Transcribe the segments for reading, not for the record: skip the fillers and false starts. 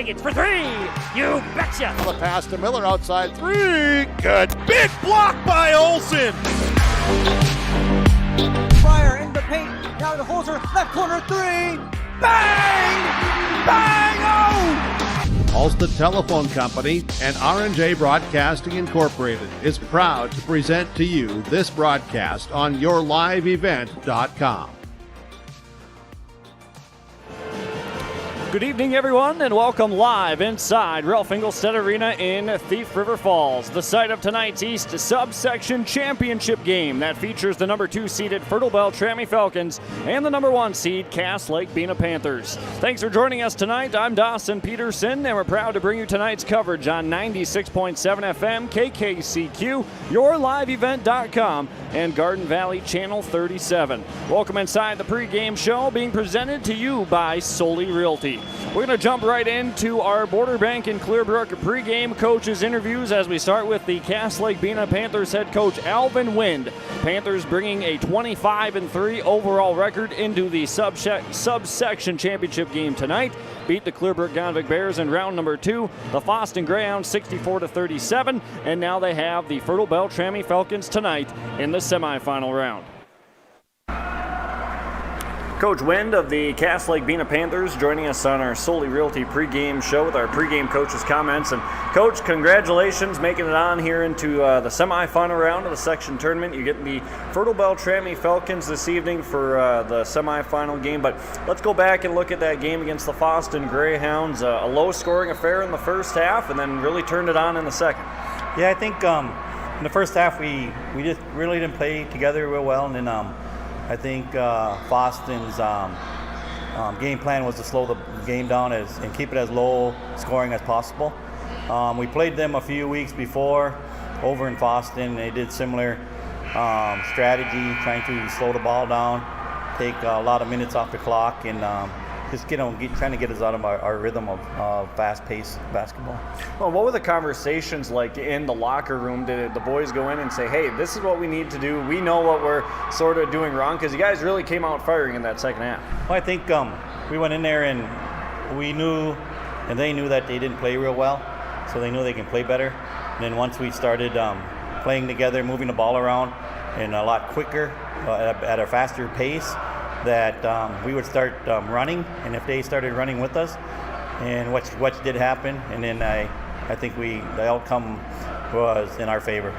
Higgins for three. You betcha. The pass to Miller outside three. Good. Big block by Olsen. Fryer in the paint. Now to Holzer. Left corner three. Bang! Bang! Oh! Ulster Telephone Company and R&J Broadcasting Incorporated is proud to present to you this broadcast on yourliveevent.com. Good evening, everyone, and welcome live inside Ralph Engelstad Arena in Thief River Falls, the site of tonight's East Subsection Championship game that features the number 2 seeded Fertile-Beltrami Falcons and the number 1 seed Cass Lake-Bena Panthers. Thanks for joining us tonight. I'm Dawson Peterson, and we're proud to bring you tonight's coverage on 96.7 FM, KKCQ, yourliveevent.com, and Garden Valley Channel 37. Welcome inside the pregame show being presented to you by Solely Realty. We're going to jump right into our Border Bank and Clearbrook pregame coaches interviews as we start with the Cass Lake-Bena Panthers head coach Alvin Wind. Panthers bringing a 25-3 overall record into the subsection championship game tonight. Beat the Clearbrook Gonvick Bears in round number 2, the Foston Greyhounds 64-37, and now they have the Fertile-Beltrami Falcons tonight in the semifinal round. Coach Wind of the Cass Lake-Bena Panthers joining us on our Solely Realty pregame show with our pregame coaches' comments. And Coach, congratulations making it on here into the semifinal round of the section tournament. You're getting the Fertile-Beltrami Falcons this evening for the semifinal game. But let's go back and look at that game against the Foston Greyhounds. A low-scoring affair in the first half, and then really turned it on in the second. Yeah, I think in the first half we just really didn't play together real well, and then I think Foston's game plan was to slow the game down and keep it as low scoring as possible. We played them a few weeks before over in Foston. They did similar strategy, trying to slow the ball down, take a lot of minutes off the clock, and just trying to get us out of our rhythm of fast-paced basketball. Well, what were the conversations like in the locker room? Did the boys go in and say, hey, this is what we need to do, we know what we're sort of doing wrong? Because you guys really came out firing in that second half. Well, I think we went in there and we knew, and they knew that they didn't play real well, so they knew they can play better. And then once we started playing together, moving the ball around, and a lot quicker, at a faster pace, that we would start running, and if they started running with us, and which did happen, and then I think the outcome was in our favor.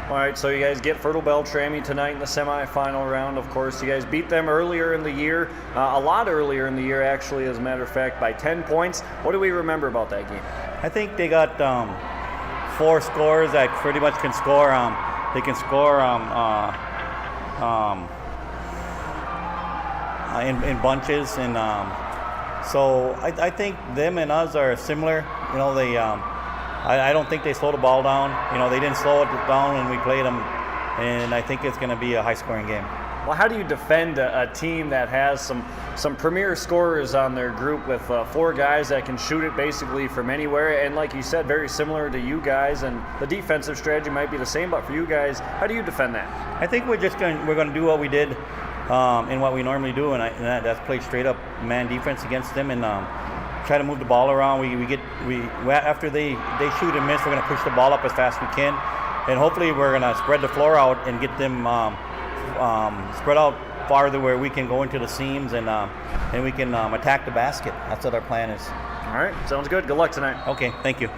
All right, so you guys get Fertile-Beltrami tonight in the semifinal round. Of course, you guys beat them earlier in the year, a lot earlier in the year, actually, as a matter of fact, by 10 points. What do we remember about that game? I think they got 4 scorers that pretty much can score. They can score in bunches, and so I think them and us are similar. You know, they I don't think they slowed the ball down. You know, they didn't slow it down when we played them, and I think it's going to be a high-scoring game. Well, how do you defend a team that has some premier scorers on their group with 4 guys that can shoot it basically from anywhere, and like you said, very similar to you guys, and the defensive strategy might be the same, but for you guys, how do you defend that? I think we're going to do what we did and what we normally do, and that's play straight up man defense against them, and try to move the ball around. After they shoot and miss, we're going to push the ball up as fast as we can, and hopefully we're going to spread the floor out and get them spread out farther where we can go into the seams and we can attack the basket. That's what our plan is. All right, sounds good. Good luck tonight. Okay, thank you.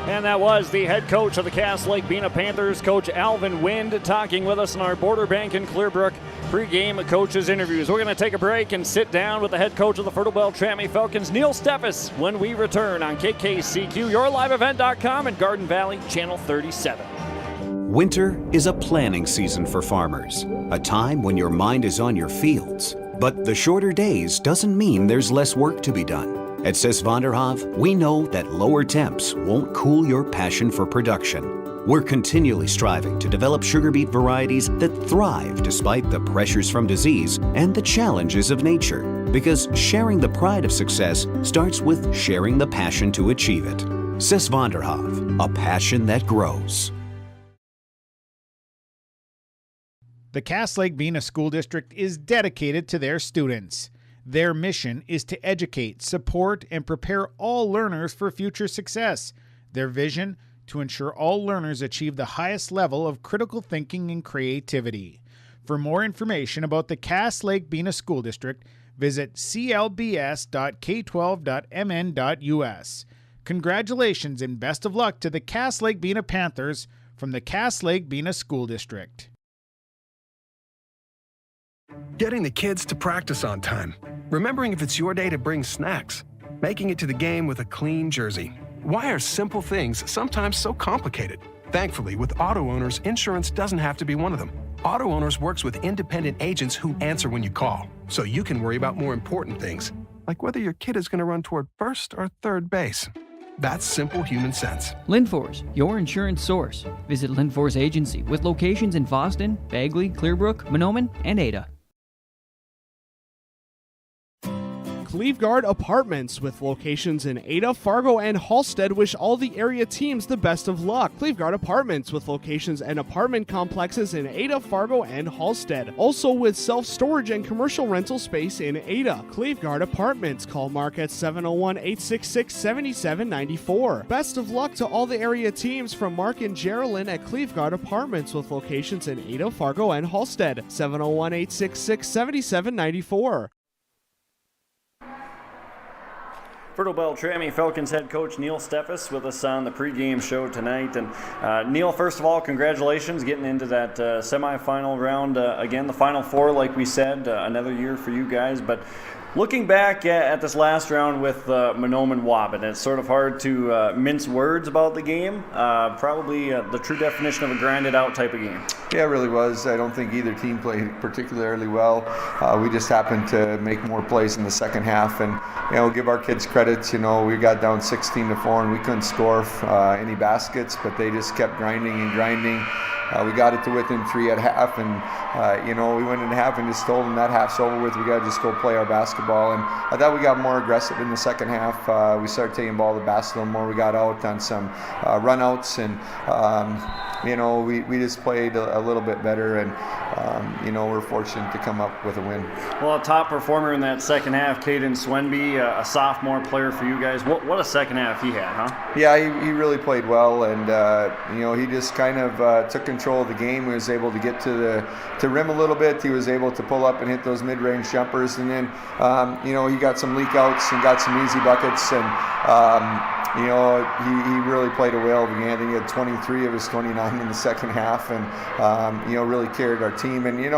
And that was the head coach of the Cass Lake-Bena Panthers, Coach Alvin Wind, talking with us in our Border Bank and Clearbrook pregame coaches interviews. We're going to take a break and sit down with the head coach of the Fertile-Beltrami Falcons, Neil Steffes, when we return on KKCQ, yourliveevent.com, and Garden Valley Channel 37. Winter is a planning season for farmers, a time when your mind is on your fields. But the shorter days doesn't mean there's less work to be done. At Sis van der Haaf, we know that lower temps won't cool your passion for production. We're continually striving to develop sugar beet varieties that thrive despite the pressures from disease and the challenges of nature. Because sharing the pride of success starts with sharing the passion to achieve it. Sis van der Haaf, a passion that grows. The Cass Lake-Bena School District is dedicated to their students. Their mission is to educate, support, and prepare all learners for future success. Their vision, to ensure all learners achieve the highest level of critical thinking and creativity. For more information about the Cass Lake-Bena School District, visit clbs.k12.mn.us. Congratulations and best of luck to the Cass Lake-Bena Panthers from the Cass Lake-Bena School District. Getting the kids to practice on time. Remembering if it's your day to bring snacks. Making it to the game with a clean jersey. Why are simple things sometimes so complicated? Thankfully, with auto owners, insurance doesn't have to be one of them. Auto Owners works with independent agents who answer when you call, so you can worry about more important things, like whether your kid is going to run toward first or third base. That's simple human sense. Linford, your insurance source. Visit Linford's agency with locations in Boston, Bagley, Clearbrook, Mahnomen, and Ada. Cleveguard Apartments, with locations in Ada, Fargo, and Halstead, wish all the area teams the best of luck. Cleveguard Apartments, with locations and apartment complexes in Ada, Fargo, and Halstead. Also with self-storage and commercial rental space in Ada. Cleveguard Apartments. Call Mark at 701-866-7794. Best of luck to all the area teams from Mark and Geraldine at Cleveguard Apartments, with locations in Ada, Fargo, and Halstead. 701-866-7794. Fertile-Beltrami Falcons head coach Neil Steffes with us on the pregame show tonight. And Neil, first of all, congratulations getting into that semifinal round. Again, the Final Four, like we said, another year for you guys. But looking back at this last round with Mahnomen-Waubun, it's sort of hard to mince words about the game. Probably the true definition of a grinded-out type of game. Yeah, it really was. I don't think either team played particularly well. We just happened to make more plays in the second half, and give our kids credit. We got down 16-4, and we couldn't score any baskets, but they just kept grinding and grinding. We got it to within 3 at half, and we went into half and just told them that half's over with. We got to just go play our basketball. And I thought we got more aggressive in the second half. We started taking ball to the basket a little more. We got out on some runouts, and we just played a little bit better, and we're fortunate to come up with a win. Well, a top performer in that second half, Caden Swenby, a sophomore player for you guys. What a second half he had, huh? Yeah, he really played well, and he just kind of took control of the game. He was able to get to the rim a little bit. He was able to pull up and hit those mid-range jumpers, and then he got some leak outs and got some easy buckets, and he really played a whale of a game. I think he had 23 of his 29 in the second half, and really carried our team. And you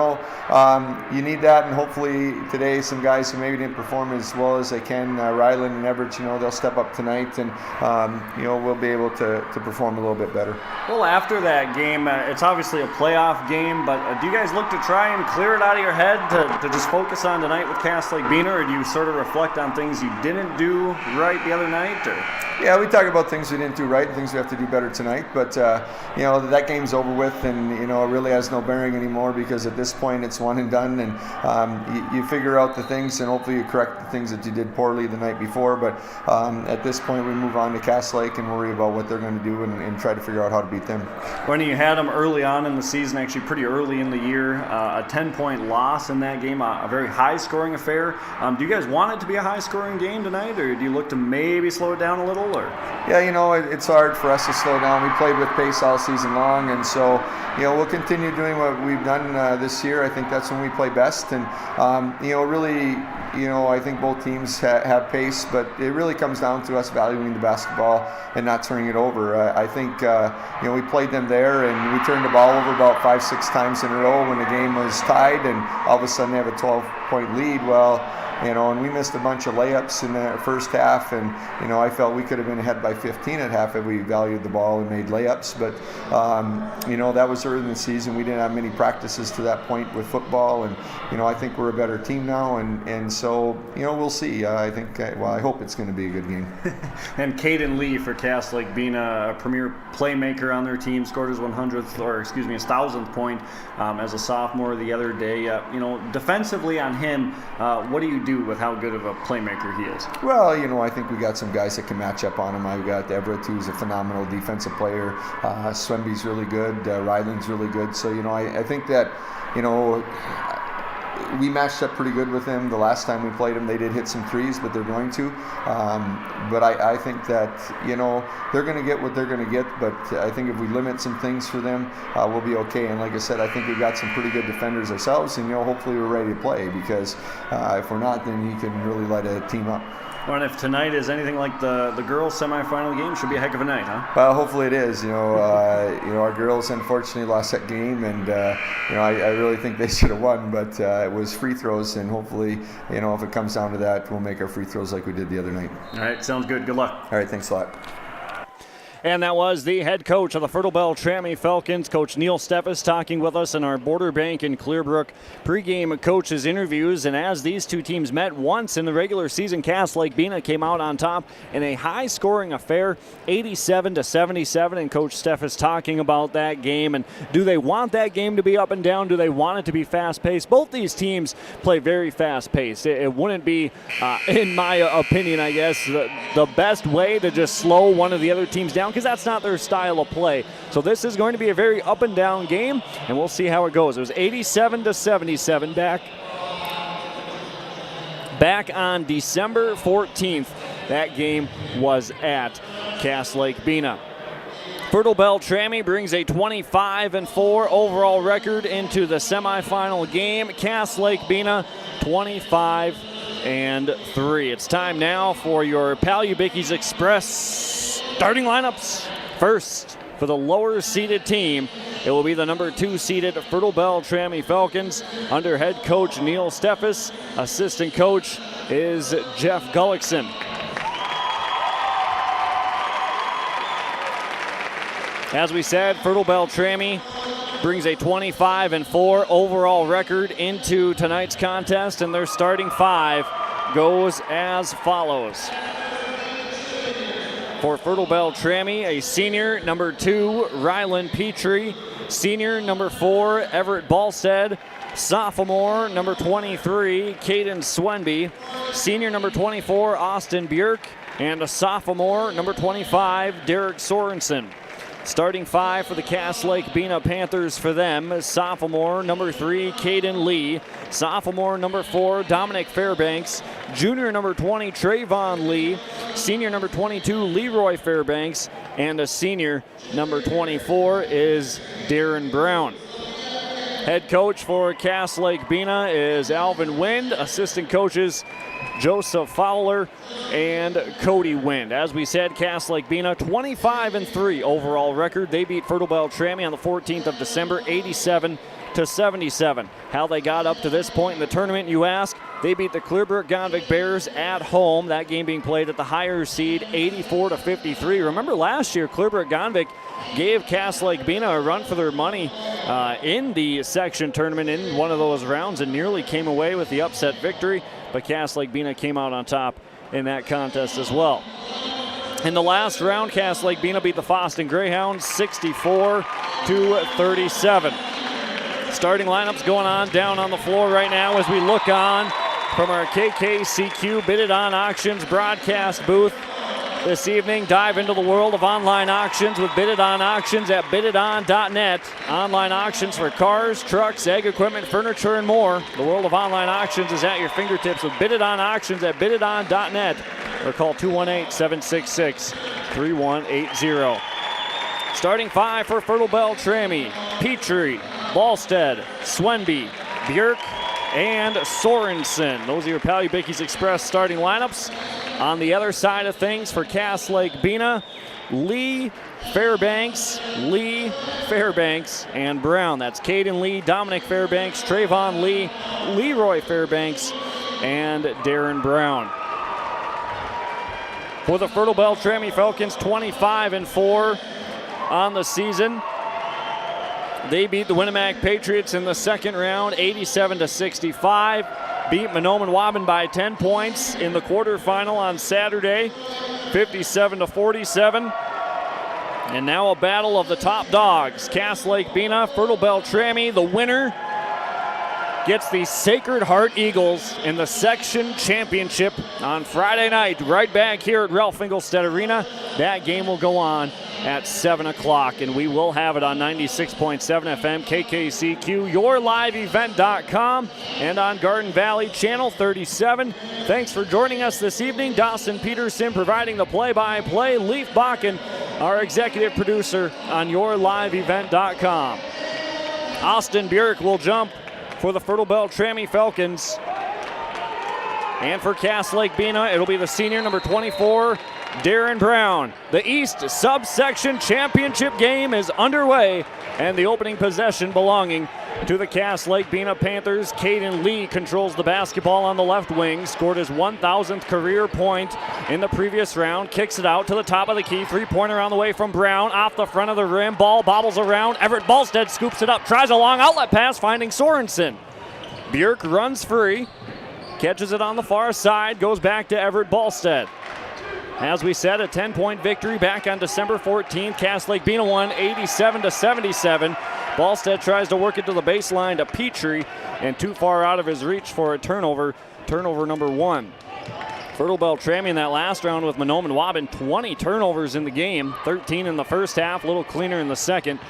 need that, and hopefully today some guys who maybe didn't perform as well as they can, Ryland and Everett, they'll step up tonight, and we'll be able to perform a little bit better. Well, after that game, it's obviously a playoff game, but do you guys look to try and clear it out of your head to just focus on tonight with Cass Lake-Bena, or do you sort of reflect on things you didn't do right the other night? Or? Yeah, we talk about things we didn't do right and things we have to do better tonight, but that game's over with, and it really has no bearing anymore, because at this point it's one and done, and you figure out the things, and hopefully you correct the things that you did poorly the night before. But at this point we move on to Cass Lake and worry about what they're going to do, and try to figure out how to beat them. When you had them early on in the season, actually pretty early in the year, a 10-point loss in that game, a very high-scoring affair. Do you guys want it to be a high-scoring game tonight, or do you look to maybe slow it down a little? Or? Yeah, it's hard for us to slow down. We played with pace all season long, and so we'll continue doing what we've done this year. I think that's when we play best, and really, I think both teams have pace, but it really comes down to us valuing the basketball and not turning it over. I think we played them there, and we turned the ball over about 5-6 times in a row when the game was tied, and all of a sudden they have a 12-point lead. Well, and we missed a bunch of layups in the first half, and I felt we could have been ahead by 15 at half if we valued the ball and made layups. But that was early in the season. We didn't have many practices to that point with football, and I think we're a better team now, and so we'll see. I hope it's going to be a good game. And Caden Lee for Cass Lake-Bena, a premier playmaker on their team, scored his 1,000th point as a sophomore the other day. Defensively on him, what do you do with how good of a playmaker he is? Well, I think we got some guys that can match up on him. I've got Everett, who's a phenomenal defensive player. Swenby's really good. Ryland's really good. So, I think that, we matched up pretty good with them the last time we played them. They did hit some threes, but they're going to. But I think that, they're going to get what they're going to get, but I think if we limit some things for them, we'll be okay. And like I said, I think we've got some pretty good defenders ourselves, and hopefully we're ready to play, because if we're not, then you can really light a team up. Well, and if tonight is anything like the girls' semifinal game, should be a heck of a night, huh? Well, hopefully it is. Our girls unfortunately lost that game, and I really think they should have won, but it was free throws, and hopefully, if it comes down to that, we'll make our free throws like we did the other night. All right, sounds good. Good luck. All right, thanks a lot. And that was the head coach of the Fertile-Beltrami Falcons, Coach Neil Steffes, talking with us in our Border Bank and Clearbrook pregame coaches interviews. And as these two teams met once in the regular season, Cass Lake-Bena came out on top in a high-scoring affair, 87-77. And Coach Steffes talking about that game. And do they want that game to be up and down? Do they want it to be fast-paced? Both these teams play very fast-paced. It wouldn't be, in my opinion, I guess, the best way to just slow one of the other teams down, because that's not their style of play. So this is going to be a very up and down game, and we'll see how it goes. It was 87-77 back on December 14th. That game was at Cass Lake-Bena. Fertile-Beltrami brings a 25-4 overall record into the semifinal game. Cass Lake-Bena 25-3. It's time now for your Pal-U-Bickies Express starting lineups. First, for the lower-seeded team, it will be the number 2-seeded Fertile-Beltrami Falcons under head coach Neil Steffes. Assistant coach is Jeff Gullickson. As we said, Fertile-Beltrami brings a 25-4 overall record into tonight's contest, and their starting five goes as follows. For Fertile-Beltrami, a senior, number 2, Rylan Petrie. Senior, number 4, Everett Balstead. Sophomore, number 23, Caden Swenby. Senior, number 24, Austin Björk. And a sophomore, number 25, Derek Sorensen. Starting five for the Cass Lake-Bena Panthers for them. Sophomore, number 3, Caden Lee. Sophomore, number 4, Dominic Fairbanks. Junior, number 20, Trayvon Lee. Senior, number 22, Leroy Fairbanks. And a senior, number 24, is Darren Brown. Head coach for Cass Lake-Bena is Alvin Wind. Assistant coaches Joseph Fowler and Cody Wind. As we said, Cass Lake-Bena 25-3 overall record. They beat Fertile-Beltrami on the 14th of December, 87-77. How they got up to this point in the tournament, you ask? They beat the Clearbrook-Gonvick Bears at home. That game being played at the higher seed, 84-53. Remember last year, Clearbrook-Gonvick gave Cass Lake-Bena a run for their money in the section tournament in one of those rounds and nearly came away with the upset victory. But Cass Lake-Bena came out on top in that contest as well. In the last round, Cass Lake-Bena beat the Foston Greyhounds 64-37. Starting lineups going on down on the floor right now as we look on from our KKCQ Bid It On Auctions broadcast booth this evening. Dive into the world of online auctions with Bid It On Auctions at biditon.net. Online auctions for cars, trucks, ag equipment, furniture, and more. The world of online auctions is at your fingertips with Bid It On Auctions at biditon.net or call 218-766-3180. Starting five for Fertile-Beltrami: Petrie, Balstead, Swenby, Björk, and Sorensen. Those are your Pal-U-Bickies Express starting lineups. On the other side of things for Cass Lake-Bena, Lee, Fairbanks, and Brown. That's Caden Lee, Dominic Fairbanks, Trayvon Lee, Leroy Fairbanks, and Darren Brown. For the Fertile-Beltrami Falcons, 25-4 on the season. They beat the Winnemac Patriots in the second round, 87-65. Beat Mahnomen-Waubun by 10 points in the quarterfinal on Saturday, 57-47. And now a battle of the top dogs. Cass Lake-Bena, Fertile-Beltrami, the winner gets the Sacred Heart Eagles in the section championship on Friday night, right back here at Ralph Engelstad Arena. That game will go on at 7 o'clock, and we will have it on 96.7 FM KKCQ, yourliveevent.com, and on Garden Valley Channel 37. Thanks for joining us this evening. Dawson Peterson providing the play-by-play. Leif Bakken, our executive producer on yourliveevent.com. Austin Bjork will jump for the Fertile-Beltrami Falcons. And for Cass Lake-Bena, it'll be the senior, number 24, Darren Brown. The East Subsection Championship game is underway, and the opening possession belonging to the Cass Lake-Bena Panthers. Caden Lee controls the basketball on the left wing, scored his 1,000th career point in the previous round, kicks it out to the top of the key, three-pointer on the way from Brown, off the front of the rim, ball bobbles around, Everett Ballstead scoops it up, tries a long outlet pass, finding Sorensen. Bjork runs free, catches it on the far side, goes back to Everett Ballstead. As we said, a 10-point victory back on December 14th. Cass Lake-Bena won 87-77. Ballstead tries to work it to the baseline to Petrie, and too far out of his reach for a turnover. Turnover number 1. Fertile-Beltrami in that last round with Mahnomen-Waubun, 20 turnovers in the game, 13 in the first half, a little cleaner in the second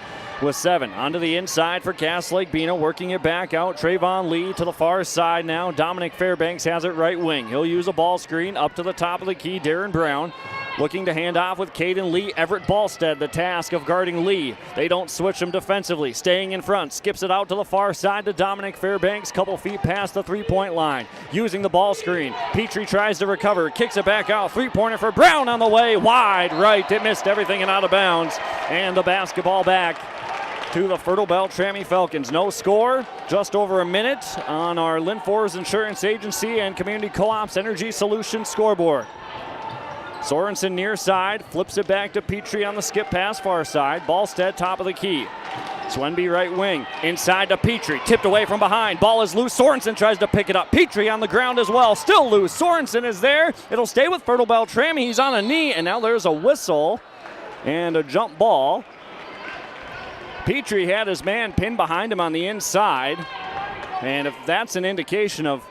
with 7. Onto the inside for Cass Lake-Bena, working it back out. Trayvon Lee to the far side now. Dominic Fairbanks has it right wing. He'll use a ball screen up to the top of the key. Darren Brown looking to hand off with Caden Lee. Everett Ballstead, the task of guarding Lee. They don't switch him defensively. Staying in front, skips it out to the far side to Dominic Fairbanks. Couple feet past the three-point line. Using the ball screen. Petrie tries to recover, kicks it back out. Three-pointer for Brown on the way. Wide right. It missed everything and out of bounds. And the basketball back to the Fertile-Beltrami Falcons. No score, just over a minute on our Linford Insurance Agency and Community Co-op's Energy Solutions scoreboard. Sorensen near side, flips it back to Petrie on the skip pass far side. Ballstead top of the key. Swenby right wing, inside to Petrie, tipped away from behind. Ball is loose, Sorensen tries to pick it up. Petrie on the ground as well, still loose. Sorensen is there, it'll stay with Fertile-Beltrami. He's on a knee, and now there's a whistle and a jump ball. Petrie had his man pinned behind him on the inside, and if that's an indication of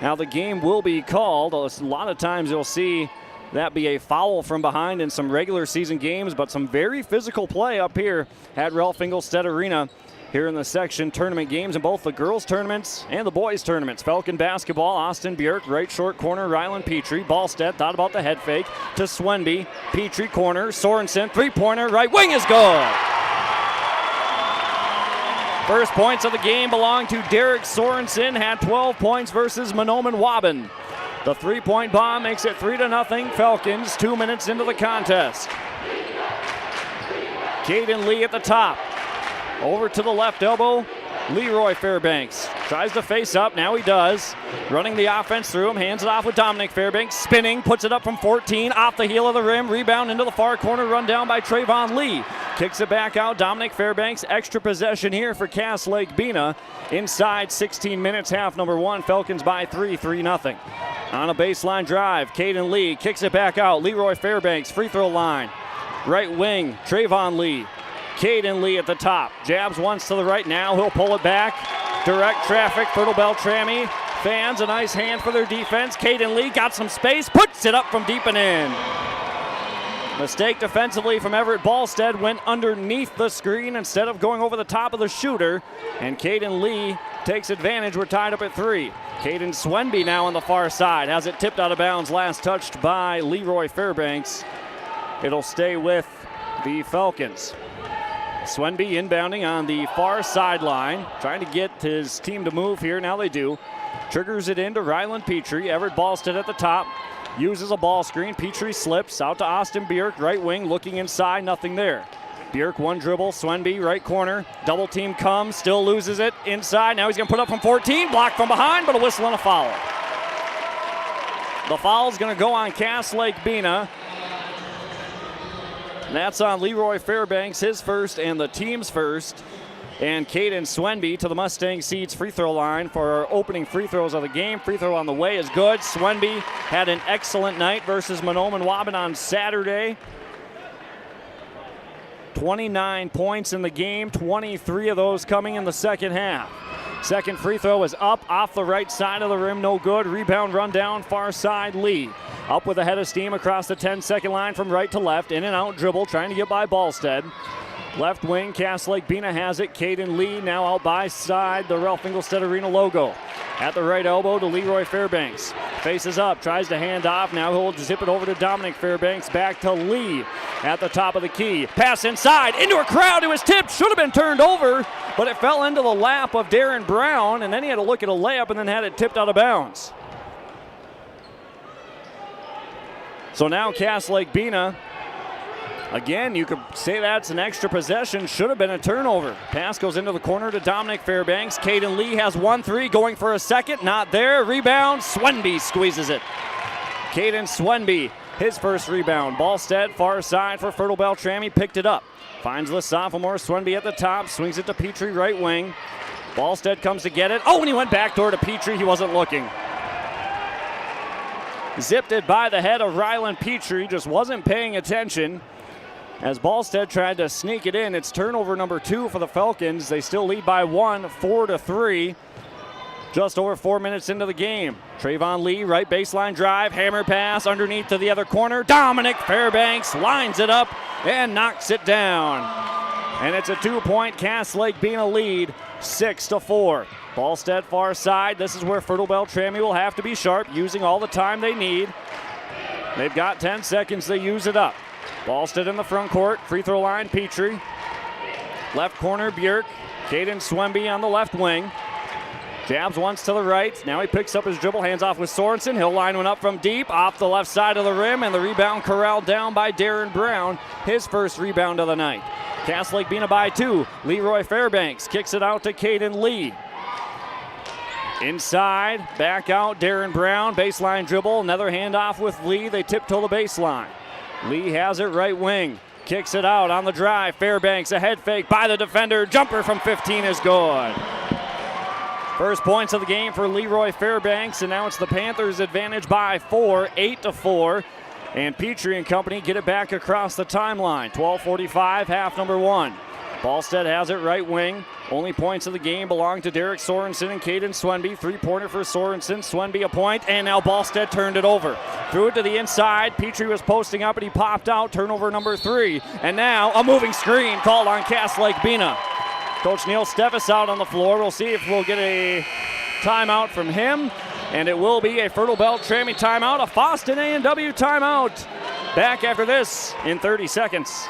how the game will be called, a lot of times you'll see that be a foul from behind in some regular season games, but some very physical play up here at Ralph Engelstad Arena here in the section tournament games in both the girls tournaments and the boys tournaments. Falcon basketball, Austin Bjork, right short corner, Rylan Petrie. Ballstead thought about the head fake to Swenby. Petrie corner, Sorensen, three-pointer, right wing is good. First points of the game belong to Derek Sorensen, had 12 points versus Mahnomen-Waubun. The three-point bomb makes it 3-0 Falcons, 2 minutes into the contest. Caden Lee at the top. Over to the left elbow, Leroy Fairbanks. Tries to face up, now he does. Running the offense through him, hands it off with Dominic Fairbanks. Spinning, puts it up from 14, off the heel of the rim. Rebound into the far corner, run down by Trayvon Lee. Kicks it back out, Dominic Fairbanks. Extra possession here for Cass Lake-Bena. Inside 16 minutes, half number 1. Falcons by 3-0. On a baseline drive, Caden Lee kicks it back out. Leroy Fairbanks, free throw line. Right wing, Trayvon Lee. Caden Lee at the top. Jabs once to the right, now he'll pull it back. Direct traffic, Fertile-Beltrami. Fans, a nice hand for their defense. Caden Lee got some space, puts it up from deep and in. Mistake defensively from Everett Ballstead, went underneath the screen instead of going over the top of the shooter. And Caden Lee takes advantage. We're tied up at 3. Caden Swenby now on the far side. Has it tipped out of bounds, last touched by Leroy Fairbanks. It'll stay with the Falcons. Swenby inbounding on the far sideline, trying to get his team to move here. Now they do. Triggers it into Rylan Petrie. Everett Ballstead at the top. Uses a ball screen. Petrie slips out to Austin Bjork, right wing, looking inside, nothing there. Bjork one dribble, Swenby right corner. Double team comes, still loses it inside. Now he's going to put up from 14, blocked from behind, but a whistle and a foul. The foul's going to go on Cass Lake-Bena. That's on Leroy Fairbanks, his first and the team's first. And Caden Swenby to the Mustang Seeds free throw line for our opening free throws of the game. Free throw on the way is good. Swenby had an excellent night versus Mahnomen-Waubun on Saturday. 29 points in the game, 23 of those coming in the second half. Second free throw is up off the right side of the rim, no good. Rebound run down far side, Lee. Up with a head of steam across the 10-second line from right to left. In and out dribble, trying to get by Ballstead. Left wing, Lake-Bena has it. Caden Lee now out by side, the Ralph Engelstad Arena logo. At the right elbow to Leroy Fairbanks. Faces up, tries to hand off. Now he'll zip it over to Dominic Fairbanks. Back to Lee at the top of the key. Pass inside, into a crowd. It was tipped, should have been turned over, but it fell into the lap of Darren Brown, and then he had to look at a layup and then had it tipped out of bounds. So now Lake-Bena, again, you could say that's an extra possession. Should have been a turnover. Pass goes into the corner to Dominic Fairbanks. Caden Lee has 1-3, going for a second. Not there. Rebound. Swenby squeezes it. Caden Swenby, his first rebound. Ballstead, far side for Fertile-Beltrami, picked it up. Finds the sophomore. Swenby at the top. Swings it to Petrie, right wing. Ballstead comes to get it. Oh, and he went backdoor to Petrie. He wasn't looking. Zipped it by the head of Rylan Petrie. Just wasn't paying attention. As Ballstead tried to sneak it in, it's turnover number 2 for the Falcons. They still lead by 1, 4-3. Just over 4 minutes into the game. Trayvon Lee, right baseline drive, hammer pass underneath to the other corner. Dominic Fairbanks lines it up and knocks it down. And it's a 2-point Lake-Bena lead, 6-4. Ballstead far side. This is where Fertile-Beltrami will have to be sharp, using all the time they need. They've got 10 seconds, they use it up. Ballstead in the front court, free throw line, Petrie. Left corner, Björk. Caden Swenby on the left wing. Jabs once to the right. Now he picks up his dribble, hands off with Sorensen. He'll line one up from deep, off the left side of the rim, and the rebound corralled down by Darren Brown, his first rebound of the night. Lake-Bena by 2. Leroy Fairbanks kicks it out to Caden Lee. Inside, back out, Darren Brown, baseline dribble, another handoff with Lee. They tiptoe the baseline. Lee has it right wing, kicks it out on the drive. Fairbanks, a head fake by the defender. Jumper from 15 is good. First points of the game for Leroy Fairbanks, and now it's the Panthers' advantage by 4, 8-4. And Petrie and company get it back across the timeline. 12:45, half number 1. Ballstead has it right wing. Only points of the game belong to Derek Sorensen and Caden Swenby. Three-pointer for Sorensen. Swenby a point, and now Ballstead turned it over. Threw it to the inside. Petrie was posting up, and he popped out. Turnover number 3. And now a moving screen called on Lake-Bena. Coach Neil Steffes out on the floor. We'll see if we'll get a timeout from him. And it will be a Fertile-Beltrami timeout, a Fosston A&W timeout. Back after this in 30 seconds.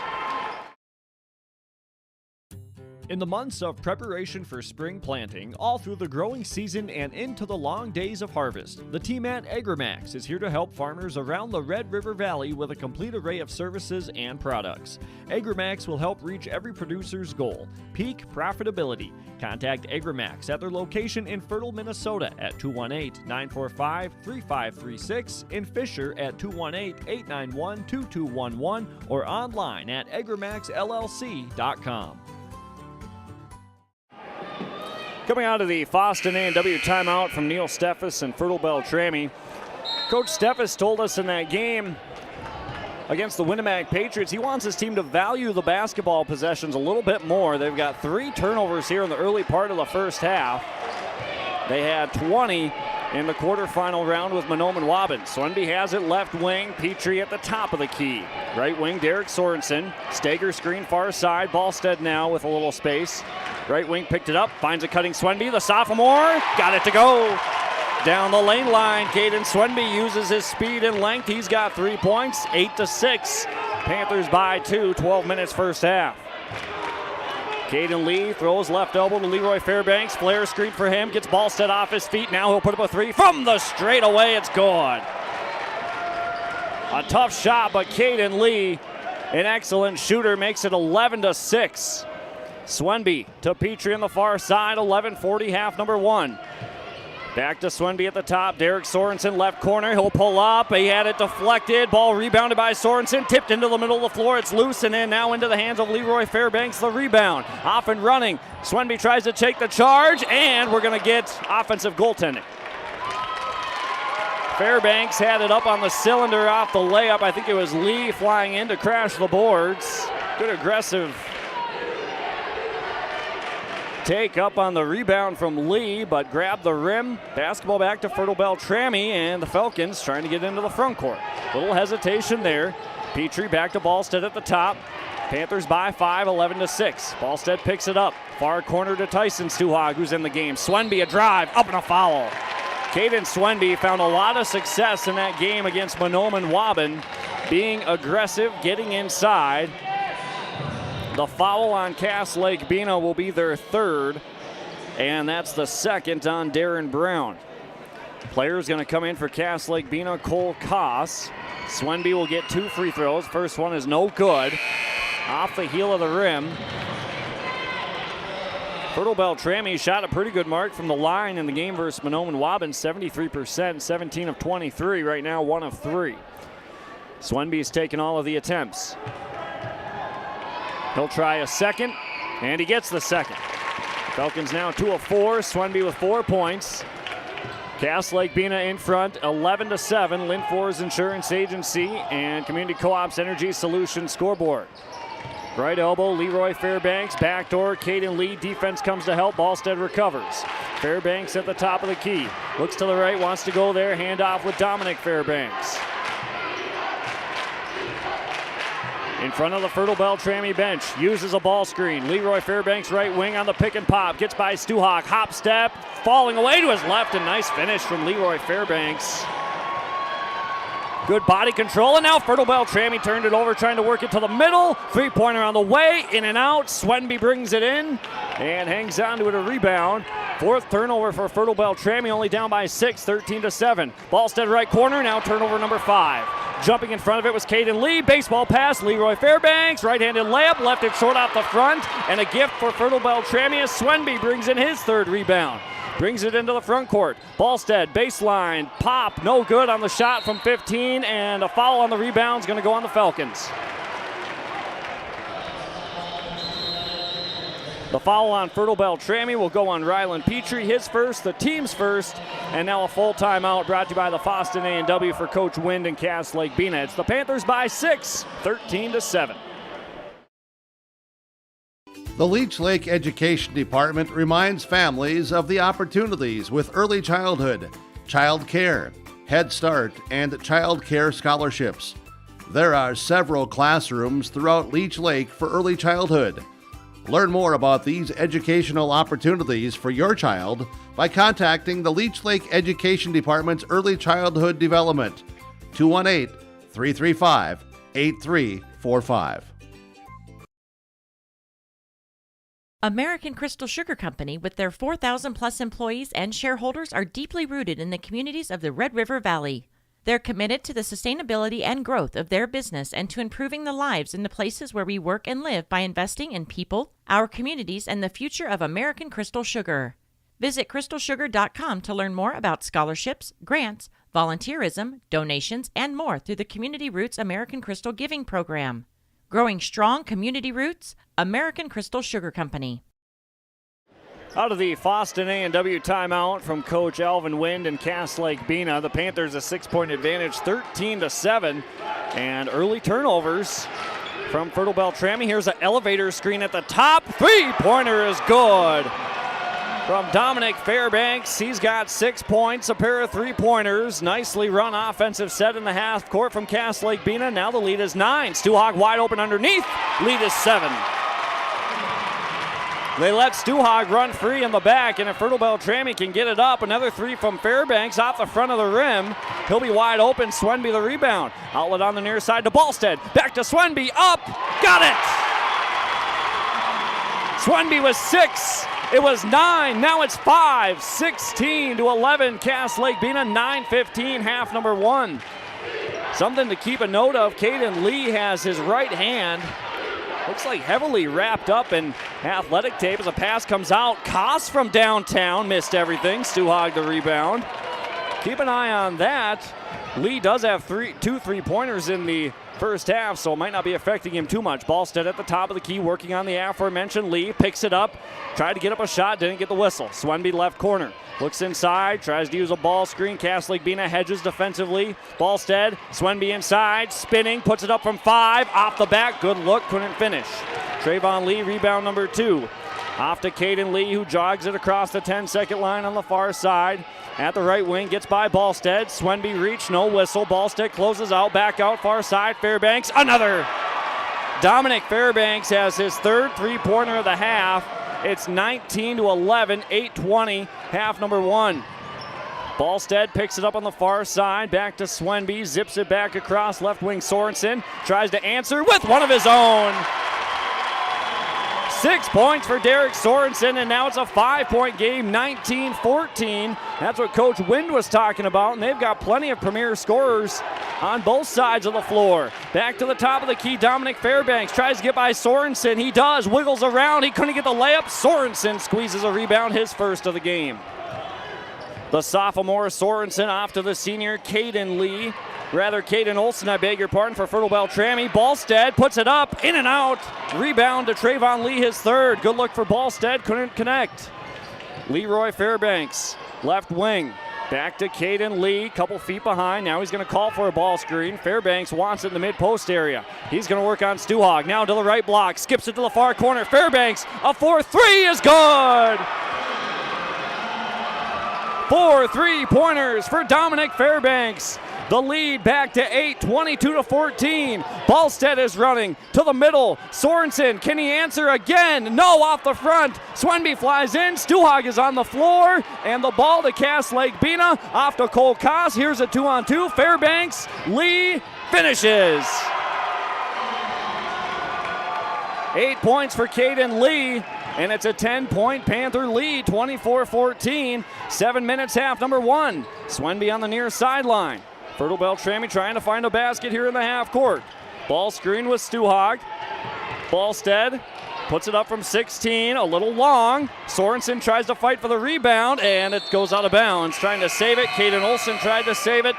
In the months of preparation for spring planting, all through the growing season and into the long days of harvest, the team at AgriMax is here to help farmers around the Red River Valley with a complete array of services and products. AgriMax will help reach every producer's goal, peak profitability. Contact AgriMax at their location in Fertile, Minnesota at 218-945-3536, in Fisher at 218-891-2211, or online at agrimaxllc.com. Coming out of the Fosston A&W timeout from Neil Steffes and Fertile-Beltrami, Coach Steffes told us in that game against the Winnipeg Patriots, he wants his team to value the basketball possessions a little bit more. They've got 3 turnovers here in the early part of the first half. They had 20 in the quarterfinal round with Monoman Wabbin. Swenby has it left wing, Petrie at the top of the key. Right wing, Derek Sorensen. Stager screen far side, Ballstead now with a little space. Right wing picked it up, finds a cutting Swenby, the sophomore, got it to go. Down the lane line, Caden Swenby uses his speed and length. He's got 3 points, 8-6. Panthers by 2, 12 minutes first half. Caden Lee throws left elbow to Leroy Fairbanks. Flare screen for him, gets Ballstead off his feet. Now he'll put up a 3 from the straightaway. It's good. A tough shot, but Caden Lee, an excellent shooter, makes it 11-6. Swenby to Petrie on the far side, 11:40, half number 1. Back to Swenby at the top. Derek Sorensen, left corner. He'll pull up. He had it deflected. Ball rebounded by Sorensen. Tipped into the middle of the floor. It's loose and in. Now into the hands of Leroy Fairbanks. The rebound. Off and running. Swenby tries to take the charge, and we're going to get offensive goaltending. Fairbanks had it up on the cylinder off the layup. I think it was Lee flying in to crash the boards. Good aggressive take up on the rebound from Lee, but grabbed the rim. Basketball back to Fertile-Beltrami, and the Falcons trying to get into the front court. Little hesitation there. Petrie back to Ballstead at the top. Panthers by 5, 11-6. Ballstead picks it up. Far corner to Tyson Stuhag, who's in the game. Swenby a drive, up and a foul. Caden Swenby found a lot of success in that game against Mahnomen-Waban, being aggressive, getting inside. The foul on Cass Lake-Bena will be their third, and that's the second on Darren Brown. Player's going to come in for Cass Lake-Bena, Cole Koss. Swenby will get 2 free throws. First one is no good. Off the heel of the rim. Fertile-Beltrami shot a pretty good mark from the line in the game versus Mahnomen-Waban, 73%, 17 of 23, right now 1 of 3. Swenby's taken all of the attempts. He'll try a second, and he gets the second. Falcons now 2 of 4, Swenby with 4 points. Cass Lake-Bena in front, 11-7, Linford's Insurance Agency and Community Co-op's Energy Solutions scoreboard. Right elbow, Leroy Fairbanks, backdoor, Caden Lee, defense comes to help, Ballstead recovers. Fairbanks at the top of the key, looks to the right, wants to go there, handoff with Dominic Fairbanks. In front of the Fertile-Beltrami bench, uses a ball screen. Leroy Fairbanks right wing on the pick and pop, gets by Stuhak, hop step, falling away to his left, and nice finish from Leroy Fairbanks. Good body control, and now Fertile-Beltrami turned it over, trying to work it to the middle. Three-pointer on the way, in and out. Swenby brings it in and hangs on to it, a rebound. 4th turnover for Fertile-Beltrami, only down by 6, 13-7. Ballstead right corner, now turnover number 5. Jumping in front of it was Caden Lee. Baseball pass, Leroy Fairbanks. Right-handed layup, left it short off the front. And a gift for Fertile-Beltrami as Swenby brings in his 3rd rebound. Brings it into the front court. Ballstead, baseline, pop, no good on the shot from 15, and a foul on the rebound is going to go on the Falcons. The foul on Fertile-Beltrami will go on Ryland Petrie, his first, the team's first, and now a full timeout brought to you by the Foston A&W for Coach Wind and Cass Lake-Bena. It's the Panthers by 6, 13-7. The Leech Lake Education Department reminds families of the opportunities with early childhood, child care, Head Start, and child care scholarships. There are several classrooms throughout Leech Lake for early childhood. Learn more about these educational opportunities for your child by contacting the Leech Lake Education Department's Early Childhood Development, 218-335-8345. American Crystal Sugar Company, with their 4,000-plus employees and shareholders, are deeply rooted in the communities of the Red River Valley. They're committed to the sustainability and growth of their business and to improving the lives in the places where we work and live by investing in people, our communities, and the future of American Crystal Sugar. Visit crystalsugar.com to learn more about scholarships, grants, volunteerism, donations, and more through the Community Roots American Crystal Giving Program. Growing strong community roots, American Crystal Sugar Company. Out of the Foston A&W timeout from Coach Alvin Wind and Cass Lake-Bena, the Panthers a 6-point advantage, 13-7, and early turnovers from Fertile-Beltrami. Here's an elevator screen at the top. 3-pointer is good from Dominic Fairbanks. He's got 6 points, a pair of 3-pointers. Nicely run offensive set in the half court from Cass Lake-Bena. Now the lead is 9. Stuhag wide open underneath. Lead is 7. They let Stuhag run free in the back, and if Fertile-Beltrami can get it up, another 3 from Fairbanks off the front of the rim. He'll be wide open. Swenby the rebound. Outlet on the near side to Ballstead. Back to Swenby. Up. Got it. Swenby was 6. It was 9. Now it's 5. 16-11. Cass Lake-Bena. 9:15. Half number 1. Something to keep a note of. Caden Lee has his right hand, looks like heavily wrapped up in athletic tape as a pass comes out. Koss from downtown missed everything. Stuhag the rebound. Keep an eye on that. Lee does have 2 3-pointers in the first half, so it might not be affecting him too much. Ballstead at the top of the key, working on the aforementioned Lee. Picks it up, tried to get up a shot, didn't get the whistle. Swenby left corner. Looks inside, tries to use a ball screen. Cass Lake-Bena hedges defensively. Ballstead, Swenby inside, spinning, puts it up from 5, off the back. Good look, couldn't finish. Trayvon Lee, rebound number 2. Off to Caden Lee, who jogs it across the 10-second line on the far side. At the right wing, gets by Ballstead. Swenby reach, no whistle. Ballstead closes out, back out, far side. Fairbanks, another. Dominic Fairbanks has his third three-pointer of the half. It's 19-11, 8:20, half number one. Ballstead picks it up on the far side, back to Swenby, zips it back across left wing. Sorensen tries to answer with one of his own. 6 points for Derek Sorensen, and now it's a 5-point game, 19-14. That's what Coach Wind was talking about, and they've got plenty of premier scorers on both sides of the floor. Back to the top of the key, Dominic Fairbanks tries to get by Sorensen. He does, wiggles around, he couldn't get the layup. Sorensen squeezes a rebound, his first of the game. The sophomore Sorensen off to the senior Caden Olsen, I beg your pardon, for Fertile-Beltrami. Ballstead puts it up, in and out. Rebound to Trayvon Lee, his third. Good look for Ballstead, couldn't connect. Leroy Fairbanks, left wing. Back to Caden Lee, couple feet behind. Now he's going to call for a ball screen. Fairbanks wants it in the mid-post area. He's going to work on Stuhog. Now to the right block, skips it to the far corner. Fairbanks, a 4-3 is good! 4 3-pointers for Dominic Fairbanks. The lead back to 8, 22-14. Ballstead is running to the middle. Sorensen, can he answer again? No, off the front. Swenby flies in. Stuhog is on the floor. And the ball to Cass Lake-Bena. Off to Cole Koss. Here's a 2-on-2. Fairbanks, Lee finishes. 8 points for Caden Lee. And it's a 10-point Panther lead, 24-14. 7 minutes, half number one. Swenby on the near sideline. Fertile-Beltrami trying to find a basket here in the half court. Ball screen with Stuhog. Ballstead puts it up from 16, a little long. Sorensen tries to fight for the rebound, and it goes out of bounds. Trying to save it. Caden Olsen tried to save it.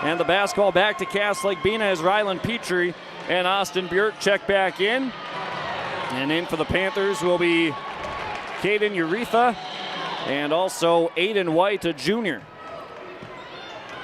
And the basketball back to Cass Lake-Bena as Rylan Petrie and Austin Bjork check back in. And in for the Panthers will be Caden Uretha and also Aiden White, a junior.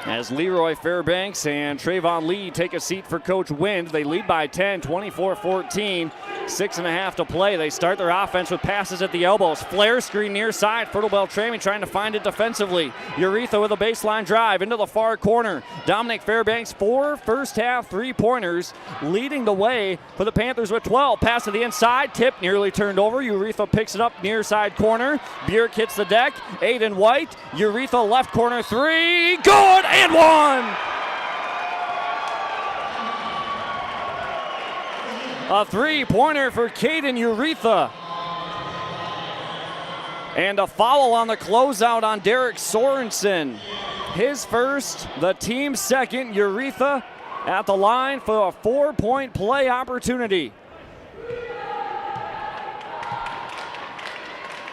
As Leroy Fairbanks and Trayvon Lee take a seat for Coach Wind. They lead by 10, 24-14. 6.5 to play. They start their offense with passes at the elbows. Flare screen near side. Fertile-Beltrami trying to find it defensively. Uretha with a baseline drive into the far corner. Dominic Fairbanks, 4 first-half three-pointers, leading the way for the Panthers with 12. Pass to the inside. Tip nearly turned over. Uretha picks it up near side corner. Bjork hits the deck. Aiden White. Uretha left corner three. Good! And one! A three-pointer for Caden Uretha. And a foul on the closeout on Derek Sorensen. His first, the team's second. Uretha at the line for a 4-point play opportunity.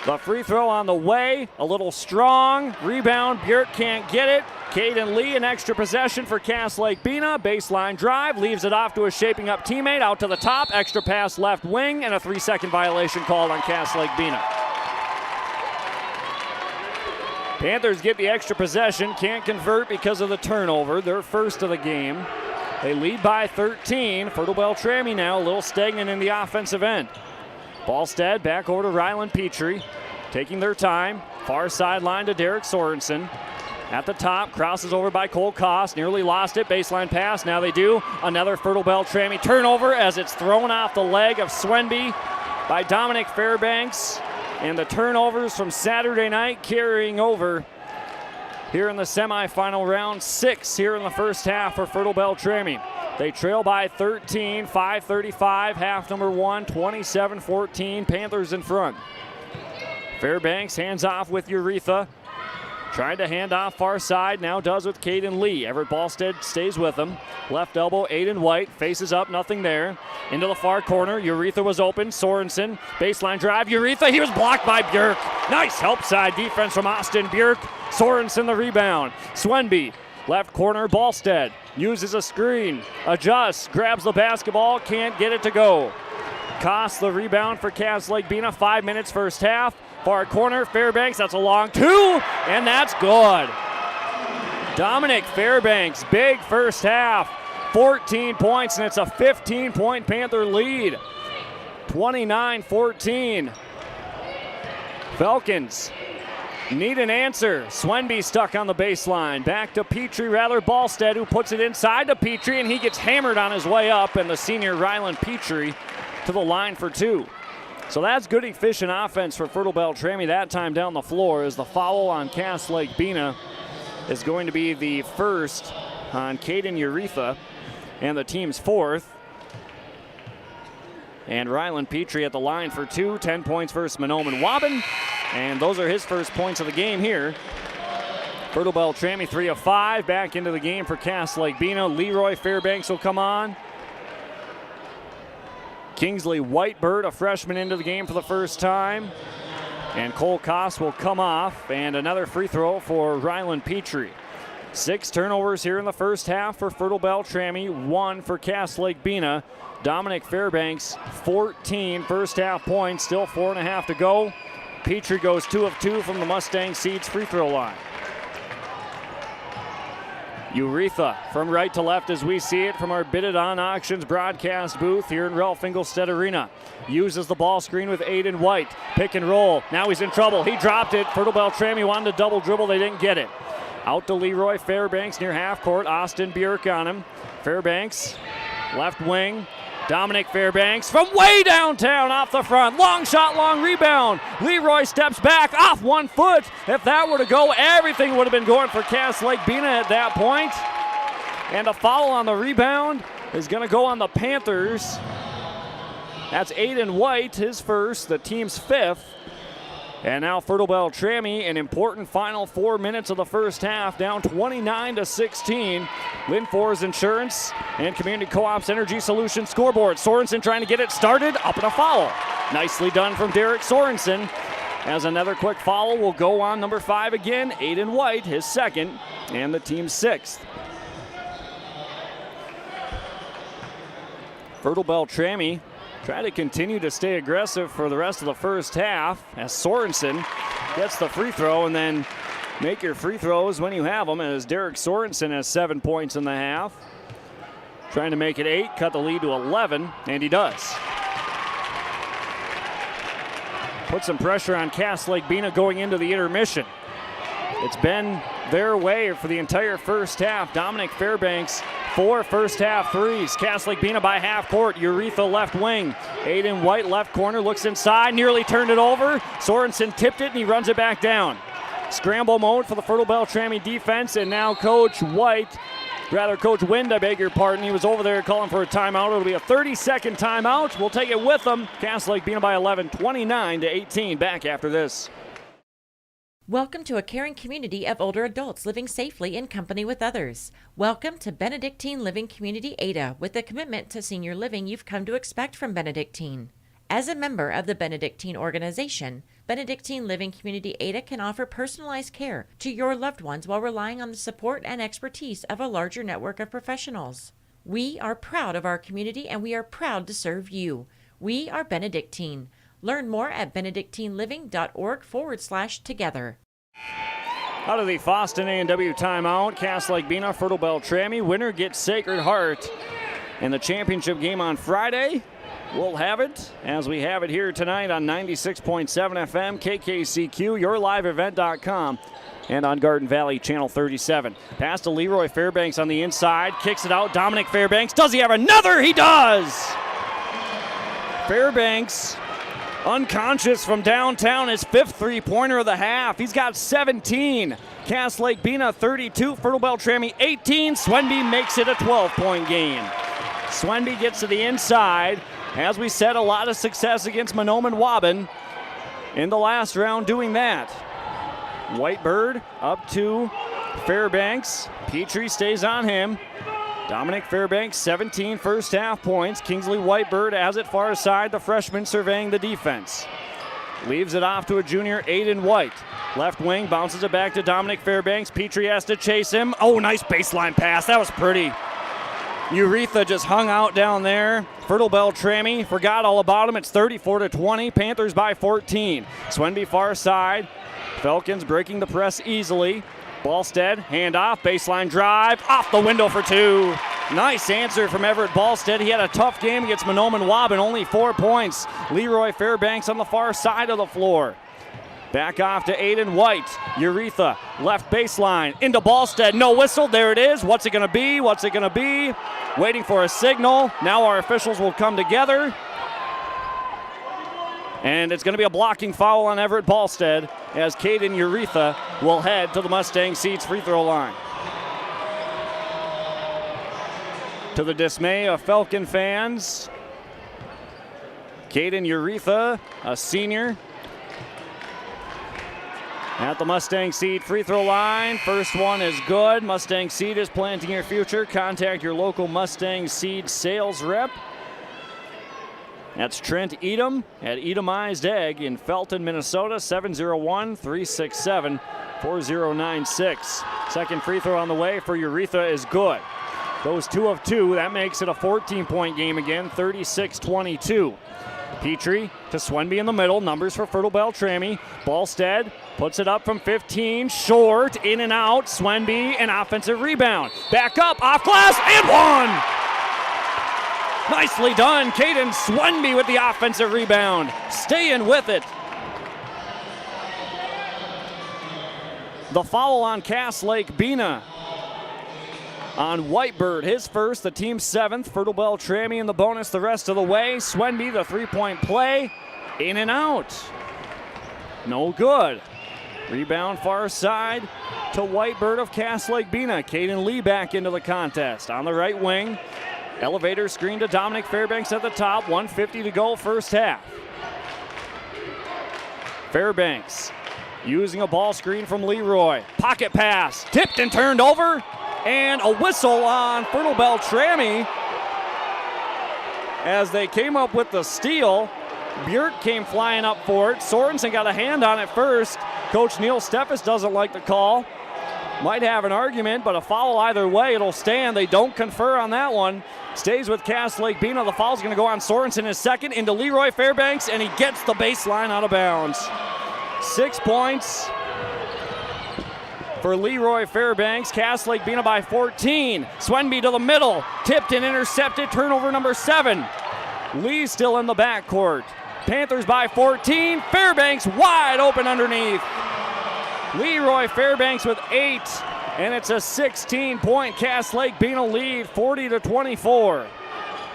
The free throw on the way, a little strong. Rebound, Bjork can't get it. Caden Lee, an extra possession for Cass Lake-Bena. Baseline drive, leaves it off to a shaping up teammate. Out to the top, extra pass left wing, and a 3-second violation called on Cass Lake-Bena. Panthers get the extra possession, can't convert because of the turnover. Their first of the game. They lead by 13. Fertile-Beltrami now a little stagnant in the offensive end. Ballstead back over to Rylan Petrie, taking their time. Far sideline to Derek Sorensen. At the top, crosses over by Cole Koss, nearly lost it, baseline pass, now they do. Another Fertile-Beltrami turnover as it's thrown off the leg of Swenby by Dominic Fairbanks. And the turnovers from Saturday night carrying over here in the semifinal round. 6 here in the first half for Fertile-Beltrami. They trail by 13, 5:35, half number one, 27-14, Panthers in front. Fairbanks hands off with Uretha. Tried to hand off far side, now does with Caden Lee. Everett Ballstead stays with him. Left elbow, Aiden White, faces up, nothing there. Into the far corner, Uretha was open, Sorensen, baseline drive, Uretha, he was blocked by Bjork. Nice help side defense from Austin Bjork. Sorensen the rebound. Swenby, left corner, Ballstead, uses a screen, adjusts, grabs the basketball, can't get it to go. Costs the rebound for Cass Lake-Bena, 5 minutes first half. Far corner, Fairbanks, that's a long two, and that's good. Dominic Fairbanks, big first half, 14 points, and it's a 15-point Panther lead. 29-14. Falcons need an answer. Swenby stuck on the baseline. Back to Petrie, rather Ballstead, who puts it inside to Petrie, and he gets hammered on his way up, and the senior Ryland Petrie to the line for 2. So that's good, efficient offense for Fertile-Beltrami that time down the floor, as the foul on Cass Lake-Bena is going to be the first on Caden Uretha and the team's 4th. And Ryland Petrie at the line for 2, 10 points versus Mahnomen Waubun. And those are his first points of the game here. Fertile-Beltrami 3 of 5, back into the game for Cass Lake-Bena. Leroy Fairbanks will come on. Kingsley Whitebird, a freshman, into the game for the first time. And Cole Koss will come off, and another free throw for Ryland Petrie. 6 turnovers here in the first half for Fertile-Beltrami, 1 for Cass Lake-Bena. Dominic Fairbanks, 14 first half points, still 4.5 to go. Petrie goes 2 of 2 from the Mustang Seeds free throw line. Uretha from right to left as we see it from our Bid It On Auctions broadcast booth here in Ralph Engelstad Arena. Uses the ball screen with Aiden White. Pick and roll. Now he's in trouble. He dropped it. Fertile-Beltrami wanted to double dribble. They didn't get it. Out to Leroy Fairbanks near half court. Austin Bjork on him. Fairbanks, left wing. Dominic Fairbanks from way downtown off the front. Long shot, long rebound. Leroy steps back off 1 foot. If that were to go, everything would have been going for Cass Lake-Bena at that point. And a foul on the rebound is going to go on the Panthers. That's Aiden White, his first, the team's 5th. And now Fertile-Beltrami, an important final 4 minutes of the first half, down 29-16. Linford's Insurance and Community Co-op's Energy Solutions scoreboard. Sorensen trying to get it started, up and a foul. Nicely done from Derek Sorensen. As another quick foul will go on number 5 again, Aiden White, his 2nd, and the team's 6th. Fertile-Beltrami try to continue to stay aggressive for the rest of the first half as Sorensen gets the free throw, and then make your free throws when you have them, as Derek Sorensen has 7 points in the half. Trying to make it 8, cut the lead to 11, and he does. Put some pressure on Cass Lake-Bena going into the intermission. It's been their way for the entire first half. Dominic Fairbanks, 4 first half threes. Cass Lake-Bena by half court. Uretha left wing. Aiden White left corner, looks inside, nearly turned it over. Sorensen tipped it and he runs it back down. Scramble mode for the Fertile-Beltrami defense, and now Coach Wind, I beg your pardon. He was over there calling for a timeout. It'll be a 30-second timeout. We'll take it with them. Cass Lake-Bena by 11, 29-18. Back after this. Welcome to a caring community of older adults living safely in company with others. Welcome to Benedictine Living Community Ada, with the commitment to senior living you've come to expect from Benedictine. As a member of the Benedictine organization, Benedictine Living Community Ada can offer personalized care to your loved ones while relying on the support and expertise of a larger network of professionals. We are proud of our community and we are proud to serve you. We are Benedictine. Learn more at benedictineliving.org/together. Out of the Foston A&W timeout, Cass Lake-Bena, Fertile-Beltrami. Winner gets Sacred Heart. In the championship game on Friday, we'll have it as we have it here tonight on 96.7 FM, KKCQ, yourliveevent.com, and on Garden Valley Channel 37. Pass to Leroy Fairbanks on the inside, kicks it out. Dominic Fairbanks, does he have another? He does! Fairbanks, unconscious from downtown, his 5th three-pointer of the half. He's got 17. Cass Lake-Bena 32, Fertile-Beltrami 18. Swenby makes it a 12-point game. Swenby gets to the inside. As we said, a lot of success against Mahnomen Waubun in the last round doing that. Whitebird up to Fairbanks. Petrie stays on him. Dominic Fairbanks, 17 first half points. Kingsley Whitebird has it far side, the freshman surveying the defense. Leaves it off to a junior, Aiden White. Left wing, bounces it back to Dominic Fairbanks. Petrie has to chase him. Oh, nice baseline pass. That was pretty. Uretha just hung out down there. Fertile-Beltrami forgot all about him. It's 34-20. Panthers by 14. Swenby far side. Falcons breaking the press easily. Ballstead, handoff, baseline drive, off the window for 2. Nice answer from Everett Ballstead. He had a tough game against Mahnomen Waubun, only 4 points. Leroy Fairbanks on the far side of the floor. Back off to Aiden White. Uretha, left baseline, into Ballstead. No whistle, there it is. What's it going to be? What's it going to be? Waiting for a signal. Now our officials will come together. And it's going to be a blocking foul on Everett Ballstead as Caden Uretha will head to the Mustang Seeds free throw line. To the dismay of Falcon fans, Caden Uretha, a senior, at the Mustang Seed free throw line. First one is good. Mustang Seed is planting your future. Contact your local Mustang Seed sales rep. That's Trent Edom at Edomized Egg in Felton, Minnesota, 701-367-4096. Second free throw on the way for Uretha is good. Goes 2 of 2. That makes it a 14-point game again, 36-22. Petrie to Swenby in the middle. Numbers for Fertile-Beltrami. Ballstead puts it up from 15. Short, in and out. Swenby, an offensive rebound. Back up, off glass, and one! Nicely done. Caden Swenby with the offensive rebound. Staying with it. The foul on Cass Lake-Bena. On Whitebird, his first, the team's 7th. Fertile-Beltrami in the bonus the rest of the way. Swenby, the three-point play. In and out. No good. Rebound far side to Whitebird of Cass Lake-Bena. Caden Lee back into the contest. On the right wing, elevator screen to Dominic Fairbanks at the top. 1:50 to go first half. Fairbanks using a ball screen from Leroy. Pocket pass, tipped and turned over. And a whistle on Fertile-Beltrami as they came up with the steal. Björk came flying up for it. Sorensen got a hand on it first. Coach Neil Steffes doesn't like the call. Might have an argument, but a foul either way, it'll stand. They don't confer on that one. Stays with Cass Lake-Bena. The foul's going to go on Sorensen his second into Leroy Fairbanks, and he gets the baseline out of bounds. 6 points for Leroy Fairbanks. Cass Lake-Bena by 14. Swenby to the middle. Tipped and intercepted. Turnover number 7. Lee still in the backcourt. Panthers by 14. Fairbanks wide open underneath. Leroy Fairbanks with 8. And it's a 16-point Cass Lake-Bena lead, 40-24.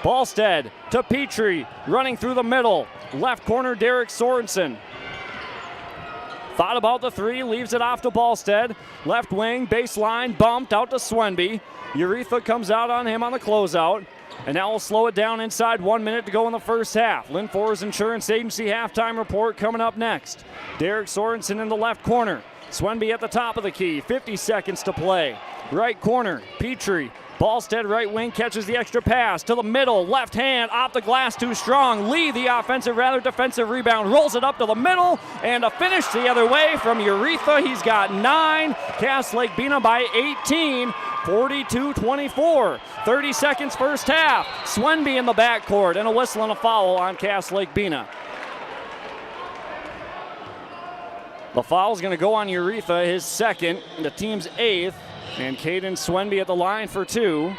Ballstead to Petrie. Running through the middle. Left corner, Derek Sorensen. Thought about the three, leaves it off to Ballstead. Left wing, baseline, bumped out to Swenby. Uretha comes out on him on the closeout. And now we'll slow it down inside 1 minute to go in the first half. Linford's Insurance Agency halftime report coming up next. Derek Sorensen in the left corner. Swenby at the top of the key, 50 seconds to play. Right corner, Petrie. Ballstead right wing catches the extra pass to the middle, left hand, off the glass too strong. Lee, the defensive rebound, rolls it up to the middle, and a finish the other way from Uretha. He's got 9. Cass Lake-Bena by 18, 42-24. 30 seconds first half. Swenby in the backcourt, and a whistle and a foul on Cass Lake-Bena. The foul's going to go on Uretha, his second, the team's 8th. And Caden Swenby at the line for 2.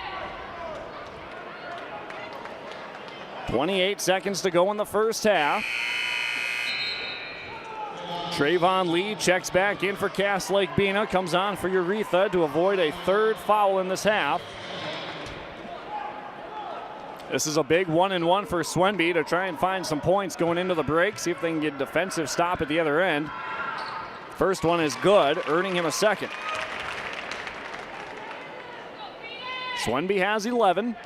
28 seconds to go in the first half. Trayvon Lee checks back in for Cass Lake-Bena. Comes on for Uretha to avoid a third foul in this half. This is a big 1-and-1 for Swenby to try and find some points going into the break. See if they can get a defensive stop at the other end. First one is good, earning him a second. Swenby has 11.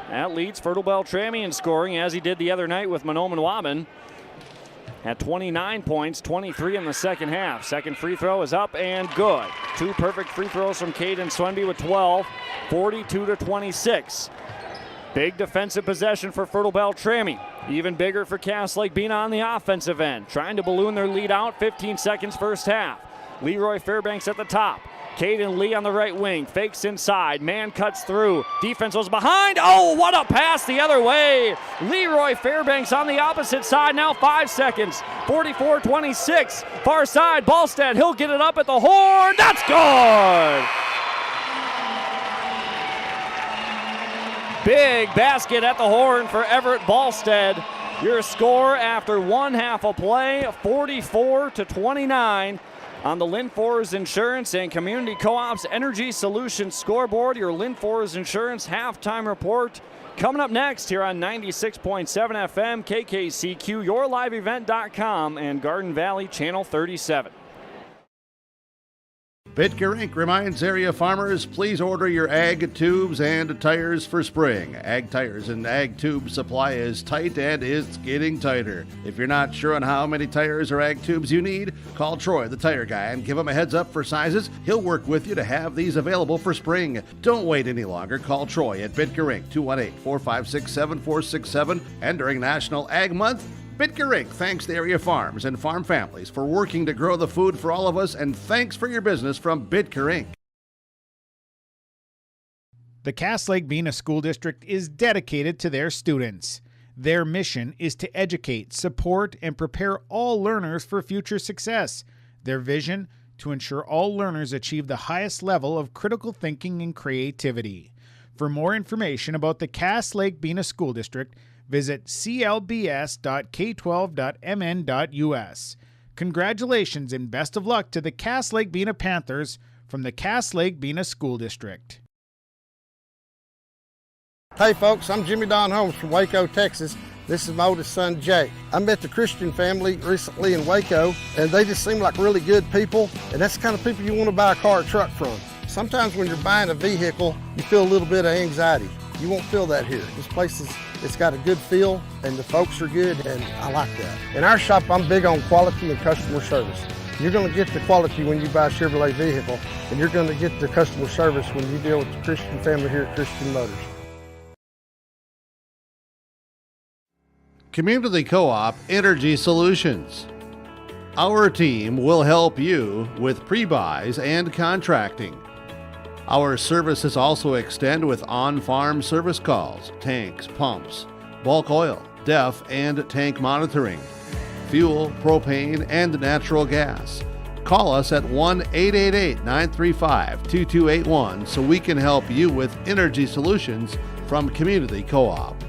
That leads Fertile-Beltrami in scoring, as he did the other night with Mahnomen Waban. At 29 points, 23 in the second half. Second free throw is up and good. 2 perfect free throws from Caden Swenby with 12, 42-26. Big defensive possession for Fertile-Beltrami. Even bigger for Cass Lake-Bena on the offensive end. Trying to balloon their lead out, 15 seconds first half. Leroy Fairbanks at the top. Caden Lee on the right wing, fakes inside, man cuts through, defense was behind, oh, what a pass the other way. Leroy Fairbanks on the opposite side, now 5 seconds, 44-26, far side, Ballstead, he'll get it up at the horn, that's good! Big basket at the horn for Everett Ballstead. Your score after one half of play, 44-29 on the Linford Insurance and Community Co-op's Energy Solutions scoreboard. Your Linford Insurance halftime report coming up next here on 96.7 FM, KKCQ, yourliveevent.com, and Garden Valley Channel 37. Bitker Inc. reminds area farmers, please order your ag tubes and tires for spring. Ag tires and ag tube supply is tight and it's getting tighter. If you're not sure on how many tires or ag tubes you need, call Troy, the tire guy, and give him a heads up for sizes. He'll work with you to have these available for spring. Don't wait any longer. Call Troy at Bitker Inc. 218-456-7467. And during National Ag Month, Bitker Inc. thanks the area farms and farm families for working to grow the food for all of us, and thanks for your business from Bitker Inc. The Cass Lake-Bena School District is dedicated to their students. Their mission is to educate, support, and prepare all learners for future success. Their vision, to ensure all learners achieve the highest level of critical thinking and creativity. For more information about the Cass Lake-Bena School District, visit clbs.k12.mn.us. Congratulations and best of luck to the Cass Lake-Bena Panthers from the Cass Lake-Bena School District. Hey folks, I'm Jimmy Don Holmes from Waco, Texas. This is my oldest son, Jake. I met the Christian family recently in Waco, and they just seem like really good people, and that's the kind of people you want to buy a car or truck from. Sometimes when you're buying a vehicle, you feel a little bit of anxiety. You won't feel that here. This place it's got a good feel, and the folks are good, and I like that. In our shop, I'm big on quality and customer service. You're going to get the quality when you buy a Chevrolet vehicle, and you're going to get the customer service when you deal with the Christian family here at Christian Motors. Community Co-op Energy Solutions. Our team will help you with pre-buys and contracting. Our services also extend with on-farm service calls, tanks, pumps, bulk oil, DEF and tank monitoring, fuel, propane, and natural gas. Call us at 1-888-935-2281 so we can help you with energy solutions from Community Co-op.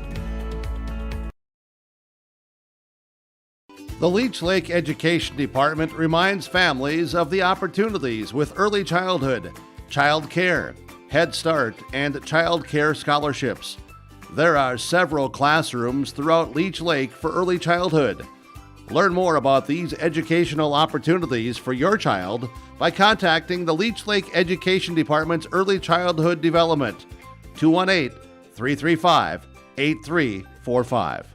The Leech Lake Education Department reminds families of the opportunities with early childhood, child care, Head Start, and child care scholarships. There are several classrooms throughout Leech Lake for early childhood. Learn more about these educational opportunities for your child by contacting the Leech Lake Education Department's Early Childhood Development, 218-335-8345.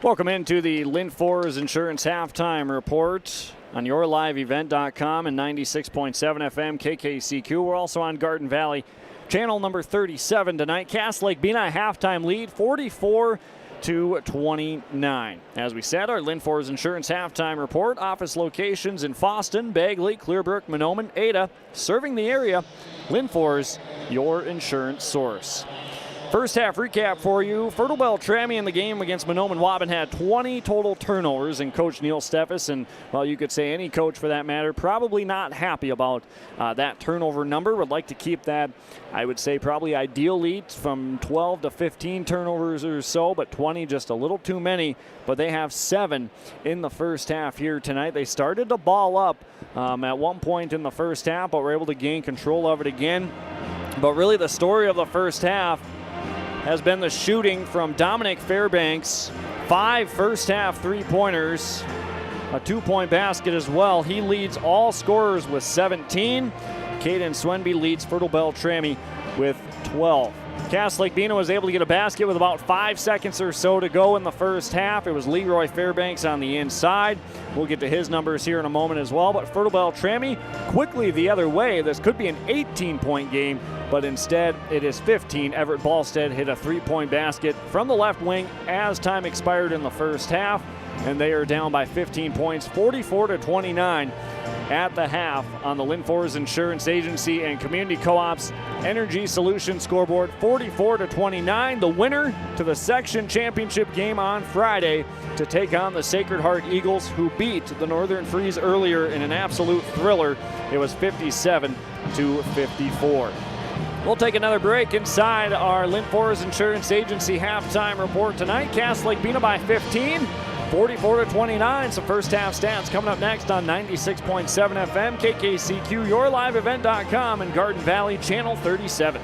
Welcome into the Linford Insurance Halftime Report on yourliveevent.com and 96.7 FM KKCQ. We're also on Garden Valley Channel number 37 tonight. Cass Lake-Bena halftime lead, 44-29. As we said, our Linford Insurance Halftime Report. Office locations in Fosston, Bagley, Clearbrook, Mahnomen, Ada. Serving the area, Linford's your insurance source. First half recap for you. Fertile-Beltrami in the game against Mahnomen-Waban had 20 total turnovers, and Coach Neil Steffes, and well, you could say any coach for that matter, probably not happy about that turnover number. Would like to keep that, I would say, probably ideally from 12 to 15 turnovers or so, but 20 just a little too many. But they have 7 in the first half here tonight. They started to ball up at one point in the first half, but were able to gain control of it again. But really the story of the first half has been the shooting from Dominic Fairbanks. 5 first half three-pointers, a 2-point basket as well. He leads all scorers with 17. Caden Swenby leads Fertile-Beltrami with 12. Cass Lake-Bena was able to get a basket with about 5 seconds or so to go in the first half. It was Leroy Fairbanks on the inside. We'll get to his numbers here in a moment as well. But Fertile-Beltrami quickly the other way. This could be an 18-point game, but instead it is 15. Everett Ballstead hit a 3-point basket from the left wing as time expired in the first half, and they are down by 15 points, 44-29 at the half on the Linford Insurance Agency and Community Co-op's Energy Solutions scoreboard. 44-29. The winner to the section championship game on Friday to take on the Sacred Heart Eagles, who beat the Northern Freeze earlier in an absolute thriller. It was 57-54. We'll take another break inside our Linford Insurance Agency halftime report tonight. Cass Lake-Bena by 15, 44-29. Some first half stats coming up next on 96.7 FM, KKCQ, yourliveevent.com, and Garden Valley Channel 37.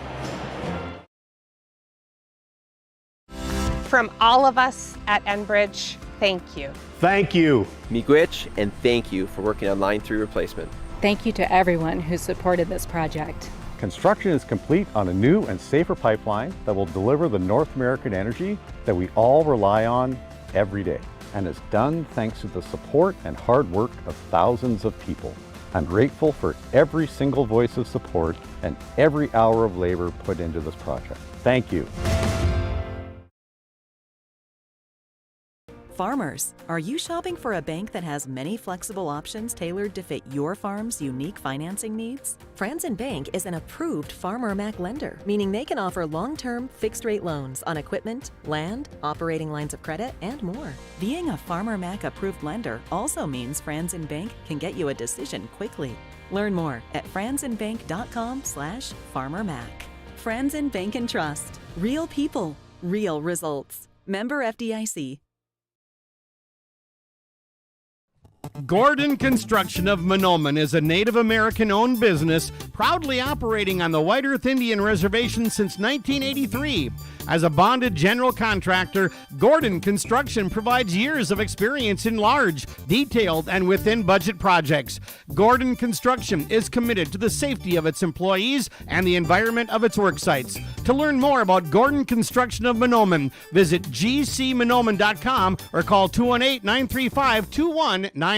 From all of us at Enbridge, thank you. Thank you. Miigwech, and thank you for working on Line 3 replacement. Thank you to everyone who supported this project. Construction is complete on a new and safer pipeline that will deliver the North American energy that we all rely on every day, and is done thanks to the support and hard work of thousands of people. I'm grateful for every single voice of support and every hour of labor put into this project. Thank you. Farmers, are you shopping for a bank that has many flexible options tailored to fit your farm's unique financing needs? Franzen Bank is an approved Farmer Mac lender, meaning they can offer long-term, fixed-rate loans on equipment, land, operating lines of credit, and more. Being a Farmer Mac approved lender also means Franzen Bank can get you a decision quickly. Learn more at franzenbank.com/farmermac. Franzen Bank and Trust. Real people, real results. Member FDIC. Gordon Construction of Mahnomen is a Native American-owned business proudly operating on the White Earth Indian Reservation since 1983. As a bonded general contractor, Gordon Construction provides years of experience in large, detailed, and within-budget projects. Gordon Construction is committed to the safety of its employees and the environment of its work sites. To learn more about Gordon Construction of Mahnomen, visit gcmahnomen.com or call 218-935-2191.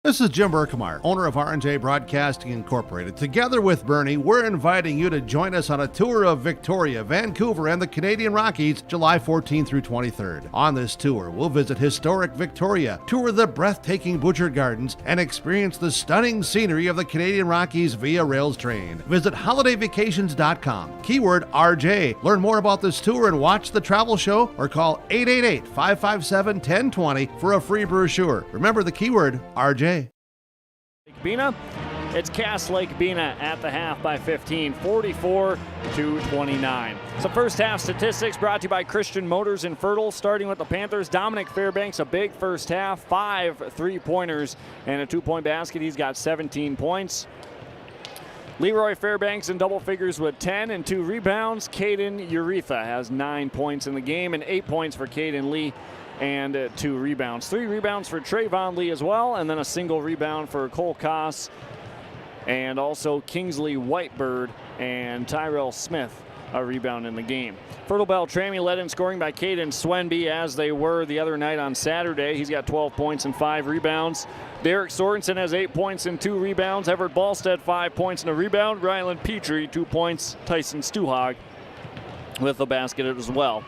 This is Jim Berkemar, owner of R&J Broadcasting Incorporated. Together with Bernie, we're inviting you to join us on a tour of Victoria, Vancouver, and the Canadian Rockies, July 14th through 23rd. On this tour, we'll visit historic Victoria, tour the breathtaking Butchert Gardens, and experience the stunning scenery of the Canadian Rockies via rails train. Visit holidayvacations.com, keyword RJ. Learn more about this tour and watch the travel show, or call 888-557-1020 for a free brochure. Remember the keyword RJ. Lake-Bena. It's Cass Lake-Bena at the half by 15, 44-29. Some first half statistics brought to you by Christian Motors in Fertile. Starting with the Panthers, Dominic Fairbanks, a big first half, 5 3-pointers and a 2-point basket. He's got 17 points. Leroy Fairbanks in double figures with 10 and 2 rebounds. Caden Uretha has 9 points in the game and 8 points for Caden Lee and 2 rebounds. 3 rebounds for Trayvon Lee as well, and then a single rebound for Cole Koss and also Kingsley Whitebird and Tyrell Smith, a rebound in the game. Fertile-Beltrami led in scoring by Caden Swenby, as they were the other night on Saturday. He's got 12 points and 5 rebounds. Derek Sorensen has 8 points and 2 rebounds. Everett Ballstead 5 points and a rebound. Ryland Petrie 2 points. Tyson Stuhag with a basket as well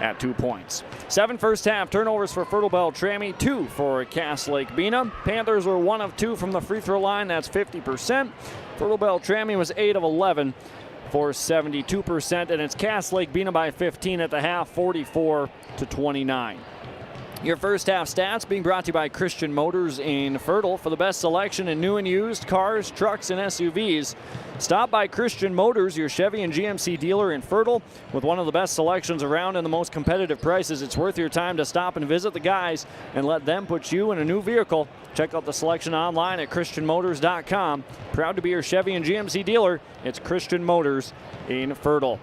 at 2 points. 7 first half turnovers for Fertile-Beltrami, 2 for Cass Lake-Bena. Panthers were 1 of 2 from the free throw line. That's 50%. Fertile-Beltrami was 8 of 11 for 72%, and it's Cass Lake-Bena by 15 at the half, 44-29. Your first half stats being brought to you by Christian Motors in Fertile. For the best selection in new and used cars, trucks, and SUVs, stop by Christian Motors, your Chevy and GMC dealer in Fertile. With one of the best selections around and the most competitive prices, it's worth your time to stop and visit the guys and let them put you in a new vehicle. Check out the selection online at christianmotors.com. Proud to be your Chevy and GMC dealer. It's Christian Motors in Fertile.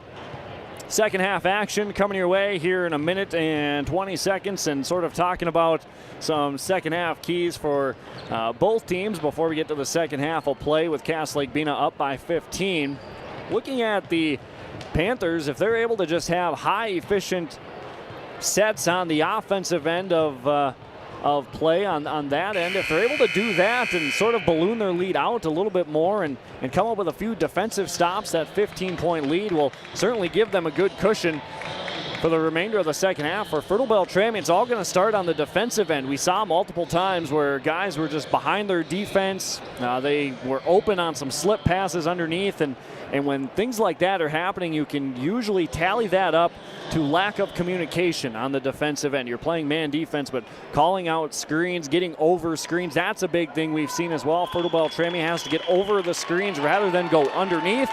Second half action coming your way here in a minute and 20 seconds, and sort of talking about some second half keys for both teams before we get to the second half of play with Cass Lake-Bena up by 15. Looking at the Panthers, if they're able to just have high efficient sets on the offensive end of play on that end, if they're able to do that and sort of balloon their lead out a little bit more and come up with a few defensive stops, that 15-point lead will certainly give them a good cushion for the remainder of the second half for Fertile-Beltrami. It's all going to start on the defensive end. We saw multiple times where guys were just behind their defense. They were open on some slip passes underneath, and when things like that are happening, you can usually tally that up to lack of communication on the defensive end. You're playing man defense, but calling out screens, getting over screens, that's a big thing we've seen as well. Fertile-Beltrami has to get over the screens rather than go underneath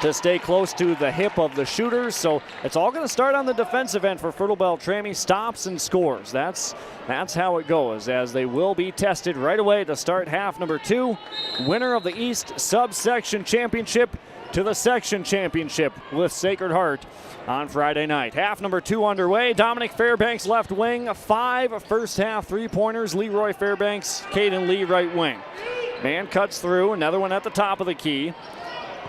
to stay close to the hip of the shooters. So it's all going to start on the defensive end for Fertile-Beltrami. Stops and scores. That's how it goes, as they will be tested right away to start half number 2. Winner of the East Subsection Championship to the Section Championship with Sacred Heart on Friday night. Half number 2 underway. Dominic Fairbanks left wing. 5 first half three-pointers. Leroy Fairbanks, Caden Lee right wing. Man cuts through. Another one at the top of the key.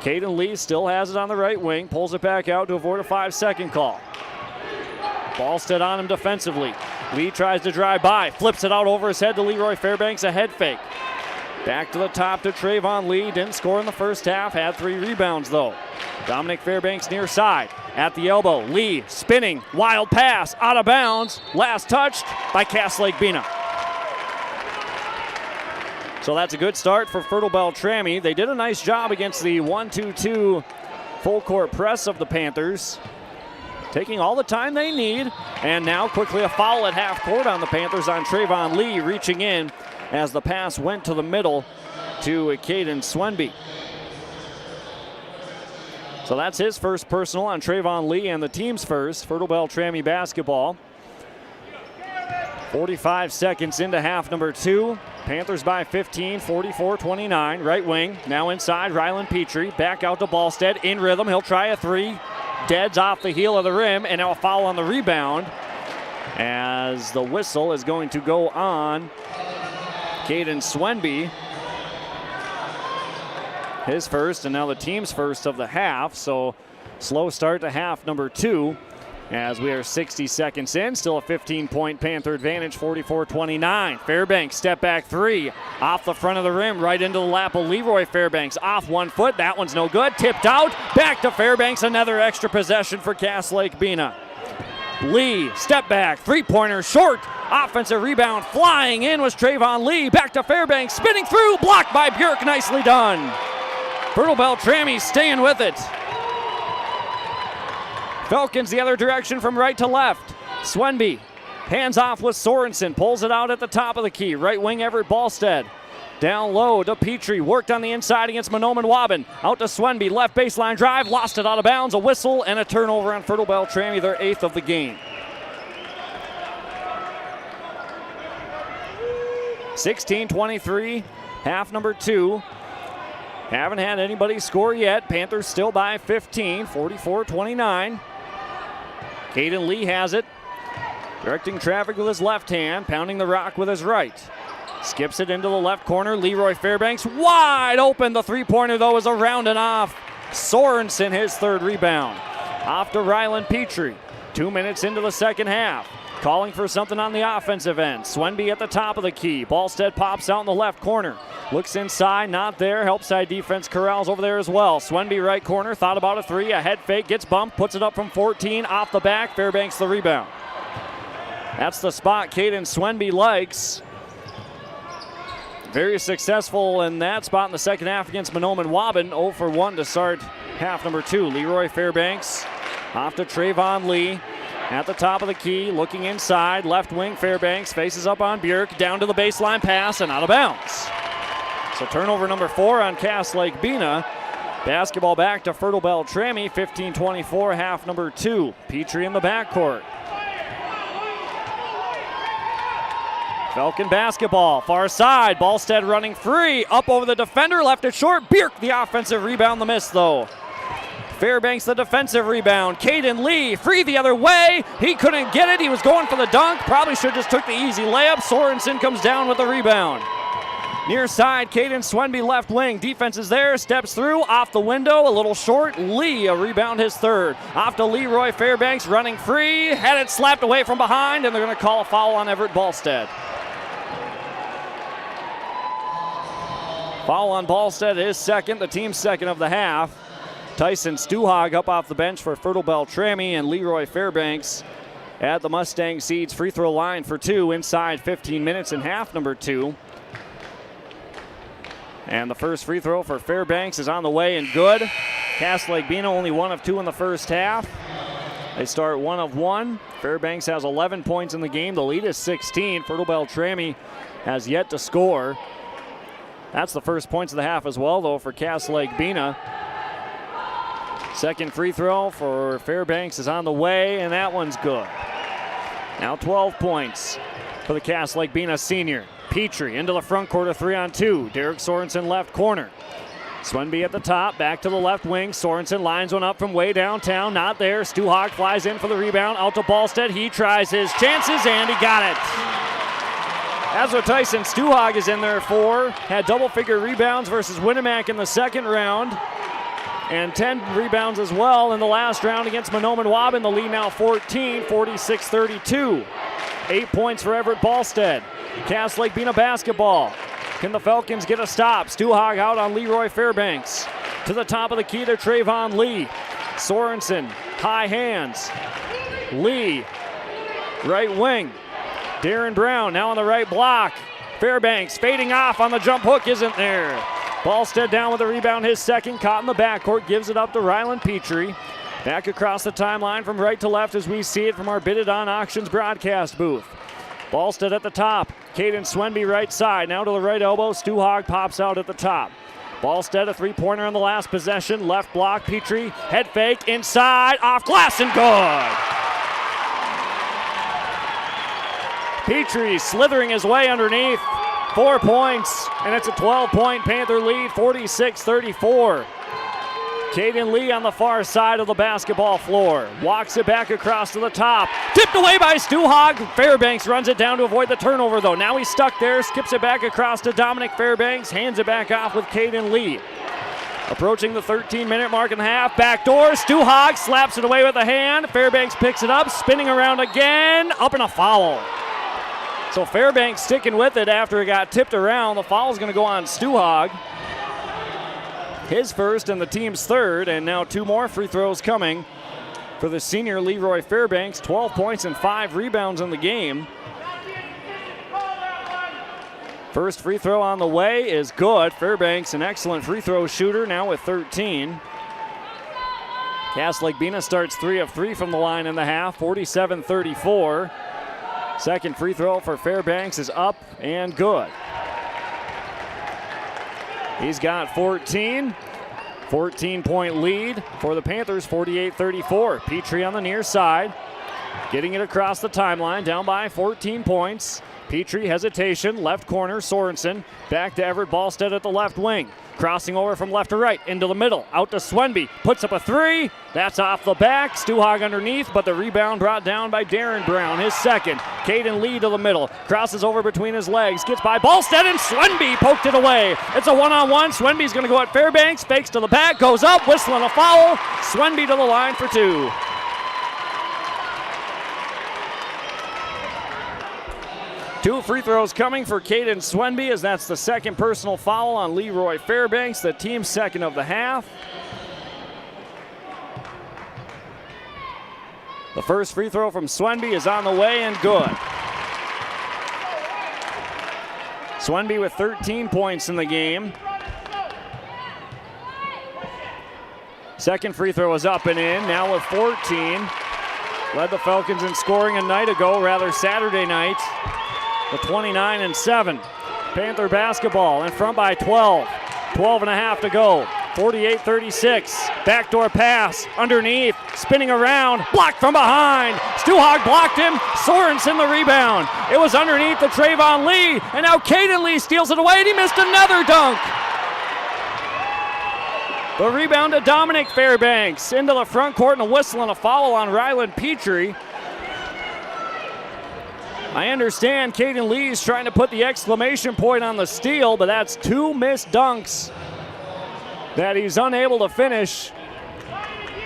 Caden Lee still has it on the right wing, pulls it back out to avoid a 5-second call. Ballstead on him defensively. Lee tries to drive by, flips it out over his head to Leroy Fairbanks, a head fake. Back to the top to Trayvon Lee, didn't score in the first half, had 3 rebounds though. Dominic Fairbanks near side, at the elbow, Lee spinning, wild pass, out of bounds, last touched by Lake-Bena. So that's a good start for Fertile-Beltrami. They did a nice job against the 1-2-2 full court press of the Panthers, taking all the time they need. And now quickly a foul at half court on the Panthers on Trayvon Lee, reaching in as the pass went to the middle to Caden Swenby. So that's his first personal on Trayvon Lee and the team's first. Fertile-Beltrami basketball. 45 seconds into half number 2. Panthers by 15, 44-29. Right wing, now inside, Rylan Petrie. Back out to Ballstead, in rhythm. He'll try a 3. Deads off the heel of the rim, and now a foul on the rebound as the whistle is going to go on Caden Swenby. His first, and now the team's first of the half. So slow start to half number 2. As we are 60 seconds in, still a 15-point Panther advantage, 44-29. Fairbanks step back 3, off the front of the rim, right into the lap of Leroy Fairbanks. Off 1 foot, that one's no good. Tipped out, back to Fairbanks, another extra possession for Lake-Bena. Lee, step back, 3-pointer, short. Offensive rebound, flying in was Trayvon Lee. Back to Fairbanks, spinning through, blocked by Bjork, nicely done. Fertile-Beltrami staying with it. Falcons the other direction from right to left. Swenby hands off with Sorensen, pulls it out at the top of the key. Right wing Everett Ballstead. Down low to Petrie, worked on the inside against Manoman Wabin. Out to Swenby, left baseline drive, lost it out of bounds. A whistle and a turnover on Fertile-Beltrami, their 8th of the game. 16-23, half number 2. Haven't had anybody score yet. Panthers still by 15, 44-29. Caden Lee has it. Directing traffic with his left hand, pounding the rock with his right. Skips it into the left corner. Leroy Fairbanks wide open. The 3-pointer, though, is around and off. Sorensen, his 3rd rebound. Off to Rylan Petrie. 2 minutes into the second half. Calling for something on the offensive end. Swenby at the top of the key. Ballstead pops out in the left corner. Looks inside, not there. Help side defense corrals over there as well. Swenby right corner, thought about a 3. A head fake, gets bumped, puts it up from 14. Off the back, Fairbanks the rebound. That's the spot Caden Swenby likes. Very successful in that spot in the second half against Manoman Wabin. 0 for 1 to start half number 2. Leroy Fairbanks off to Trayvon Lee. At the top of the key, looking inside, left wing Fairbanks faces up on Bjork, down to the baseline pass and out of bounds. So turnover number 4 on Lake-Bena. Basketball back to Fertile-Beltrami, 15-24, half number 2. Petrie in the backcourt. Falcon basketball, far side, Ballstead running free, up over the defender, left it short. Bjork the offensive rebound, the miss though. Fairbanks the defensive rebound. Caden Lee free the other way. He couldn't get it. He was going for the dunk. Probably should have just took the easy layup. Sorensen comes down with the rebound. Near side, Caden Swenby left wing. Defense is there. Steps through. Off the window. A little short. Lee a rebound, his 3rd. Off to Leroy Fairbanks running free. Had it slapped away from behind, and they're going to call a foul on Everett Ballstead. Foul on Ballstead, his 2nd, the team's 2nd of the half. Tyson Stuhag up off the bench for Fertile-Beltrami, and Leroy Fairbanks at the Mustang Seeds free throw line for 2 inside 15 minutes in half number 2. And the first free throw for Fairbanks is on the way and good. Cass Lake-Bena only 1 of 2 in the first half. They start 1 of 1. Fairbanks has 11 points in the game. The lead is 16. Fertile-Beltrami has yet to score. That's the first points of the half as well, though, for Cass Lake-Bena. Second free throw for Fairbanks is on the way, and that one's good. Now 12 points for the Cass Lake-Bena senior. Petrie into the front court, a 3-on-2. Derek Sorensen left corner. Swenby at the top, back to the left wing. Sorensen lines one up from way downtown. Not there. Stuhag flies in for the rebound. Out to Ballstead. He tries his chances, and he got it. That's what Tyson Stuhag is in there for. Had double-figure rebounds versus Winnemac in the second round. And 10 rebounds as well in the last round against Mahnomen-Waban. The lead now 14, 46-32. 8 points for Everett Ballstead. Cass Lake-Bena basketball. Can the Falcons get a stop? Stuhag out on Leroy Fairbanks. To the top of the key, they're Trayvon Lee. Sorensen, high hands. Lee, right wing. Darren Brown now on the right block. Fairbanks fading off on the jump hook, isn't there? Ballstead down with the rebound, his second. Caught in the backcourt, gives it up to Ryland Petrie. Back across the timeline from right to left as we see it from our Bid It On Auctions broadcast booth. Ballstead at the top. Caden Swenby right side. Now to the right elbow. Stuhag pops out at the top. Ballstead a three-pointer on the last possession. Left block. Petrie head fake inside. Off glass and good. Petrie slithering his way underneath. 4 points, and it's a 12-point Panther lead, 46-34. Caden Lee on the far side of the basketball floor. Walks it back across to the top. Tipped away by Stuhag. Fairbanks runs it down to avoid the turnover, though. Now he's stuck there. Skips it back across to Dominic Fairbanks. Hands it back off with Caden Lee. Approaching the 13-minute mark in the half. Backdoor. Stuhag slaps it away with a hand. Fairbanks picks it up. Spinning around again. Up in a foul. So Fairbanks sticking with it after it got tipped around. The foul is going to go on Stuhag. His first and the team's third, and now 2 more free throws coming for the senior Leroy Fairbanks. 12 points and 5 rebounds in the game. First free throw on the way is good. Fairbanks, an excellent free throw shooter, now with 13. Cass Lake-Bena starts 3 of 3 from the line in the half, 47-34. Second free throw for Fairbanks is up and good. He's got 14. 14-point lead for the Panthers, 48-34. Petrie on the near side, getting it across the timeline, down by 14 points. Petrie hesitation, left corner, Sorensen. Back to Everett Ballstead at the left wing. Crossing over from left to right, into the middle, out to Swenby. Puts up a 3. That's off the back. Stuhag underneath, but the rebound brought down by Darren Brown, his second. Caden Lee to the middle. Crosses over between his legs. Gets by Ballstead, and Swenby poked it away. It's a one-on-one. Swenby's going to go at Fairbanks. Fakes to the back, goes up, whistling a foul. Swenby to the line for 2. Two free throws coming for Caden Swenby, as that's the second personal foul on Leroy Fairbanks, the team's second of the half. The first free throw from Swenby is on the way and good. Swenby with 13 points in the game. Second free throw is up and in, now with 14. Led the Falcons in scoring a night ago, rather Saturday night. The 29-7. Panther basketball in front by 12. 12 and a half to go. 48-36. Backdoor pass underneath. Spinning around. Blocked from behind. Stuhag blocked him. Sorensen the rebound. It was underneath the Trayvon Lee. And now Caden Lee steals it away, and he missed another dunk. The rebound to Dominic Fairbanks. Into the front court, and a whistle and a foul on Ryland Petrie. I understand Caden Lee's trying to put the exclamation point on the steal, but that's 2 missed dunks that he's unable to finish.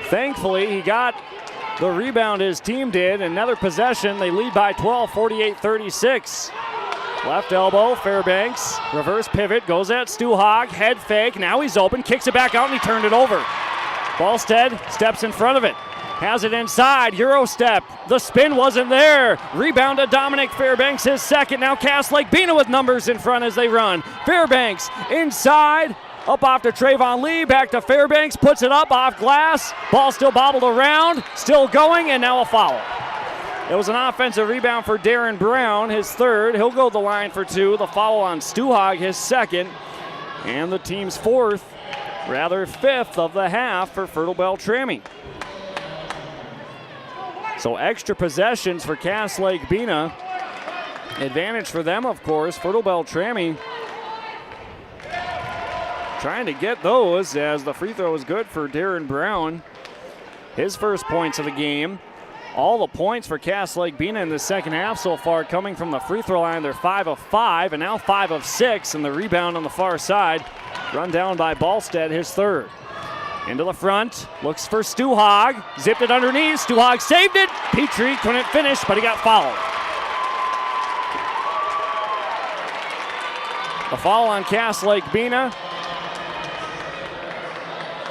Thankfully, he got the rebound, his team did. Another possession, they lead by 12, 48-36. Left elbow, Fairbanks, reverse pivot, goes at Stuhag, head fake, now he's open, kicks it back out, and he turned it over. Ballstead steps in front of it. Has it inside. Euro step. The spin wasn't there. Rebound to Dominic Fairbanks, his second. Now Lake-Bena with numbers in front as they run. Fairbanks inside. Up off to Trayvon Lee. Back to Fairbanks. Puts it up off glass. Ball still bobbled around. Still going, and now a foul. It was an offensive rebound for Darren Brown, his third. He'll go to the line for two. The foul on Stuhag, his second. And the team's fifth of the half for Fertile-Beltrami. So extra possessions for Lake-Bena. Advantage for them, of course. Fertile-Beltrami trying to get those as the free throw is good for Darren Brown. His first points of the game. All the points for Lake-Bena in the second half so far coming from the free throw line. They're 5 of 5 and now 5 of 6. And the rebound on the far side run down by Ballstead, his third. Into the front, looks for Stuhag, zipped it underneath, Stuhag saved it, Petrie couldn't finish, but he got fouled. A foul on Lake-Bena.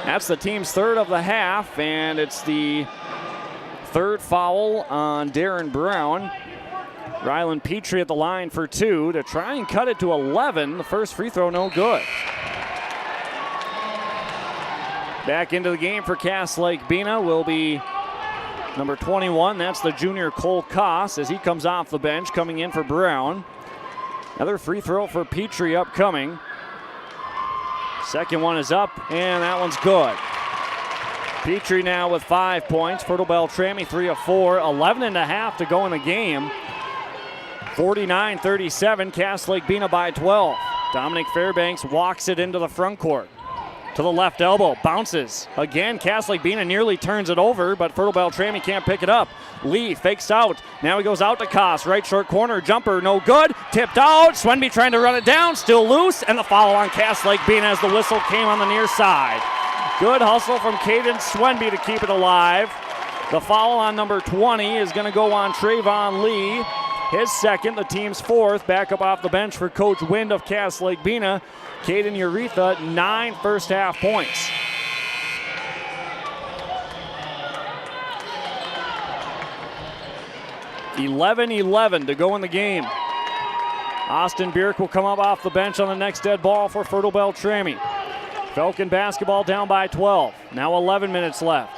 That's the team's third of the half, and it's the third foul on Darren Brown. Rylan Petrie at the line for two to try and cut it to 11. The first free throw no good. Back into the game for Lake-Bena will be number 21. That's the junior Cole Koss as he comes off the bench, coming in for Brown. Another free throw for Petrie upcoming. Second one is up, and that one's good. Petrie now with 5 points. Fertile-Beltrami 3 of 4. 11 and a half to go in the game. 49-37, Lake-Bena by 12. Dominic Fairbanks walks it into the front court. To the left elbow, bounces. Again, Lake-Bena nearly turns it over, but Fertile-Beltrami can't pick it up. Lee fakes out. Now he goes out to Koss. Right short corner, jumper, no good. Tipped out. Swenby trying to run it down, still loose. And the foul on Lake-Bena as the whistle came on the near side. Good hustle from Caden Swenby to keep it alive. The foul on number 20 is going to go on Trayvon Lee. His second, the team's fourth. Back up off the bench for Coach Wind of Lake-Bena. Caden Uretha, 9 first half points. (11-11) to go in the game. Austin Bierk will come up off the bench on the next dead ball for Fertile-Beltrami. Falcon basketball down by 12. Now 11 minutes left.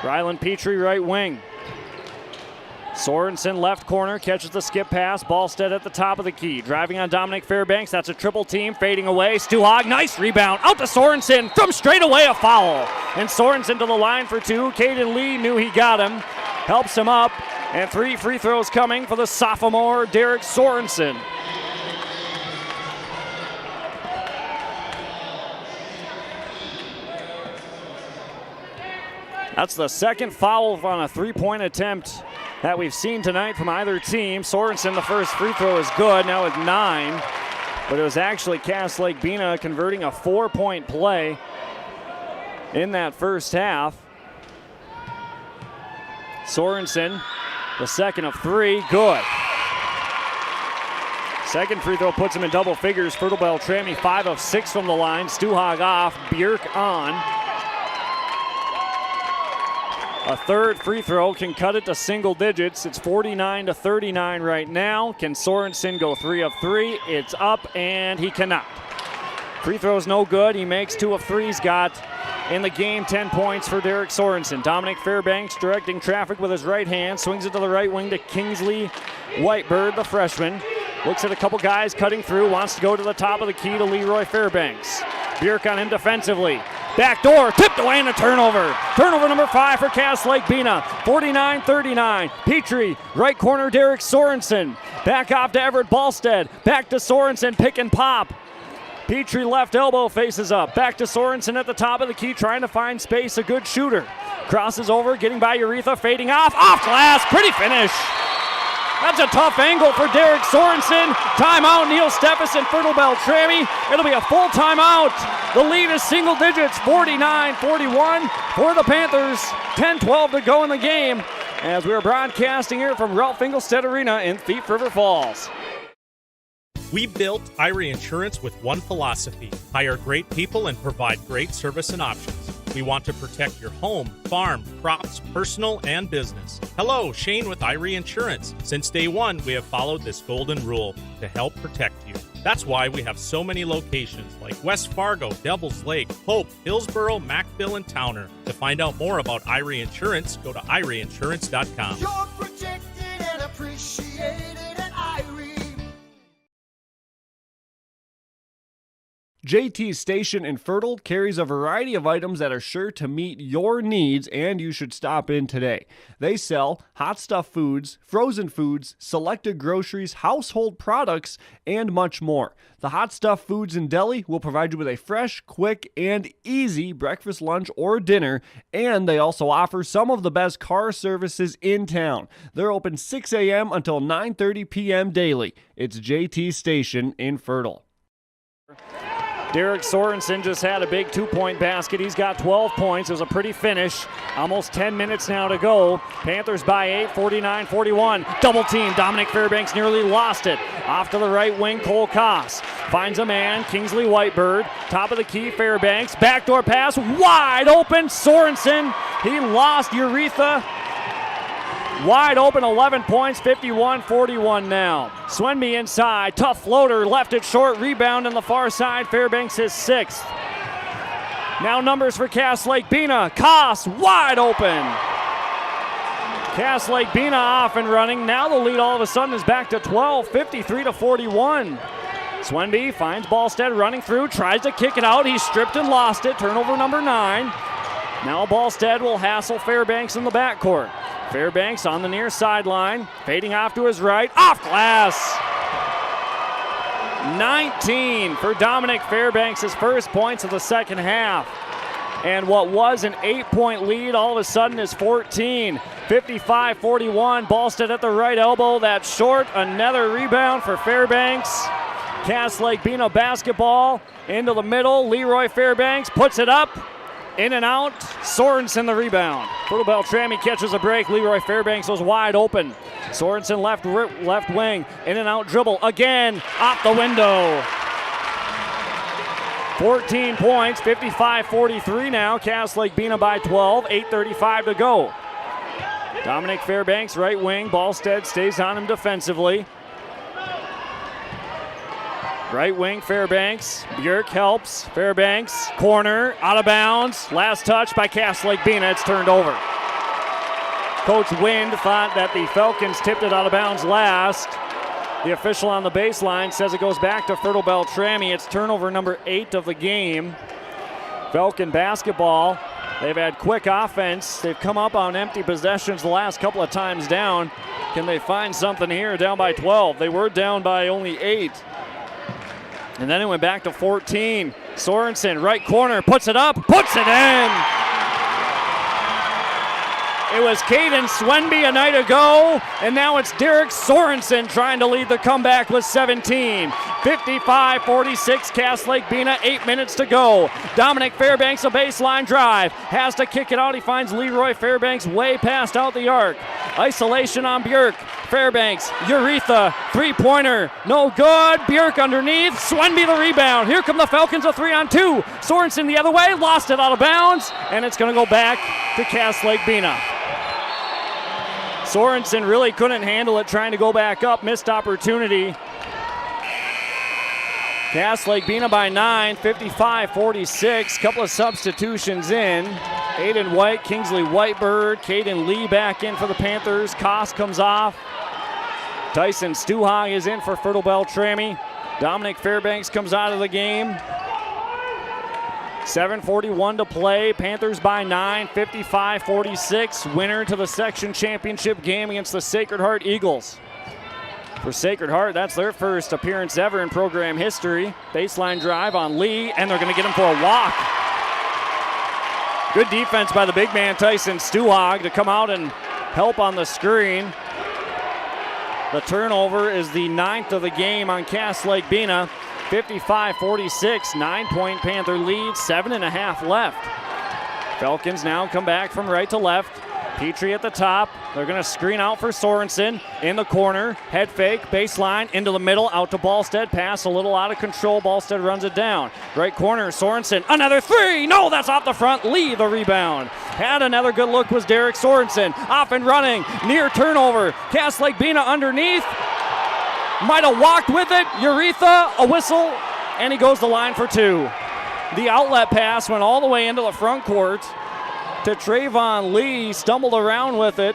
Rylan Petrie, right wing. Sorensen left corner, catches the skip pass. Ballstead at the top of the key. Driving on Dominic Fairbanks. That's a triple team. Fading away. Stuhag, nice rebound. Out to Sorensen. From straight away, a foul. And Sorensen to the line for two. Caden Lee knew he got him. Helps him up. And 3 free throws coming for the sophomore, Derek Sorensen. That's the second foul on a three-point attempt that we've seen tonight from either team. Sorensen, the first free throw is good, now with 9. But it was actually Lake-Bena converting a 4-point play in that first half. Sorensen, the second of 3, good. Second free throw puts him in double figures. Fertile-Beltrami 5 of 6 from the line. Stuhag off, Bierk on. A third free throw can cut it to single digits. It's 49-39 right now. Can Sorensen go 3 of 3? It's up, and he cannot. Free throw's no good. He makes 2 of 3. He's got in the game 10 points for Derek Sorensen. Dominic Fairbanks directing traffic with his right hand. Swings it to the right wing to Kingsley Whitebird, the freshman. Looks at a couple guys cutting through. Wants to go to the top of the key to Leroy Fairbanks. Bierk on him defensively. Back door, tipped away and a turnover. Turnover number 5 for Lake-Bena. 49-39. Petrie, right corner, Derek Sorensen. Back off to Everett Ballstead. Back to Sorensen, pick and pop. Petrie left elbow faces up. Back to Sorensen at the top of the key, trying to find space, a good shooter. Crosses over, getting by Uretha, fading off glass, pretty finish. That's a tough angle for Derek Sorensen. Timeout, Neil Steffes, Fertile-Beltrami. It'll be a full timeout. The lead is single digits, 49-41 for the Panthers. 10-12 to go in the game as we are broadcasting here from Ralph Engelstead Arena in Thief River Falls. We built Irie Insurance with one philosophy: hire great people and provide great service and options. We want to protect your home, farm, crops, personal, and business. Hello, Shane with Irie Insurance. Since day one, we have followed this golden rule to help protect you. That's why we have so many locations like West Fargo, Devils Lake, Hope, Hillsboro, Macville, and Towner. To find out more about Irie Insurance, go to IrieInsurance.com. You're protected and appreciated at Irie. JT's Station in Fertile carries a variety of items that are sure to meet your needs, and you should stop in today. They sell hot stuff foods, frozen foods, selected groceries, household products, and much more. The Hot Stuff Foods and Deli will provide you with a fresh, quick, and easy breakfast, lunch, or dinner, and they also offer some of the best car services in town. They're open 6 a.m. until 9:30 p.m. daily. It's JT's Station in Fertile. Derek Sorensen just had a big 2-point basket. He's got 12 points. It was a pretty finish. Almost 10 minutes now to go. Panthers by 8, 49-41. Double team. Dominic Fairbanks nearly lost it. Off to the right wing, Cole Koss finds a man, Kingsley Whitebird. Top of the key, Fairbanks. Backdoor pass, wide open. Sorensen, he lost Uretha. Wide open, 11 points, 51-41 now. Swenby inside, tough floater, left it short, rebound on the far side. Fairbanks is 6th. Now numbers for Cass Lake-Bena. Koss, wide open. Cass Lake-Bena off and running. Now the lead all of a sudden is back to 12, 53-41. Swenby finds Ballstead running through, tries to kick it out. He's stripped and lost it. Turnover number 9. Now Ballstead will hassle Fairbanks in the backcourt. Fairbanks on the near sideline, fading off to his right, off glass. 19 for Dominic Fairbanks, his first points of the second half. And what was an 8-point lead all of a sudden is 14. 55-41, Ballstead at the right elbow, that's short. Another rebound for Fairbanks. Cass Lake-Bena basketball into the middle. Leroy Fairbanks puts it up. In and out, Sorensen the rebound. Fertile-Beltrami catches a break. Leroy Fairbanks was wide open. Sorensen left wing, in and out dribble again, off the window. 14 points, 55-43 now. Cass Lake-Bena by 12, 8:35 to go. Dominic Fairbanks, right wing. Ballstead stays on him defensively. Right wing, Fairbanks. Björk helps. Fairbanks, corner, out of bounds. Last touch by Cass Lake-Bena. It's turned over. Coach Wind thought that the Falcons tipped it out of bounds last. The official on the baseline says it goes back to Fertile-Beltrami. It's turnover number 8 of the game. Falcon basketball. They've had quick offense. They've come up on empty possessions the last couple of times down. Can they find something here? Down by 12. They were down by only 8. And then it went back to 14. Sorensen, right corner, puts it up, puts it in. It was Caden Swenby a night ago, and now it's Derek Sorensen trying to lead the comeback with 17. 55-46, Cass Lake-Bena, 8 minutes to go. Dominic Fairbanks, a baseline drive, has to kick it out. He finds Leroy Fairbanks way past out the arc. Isolation on Björk. Fairbanks, Uretha, three-pointer, no good. Björk underneath, Swenby the rebound. Here come the Falcons, a 3-on-2. Sorensen the other way, lost it out of bounds, and it's going to go back to Cass Lake-Bena. Sorensen really couldn't handle it, trying to go back up, missed opportunity. Cass Lake-Bena by 9, 55-46. Couple of substitutions in. Aiden White, Kingsley Whitebird, Caden Lee back in for the Panthers. Koss comes off. Tyson Stuhag is in for Fertile-Beltrami. Dominic Fairbanks comes out of the game. 7:41 to play. Panthers by 9, 55-46. Winner to the section championship game against the Sacred Heart Eagles. For Sacred Heart, that's their first appearance ever in program history. Baseline drive on Lee, and they're going to get him for a walk. Good defense by the big man, Tyson Stuhag, to come out and help on the screen. The turnover is the 9th of the game on Cass Lake-Bena. 55-46, 9-point Panther lead, 7.5 left. Falcons now come back from right to left. Petrie at the top. They're going to screen out for Sorensen in the corner. Head fake, baseline, into the middle, out to Ballstead. Pass a little out of control. Ballstead runs it down. Right corner, Sorensen. Another three. No, that's off the front. Lee the rebound. Had another good look was Derek Sorensen. Off and running. Near turnover. Lake-Bena underneath. Might have walked with it. Uretha, a whistle, and he goes the line for two. The outlet pass went all the way into the front court to Trayvon Lee, stumbled around with it.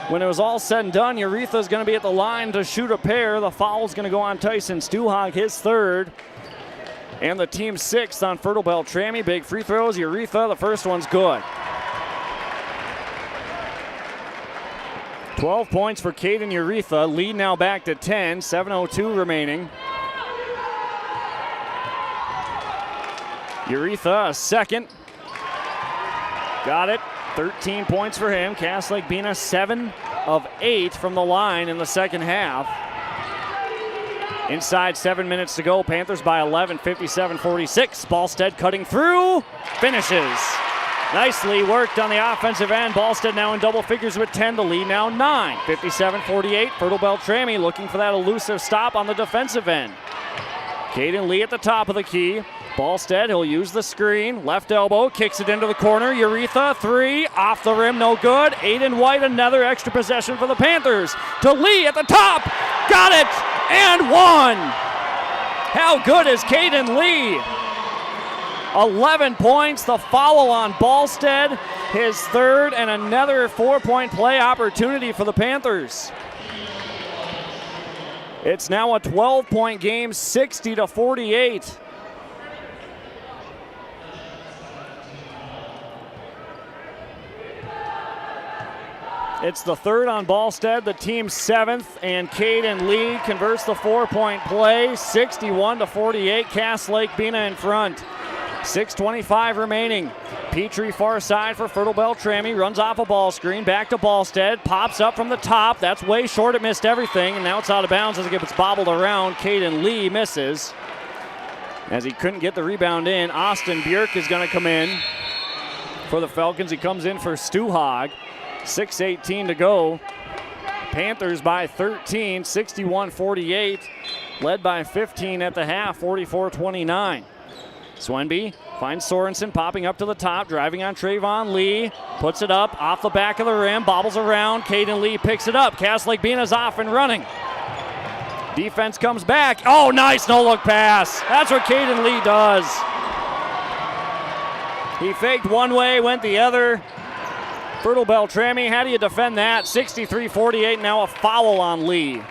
When it was all said and done, Uretha's going to be at the line to shoot a pair. The foul's going to go on Tyson Stuhog, his third. And the team's sixth on Fertile-Beltrami. Big free throws. Uretha, the first one's good. 12 points for Caden Uretha. Lead now back to 10. 7:02 remaining. Uretha, a second. Got it. 13 points for him. Lake-Bena 7 of 8 from the line in the second half. Inside 7 minutes to go. Panthers by 11, 57-46. Ballstead cutting through. Finishes. Nicely worked on the offensive end. Ballstead now in double figures with 10. The lead now 9. 57-48. Fertile-Beltrami looking for that elusive stop on the defensive end. Caden Lee at the top of the key. Ballstead, he'll use the screen. Left elbow, kicks it into the corner. Uretha, three, off the rim, no good. Aiden White, another extra possession for the Panthers. To Lee at the top, got it, and one. How good is Caden Lee? 11 points, the foul on Ballstead, his third, and another 4-point play opportunity for the Panthers. It's now a 12-point game, 60-48. It's the third on Ballstead, the team's seventh, and Caden Lee converts the 4-point play, 61-48. Lake-Bena in front. 6:25 remaining. Petrie far side for Fertile-Beltrami, runs off a ball screen, back to Ballstead, pops up from the top. That's way short, it missed everything, and now it's out of bounds as it gets bobbled around. Caden Lee misses as he couldn't get the rebound in. Austin Bjork is going to come in for the Falcons. He comes in for Stuhog. 6:18 to go. Panthers by 13, 61-48. Led by 15 at the half, 44-29. Swenby finds Sorensen popping up to the top, driving on Trayvon Lee. Puts it up off the back of the rim, bobbles around. Caden Lee picks it up. Lake-Bena's off and running. Defense comes back. Oh, nice no-look pass. That's what Caden Lee does. He faked one way, went the other. Fertile-Beltrami, how do you defend that? 63-48, now a foul on Lee.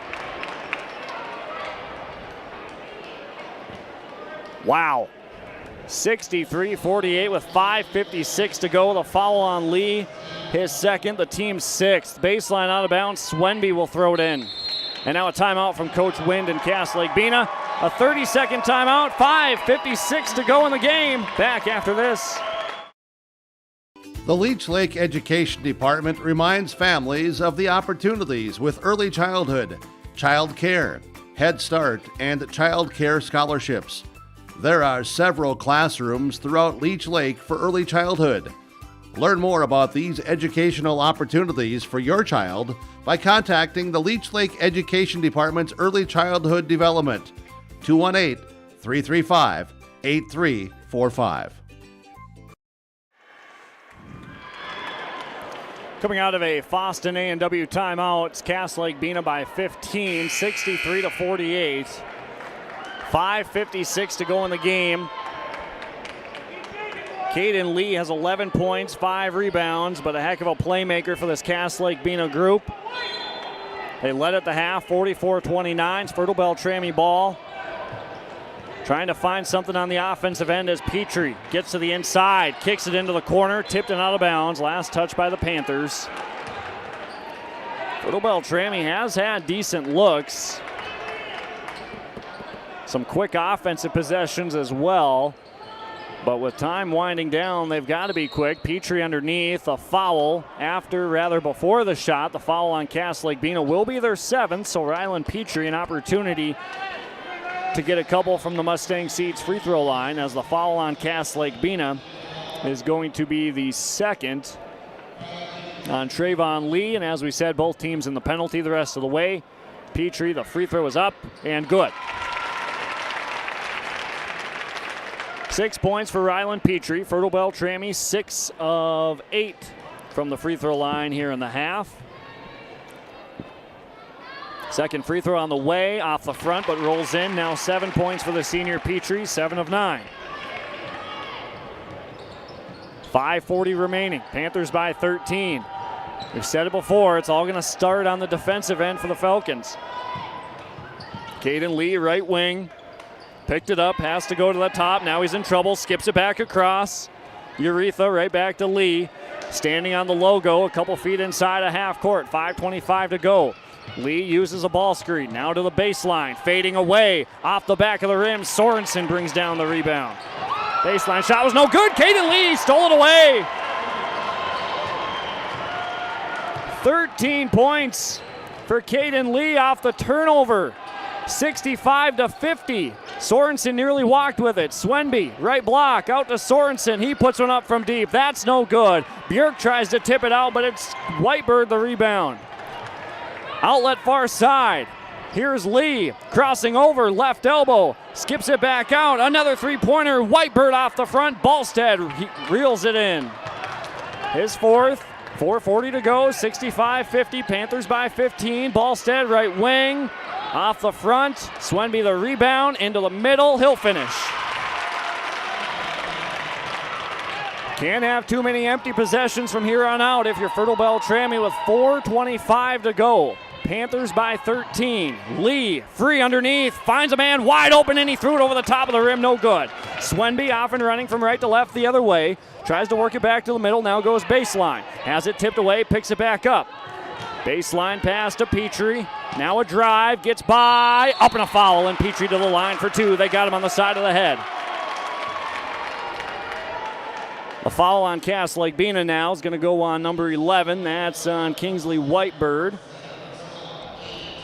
Wow. 63-48 with 5:56 to go. The foul on Lee, his second, the team's sixth. Baseline out of bounds, Swenby will throw it in. And now a timeout from Coach Wind and Lake-Bena. A 30-second timeout, 5:56 to go in the game. Back after this. The Leech Lake Education Department reminds families of the opportunities with early childhood, child care, Head Start, and child care scholarships. There are several classrooms throughout Leech Lake for early childhood. Learn more about these educational opportunities for your child by contacting the Leech Lake Education Department's Early Childhood Development, 218-335-8345. Coming out of a Foston A&W timeout, it's Lake-Bena by 15, 63-48. 5:56 to go in the game. Caden Lee has 11 points, 5 rebounds, but a heck of a playmaker for this Lake-Bena group. They led at the half, 44-29. It's Fertile-Beltrami ball. Trying to find something on the offensive end as Petrie gets to the inside, kicks it into the corner, tipped and out of bounds. Last touch by the Panthers. Fertile-Beltrami has had decent looks. Some quick offensive possessions as well. But with time winding down, they've got to be quick. Petrie underneath, a foul before the shot. The foul on Lake-Bena will be their 7th, so Rylan Petrie an opportunity to get a couple from the Mustang Seats free throw line, as the foul on Lake-Bena is going to be the 2nd. on Trayvon Lee. And as we said, both teams in the penalty the rest of the way. Petrie, the free throw is up and good. 6 points for Ryland Petrie. Fertile-Beltrami 6 of 8 from the free throw line here in the half. Second free throw on the way, off the front, but rolls in. Now 7 points for the senior Petrie, 7 of 9. 5:40 remaining. Panthers by 13. We've said it before, it's all going to start on the defensive end for the Falcons. Caden Lee, right wing. Picked it up, has to go to the top. Now he's in trouble, skips it back across. Uretha right back to Lee. Standing on the logo, a couple feet inside of half court. 5:25 to go. Lee uses a ball screen, now to the baseline. Fading away, off the back of the rim. Sorensen brings down the rebound. Baseline shot was no good. Caden Lee stole it away. 13 points for Caden Lee off the turnover. 65-50. Sorensen nearly walked with it. Swenby, right block, out to Sorensen. He puts one up from deep. That's no good. Björk tries to tip it out, but it's Whitebird the rebound. Outlet far side. Here's Lee crossing over, left elbow. Skips it back out. Another three-pointer. Whitebird off the front. Ballstead reels it in. His fourth. 4:40 to go. 65-50. Panthers by 15. Ballstead right wing. Off the front. Swenby the rebound. Into the middle. He'll finish. Can't have too many empty possessions from here on out if you're Fertile-Beltrami with 4:25 to go. Panthers by 13. Lee, free underneath, finds a man wide open, and he threw it over the top of the rim, no good. Swenby off and running from right to left the other way. Tries to work it back to the middle, now goes baseline. Has it tipped away, picks it back up. Baseline pass to Petrie. Now a drive, gets by, up and a foul, and Petrie to the line for two. They got him on the side of the head. A foul on Lake-Bena now is going to go on number 11. That's on Kingsley Whitebird.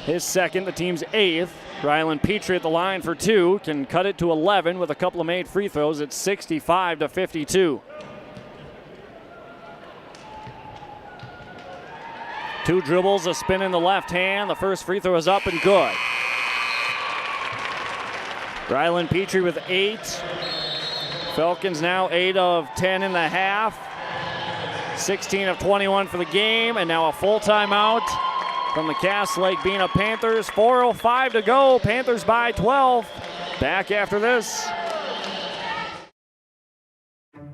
His second, the team's 8th. Ryland Petrie at the line for two. Can cut it to 11 with a couple of made free throws. It's 65-52. Two dribbles, a spin in the left hand. The first free throw is up and good. Ryland Petrie with 8. Falcons now 8 of 10 in the half. 16 of 21 for the game, and now a full timeout from the Lake-Bena Panthers. 4:05 to go. Panthers by 12. Back after this.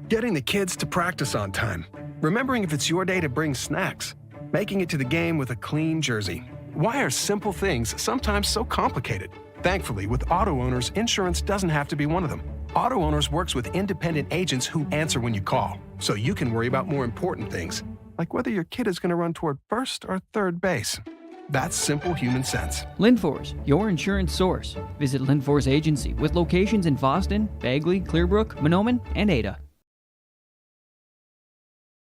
Getting the kids to practice on time. Remembering if it's your day to bring snacks. Making it to the game with a clean jersey. Why are simple things sometimes so complicated? Thankfully, with auto owners, insurance doesn't have to be one of them. Auto Owners works with independent agents who answer when you call, so you can worry about more important things, like whether your kid is going to run toward first or third base. That's simple human sense. Linford, your insurance source. Visit Linford's agency with locations in Boston, Bagley, Clearbrook, Mahnomen, and Ada.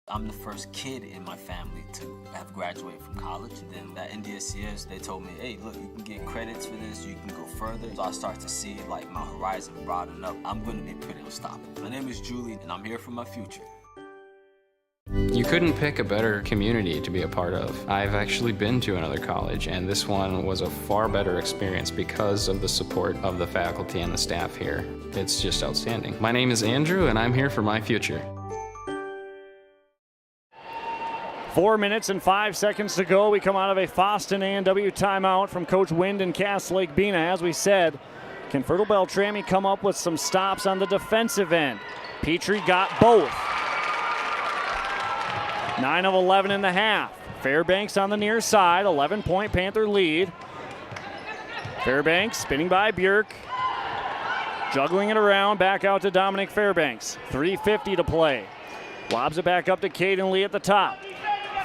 I'm the first kid in my family to have graduated from college. And then at NDSCS, they told me, hey, look, you can get credits for this, you can go further. So I start to see like my horizon broaden up. I'm going to be pretty unstoppable. My name is Julie, and I'm here for my future. You couldn't pick a better community to be a part of. I've actually been to another college, and this one was a far better experience because of the support of the faculty and the staff here. It's just outstanding. My name is Andrew, and I'm here for my future. 4 minutes and 5 seconds to go. We come out of a Foston A&W timeout from Coach Wind and Lake-Bena. As we said, can Fertile-Beltrami come up with some stops on the defensive end? Petrie got both. 9 of 11 in the half. Fairbanks on the near side, 11-point Panther lead. Fairbanks spinning by Björk. Juggling it around, back out to Dominic Fairbanks. 3:50 to play. Lobs it back up to Caden Lee at the top.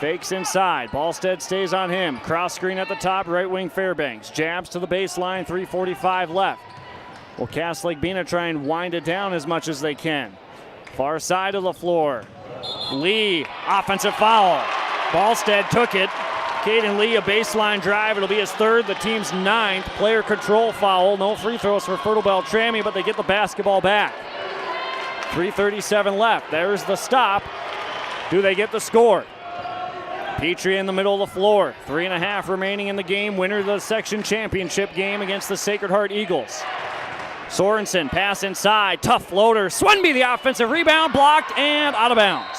Fakes inside. Ballstead stays on him. Cross screen at the top, right wing Fairbanks. Jabs to the baseline, 3:45 left. Will Lake-Bena try and wind it down as much as they can. Far side of the floor. Lee, offensive foul. Ballstead took it. Caden Lee, a baseline drive. It'll be his third, the team's 9th. Player control foul. No free throws for Fertile-Beltrami, but they get the basketball back. 3:37 left. There's the stop. Do they get the score? Petrie in the middle of the floor. 3.5 remaining in the game. Winner of the section championship game against the Sacred Heart Eagles. Sorensen, pass inside. Tough floater. Swenby, the offensive rebound, blocked and out of bounds.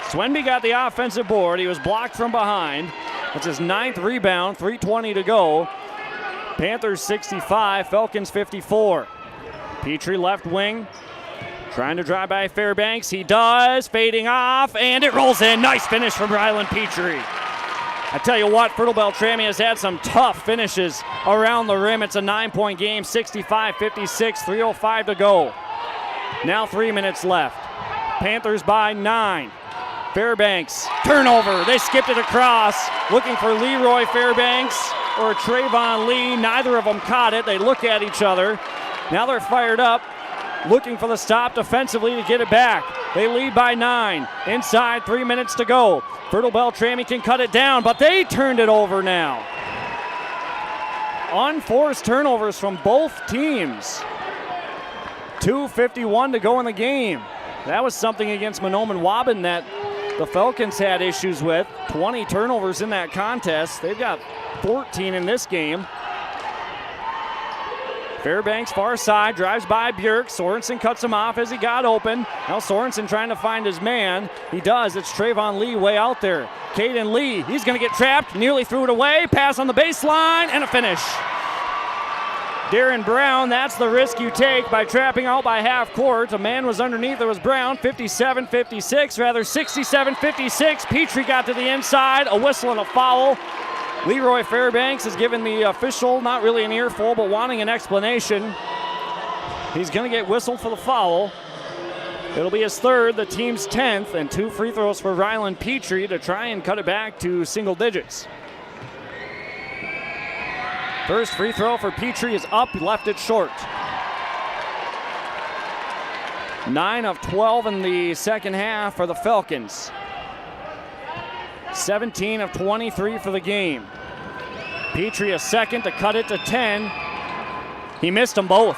Swenby got the offensive board. He was blocked from behind. That's his 9th rebound. 3:20 to go. Panthers 65, Falcons 54. Petrie left wing. Trying to drive by Fairbanks. He does. Fading off, and it rolls in. Nice finish from Ryland Petrie. I tell you what, Fertile-Beltrami has had some tough finishes around the rim. It's a 9-point game, 65-56, 3:05 to go. Now 3 minutes left. Panthers by 9. Fairbanks, turnover. They skipped it across, looking for Leroy Fairbanks or Trayvon Lee. Neither of them caught it. They look at each other. Now they're fired up, looking for the stop defensively to get it back. They lead by 9. Inside, 3 minutes to go. Fertile-Beltrami can cut it down, but they turned it over now. Unforced turnovers from both teams. 2:51 to go in the game. That was something against Mahnomen-Waubun that the Falcons had issues with. 20 turnovers in that contest. They've got 14 in this game. Fairbanks far side, drives by Björk. Sorensen cuts him off as he got open. Now Sorensen trying to find his man. He does. It's Trayvon Lee way out there. Caden Lee, he's going to get trapped. Nearly threw it away. Pass on the baseline and a finish. Darren Brown, that's the risk you take by trapping out by half court. A man was underneath. There was Brown. 57-56, rather 67-56. Petrie got to the inside. A whistle and a foul. Leroy Fairbanks has given the official, not really an earful, but wanting an explanation. He's going to get whistled for the foul. It'll be his 3rd, the team's 10th, and 2 free throws for Ryland Petrie to try and cut it back to single digits. First free throw for Petrie is up, left it short. 9 of 12 in the second half for the Falcons. 17 of 23 for the game. Petrie a second to cut it to 10. He missed them both.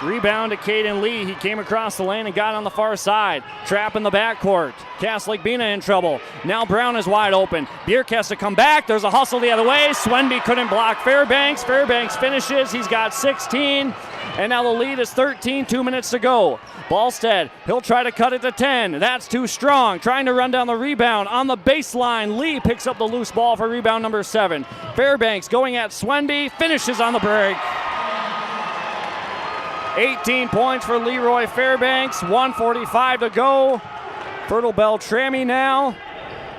Rebound to Caden Lee. He came across the lane and got on the far side. Trap in the backcourt. Lake-Bena in trouble. Now Brown is wide open. Björk has to come back. There's a hustle the other way. Swenby couldn't block Fairbanks. Fairbanks finishes. He's got 16. And now the lead is 13, 2 minutes to go. Ballstead, he'll try to cut it to 10. That's too strong. Trying to run down the rebound. On the baseline, Lee picks up the loose ball for rebound number 7. Fairbanks going at Swenby. Finishes on the break. 18 points for Leroy Fairbanks. 1:45 to go. Fertile-Beltrami now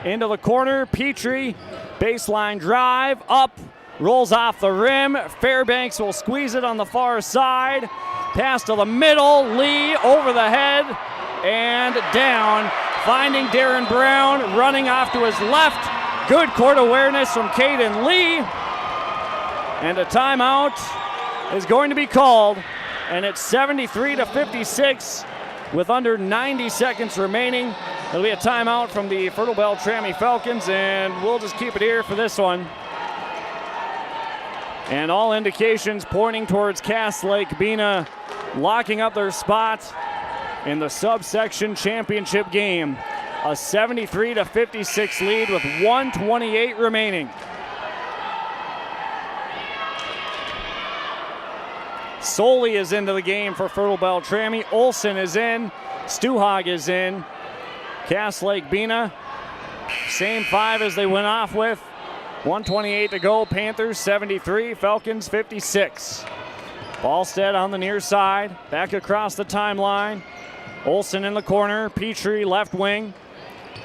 into the corner. Petrie, baseline drive, up, rolls off the rim. Fairbanks will squeeze it on the far side. Pass to the middle. Lee over the head and down. Finding Darren Brown, running off to his left. Good court awareness from Caden Lee. And a timeout is going to be called. And it's 73-56 with under 90 seconds remaining. There'll be a timeout from the Fertile-Beltrami Falcons, and we'll just keep it here for this one. And all indications pointing towards Lake-Bena locking up their spot in the subsection championship game. A 73-56 lead with 1:28 remaining. Soley is into the game for Fertile-Beltrami. Olsen is in. Stuhag is in. Lake-Bena, same 5 as they went off with. 1:28 to go. Panthers 73, Falcons 56. Ballstead on the near side, back across the timeline. Olsen in the corner. Petrie left wing.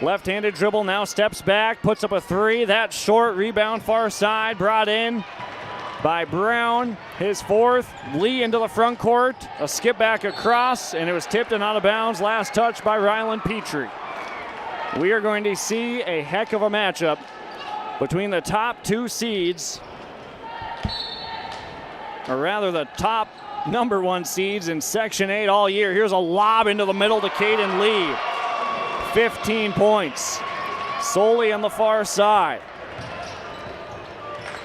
Left-handed dribble, now steps back, puts up a 3. That's short. Rebound far side, brought in by Brown, his 4th. Lee into the front court, a skip back across, and it was tipped and out of bounds. Last touch by Ryland Petrie. We are going to see a heck of a matchup between the top 2 seeds, or rather the top number 1 seeds in Section 8 all year. Here's a lob into the middle to Caden Lee. 15 points. Solely on the far side.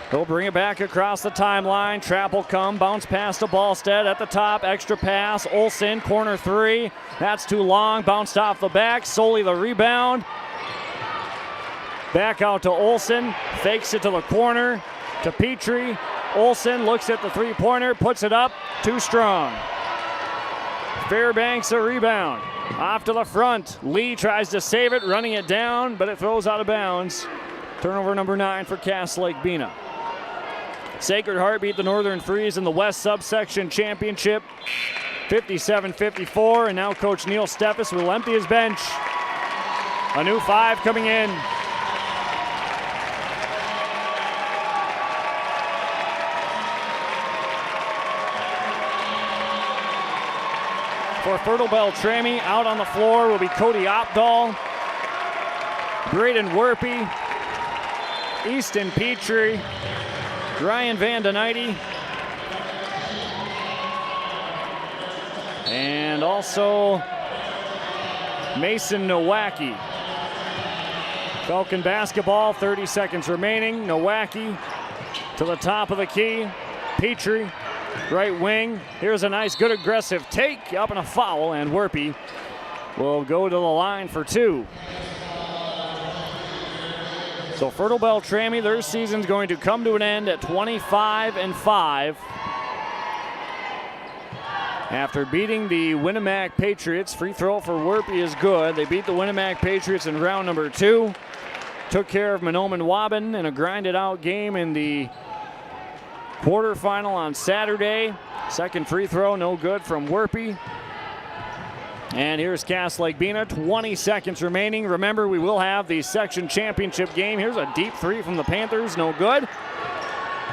He'll bring it back across the timeline. Trap will come. Bounce pass to Ballstead at the top. Extra pass. Olsen, corner 3. That's too long. Bounced off the back. Solely the rebound. Back out to Olsen, fakes it to the corner, to Petrie. Olsen looks at the three-pointer, puts it up, too strong. Fairbanks a rebound. Off to the front. Lee tries to save it, running it down, but it throws out of bounds. Turnover number 9 for Cass Lake-Bena. Sacred Heart beat the Northern Freeze in the West Subsection Championship, 57-54, and now Coach Neil Steffes will empty his bench. A new 5 coming in. For Fertile-Beltrami, out on the floor will be Cody Opdahl, Braden Werpy, Easton Petrie, Ryan Van Denite, and also Mason Nowacki. Falcon basketball, 30 seconds remaining. Nowacki to the top of the key. Petrie, right wing. Here's a nice, good aggressive take, up and a foul, and Werpy will go to the line for 2. So Fertile-Beltrami, their season's going to come to an end at 25-5. After beating the Winnemac Patriots, free throw for Werpy is good. They beat the Winnemac Patriots in round number 2. Took care of Mahnomen-Waubun in a grinded out game in the quarterfinal on Saturday. Second free throw, no good from Werpy. And here's Cass Lake-Bena, 20 seconds remaining. Remember, we will have the section championship game. Here's a deep 3 from the Panthers, no good.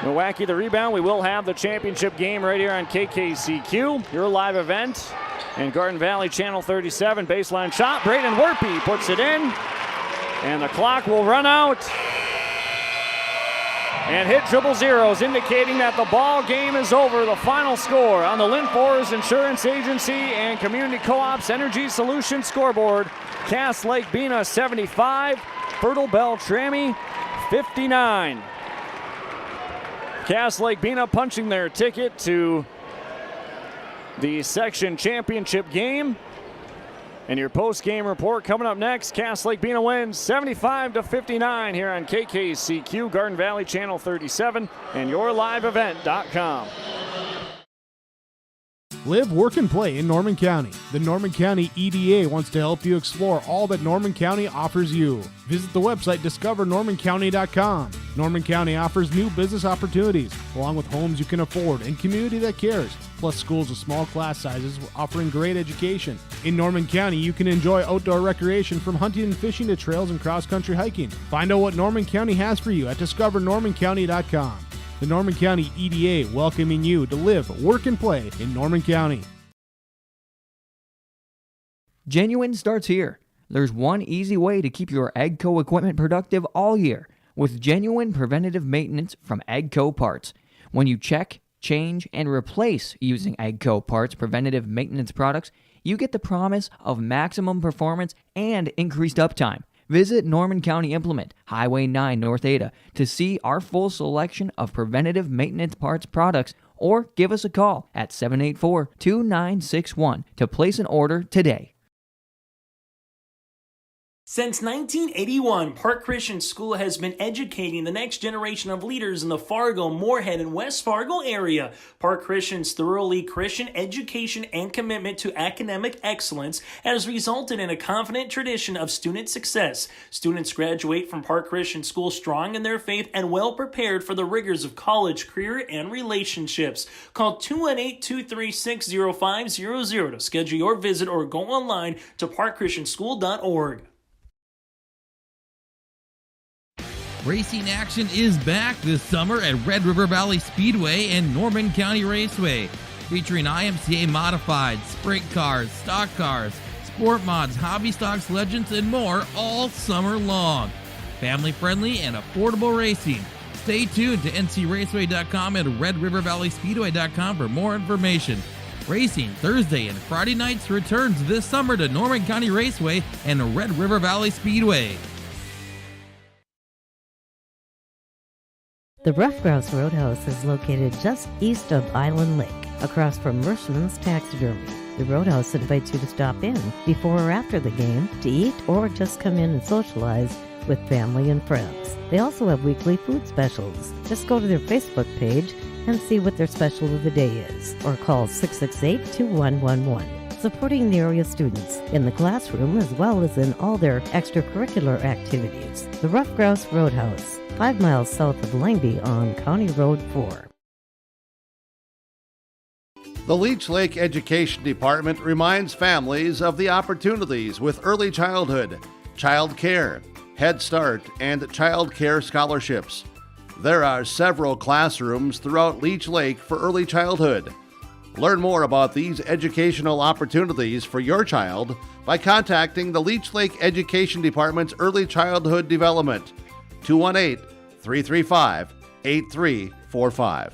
Nowacki the rebound. We will have the championship game right here on KKCQ, your live event. And Garden Valley Channel 37, baseline shot. Braden Werpy puts it in. And the clock will run out. And hit triple zeros, indicating that the ball game is over. The final score on the Linford Insurance Agency and Community Co-op's Energy Solutions scoreboard. Cass Lake-Bena 75, Fertile-Beltrami 59. Cass Lake-Bena punching their ticket to the section championship game. And your post-game report coming up next. Cass Lake-Bena wins 75-59 here on KKCQ, Garden Valley Channel 37, and yourliveevent.com. Live, work, and play in Norman County. The Norman County EDA wants to help you explore all that Norman County offers you. Visit the website discovernormancounty.com. Norman County offers new business opportunities, along with homes you can afford and community that cares, plus schools with small class sizes offering great education. In Norman County, you can enjoy outdoor recreation from hunting and fishing to trails and cross-country hiking. Find out what Norman County has for you at discovernormancounty.com. The Norman County EDA welcoming you to live, work, and play in Norman County. Genuine starts here. There's one easy way to keep your AGCO equipment productive all year with genuine preventative maintenance from AGCO Parts. When you check, change, and replace using AGCO Parts preventative maintenance products, you get the promise of maximum performance and increased uptime. Visit Norman County Implement, Highway 9 North Ada, to see our full selection of preventative maintenance parts products, or give us a call at 784-2961 to place an order today. Since 1981, Park Christian School has been educating the next generation of leaders in the Fargo, Moorhead, and West Fargo area. Park Christian's thoroughly Christian education and commitment to academic excellence has resulted in a confident tradition of student success. Students graduate from Park Christian School strong in their faith and well prepared for the rigors of college, career, and relationships. Call 218-236-0500 to schedule your visit or go online to parkchristianschool.org. Racing action is back this summer at Red River Valley Speedway and Norman County Raceway, featuring IMCA modified, sprint cars, stock cars, sport mods, hobby stocks, legends, and more all summer long. Family-friendly and affordable racing. Stay tuned to ncraceway.com and redrivervalleyspeedway.com for more information. Racing Thursday and Friday nights returns this summer to Norman County Raceway and Red River Valley Speedway. The Rough Grouse Roadhouse is located just east of Island Lake, across from Mershman's Taxidermy. The Roadhouse invites you to stop in before or after the game to eat or just come in and socialize with family and friends. They also have weekly food specials. Just go to their Facebook page and see what their special of the day is, or call 668-2111. Supporting the area students in the classroom as well as in all their extracurricular activities. The Rough Grouse Roadhouse, 5 miles south of Langby on County Road 4. The Leech Lake Education Department reminds families of the opportunities with early childhood, child care, Head Start, and child care scholarships. There are several classrooms throughout Leech Lake for early childhood. Learn more about these educational opportunities for your child by contacting the Leech Lake Education Department's Early Childhood Development, 218-335-8345.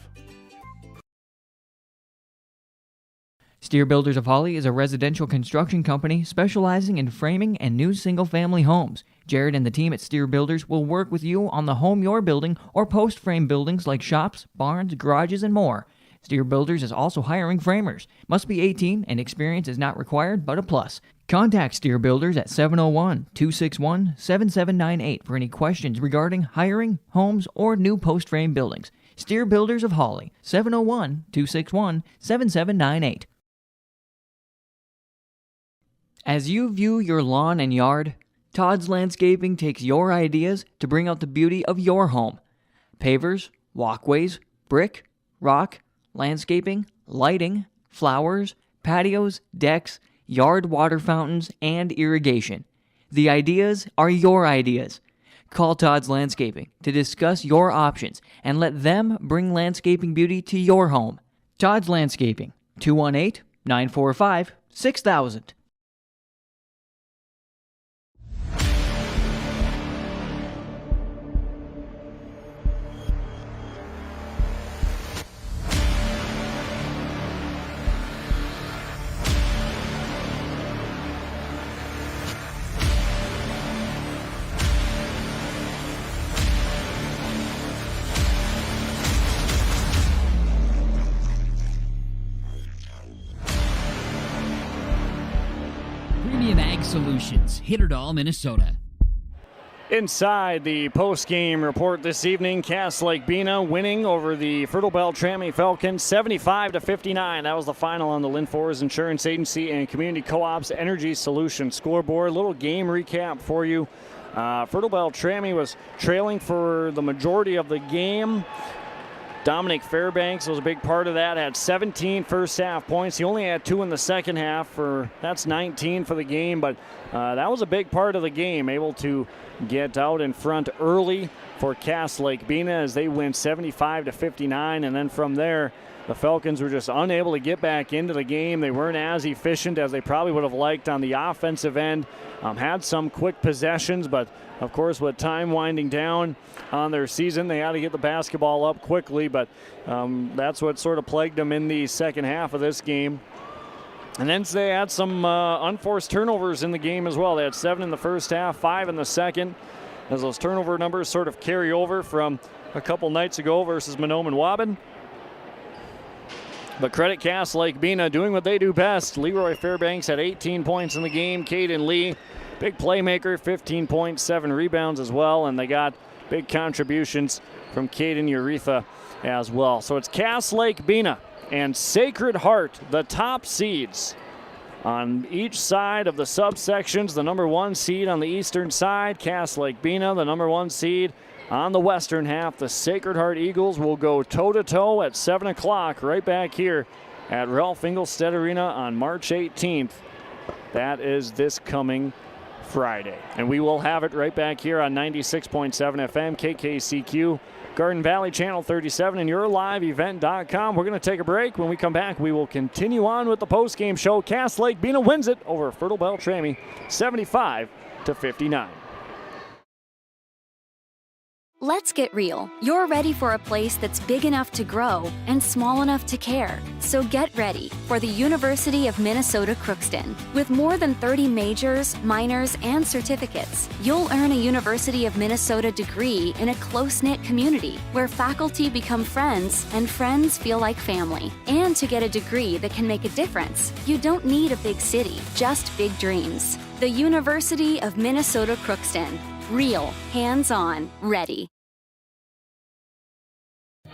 Steer Builders of Holly is a residential construction company specializing in framing and new single-family homes. Jared and the team at Steer Builders will work with you on the home you're building or post-frame buildings like shops, barns, garages, and more. Steer Builders is also hiring framers. Must be 18 and experience is not required but a plus. Contact Steer Builders at 701-261-7798 for any questions regarding hiring, homes, or new post-frame buildings. Steer Builders of Holly, 701-261-7798. As you view your lawn and yard, Todd's Landscaping takes your ideas to bring out the beauty of your home. Pavers, walkways, brick, rock, landscaping, lighting, flowers, patios, decks, yard water fountains, and irrigation. The ideas are your ideas. Call Todd's Landscaping to discuss your options and let them bring landscaping beauty to your home. Todd's Landscaping, 218-945-6000. Solutions, Hitterdall, Minnesota. Inside the post-game report this evening, Cass Lake-Bena winning over the Fertile-Beltrami Falcons 75-59. That was the final on the Linford Insurance Agency and Community Co-op's Energy Solutions scoreboard. Little game recap for you. Fertile-Beltrami was trailing for the majority of the game. Dominic Fairbanks was a big part of that, had 17 first half points. He only had 2 in the second half. That's 19 for the game, but that was a big part of the game, able to get out in front early for Cass Lake-Bena as they win 75-59, and then from there, the Falcons were just unable to get back into the game. They weren't as efficient as they probably would have liked on the offensive end. Had some quick possessions, but of course with time winding down on their season, they had to get the basketball up quickly, but that's what sort of plagued them in the second half of this game. And then they had some unforced turnovers in the game as well. They had 7 in the first half, 5 in the second, as those turnover numbers sort of carry over from a couple nights ago versus Mahnomen-Waubun. But credit Cass Lake-Bena doing what they do best. Leroy Fairbanks had 18 points in the game. Caden Lee, big playmaker, 15 points, 7 rebounds as well. And they got big contributions from Caden Uretha as well. So it's Cass Lake-Bena and Sacred Heart, the top seeds on each side of the subsections. The number 1 seed on the eastern side, Cass Lake-Bena, the number 1 seed on the western half. The Sacred Heart Eagles will go toe-to-toe at 7 o'clock right back here at Ralph Engelstad Arena on March 18th. That is this coming Friday. And we will have it right back here on 96.7 FM, KKCQ, Garden Valley Channel 37, and YourLiveEvent.com. We're going to take a break. When we come back, we will continue on with the postgame show. Cass Lake-Bena wins it over Fertile-Beltrami 75-59. Let's get real. You're ready for a place that's big enough to grow and small enough to care. So get ready for the University of Minnesota Crookston. With more than 30 majors, minors, and certificates, you'll earn a University of Minnesota degree in a close-knit community where faculty become friends and friends feel like family. And to get a degree that can make a difference, you don't need a big city, just big dreams. The University of Minnesota Crookston. Real, hands-on, ready.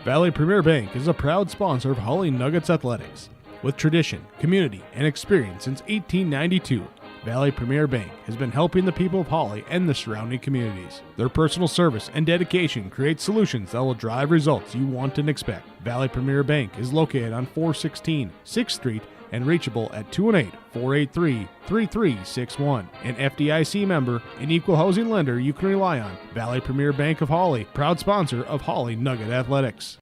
Valley Premier Bank is a proud sponsor of Holly Nuggets Athletics. With tradition, community, and experience since 1892, Valley Premier Bank has been helping the people of Holly and the surrounding communities. Their personal service and dedication create solutions that will drive results you want and expect. Valley Premier Bank is located on 416 6th Street and reachable at 218-483-3361. An FDIC member, an equal housing lender you can rely on. Valley Premier Bank of Holly, proud sponsor of Holly Nugget Athletics.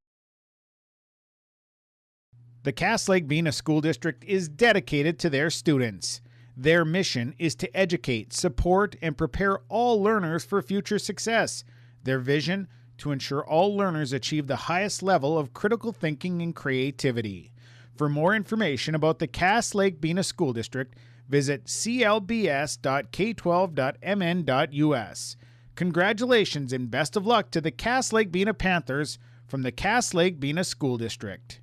The Cass Lake-Bena School District is dedicated to their students. Their mission is to educate, support, and prepare all learners for future success. Their vision, to ensure all learners achieve the highest level of critical thinking and creativity. For more information about the Cass Lake-Bena School District, visit clbs.k12.mn.us. Congratulations and best of luck to the Cass Lake-Bena Panthers from the Cass Lake-Bena School District.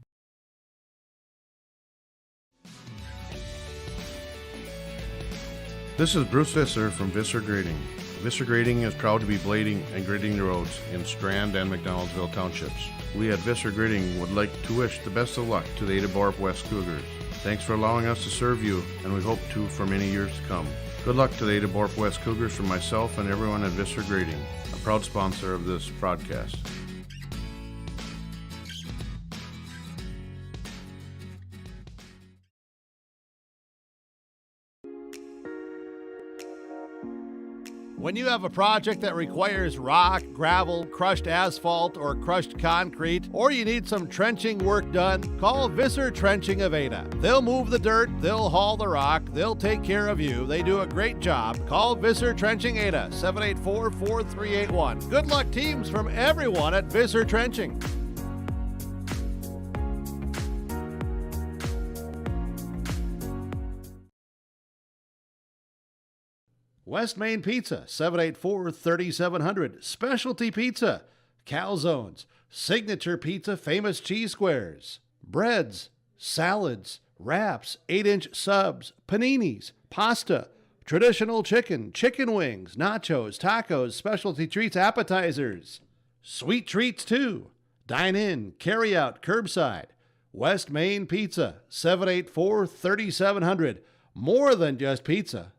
This is Bruce Visser from Visser Grading. Visser Grading is proud to be blading and grading the roads in Strand and McDonaldsville townships. We at Visser Grading would like to wish the best of luck to the Ada Borp West Cougars. Thanks for allowing us to serve you, and we hope to for many years to come. Good luck to the Ada Borp West Cougars from myself and everyone at Visser Grading, a proud sponsor of this broadcast. When you have a project that requires rock, gravel, crushed asphalt, or crushed concrete, or you need some trenching work done, call Visser Trenching of Ada. They'll move the dirt, they'll haul the rock, they'll take care of you. They do a great job. Call Visser Trenching Ada, 784-4381. Good luck, teams, from everyone at Visser Trenching. West Main Pizza, 784-3700. Specialty Pizza, calzones, signature pizza, famous cheese squares, breads, salads, wraps, 8-inch subs, paninis, pasta, traditional chicken, chicken wings, nachos, tacos, specialty treats, appetizers, sweet treats too. Dine in, carry out, curbside. West Main Pizza, 784-3700. More than just pizza.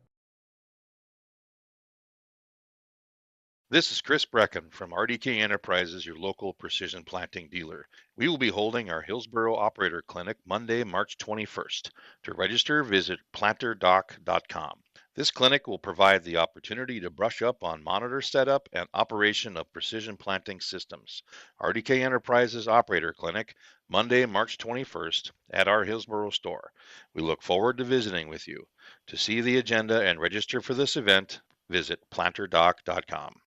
This is Chris Brecken from RDK Enterprises, your local precision planting dealer. We will be holding our Hillsboro Operator Clinic Monday, March 21st. To register, visit planterdoc.com. This clinic will provide the opportunity to brush up on monitor setup and operation of precision planting systems. RDK Enterprises Operator Clinic, Monday, March 21st at our Hillsboro store. We look forward to visiting with you. To see the agenda and register for this event, visit planterdoc.com.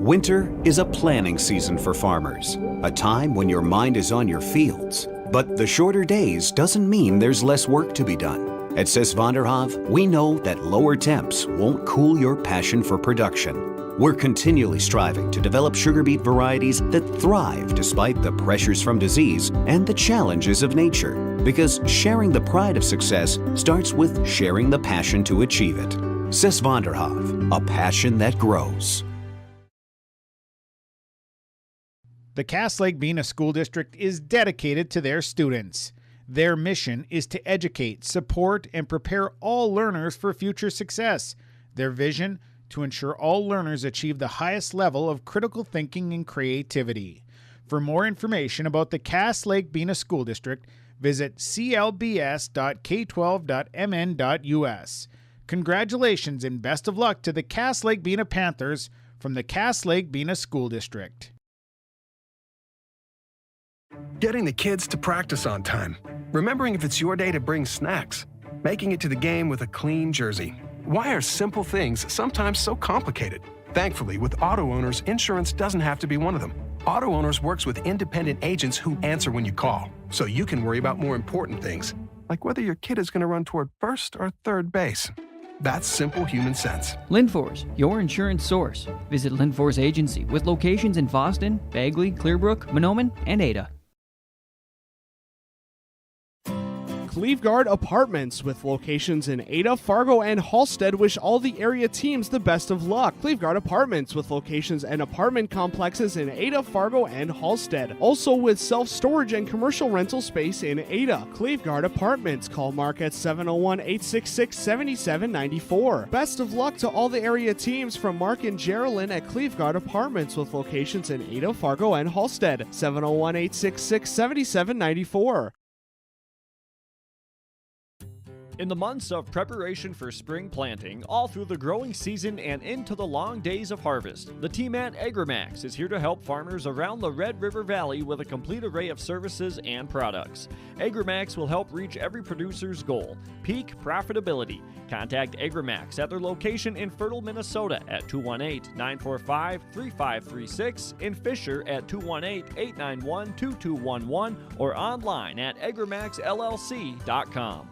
Winter is a planning season for farmers, a time when your mind is on your fields. But the shorter days doesn't mean there's less work to be done. At Sis van der Haaf, we know that lower temps won't cool your passion for production. We're continually striving to develop sugar beet varieties that thrive despite the pressures from disease and the challenges of nature. Because sharing the pride of success starts with sharing the passion to achieve it. Sis van der Haaf, a passion that grows. The Cass Lake-Bena School District is dedicated to their students. Their mission is to educate, support, and prepare all learners for future success. Their vision, to ensure all learners achieve the highest level of critical thinking and creativity. For more information about the Cass Lake-Bena School District, visit clbs.k12.mn.us. Congratulations and best of luck to the Cass Lake-Bena Panthers from the Cass Lake-Bena School District. Getting the kids to practice on time. Remembering if it's your day to bring snacks. Making it to the game with a clean jersey. Why are simple things sometimes so complicated? Thankfully, with auto owners, insurance doesn't have to be one of them. Auto Owners works with independent agents who answer when you call, so you can worry about more important things, like whether your kid is going to run toward first or third base. That's simple human sense. Linford, your insurance source. Visit Linford's agency with locations in Boston, Bagley, Clearbrook, Mahnomen, and Ada. Cleveguard Apartments, with locations in Ada, Fargo, and Halstead, wish all the area teams the best of luck. Cleveguard Apartments, with locations and apartment complexes in Ada, Fargo, and Halstead. Also with self-storage and commercial rental space in Ada. Cleveguard Apartments. Call Mark at 701-866-7794. Best of luck to all the area teams from Mark and Geraldine at Cleveguard Apartments, with locations in Ada, Fargo, and Halstead. 701-866-7794. In the months of preparation for spring planting, all through the growing season and into the long days of harvest, the team at AgriMax is here to help farmers around the Red River Valley with a complete array of services and products. AgriMax will help reach every producer's goal, peak profitability. Contact AgriMax at their location in Fertile, Minnesota at 218-945-3536, in Fisher at 218-891-2211, or online at agrimaxllc.com.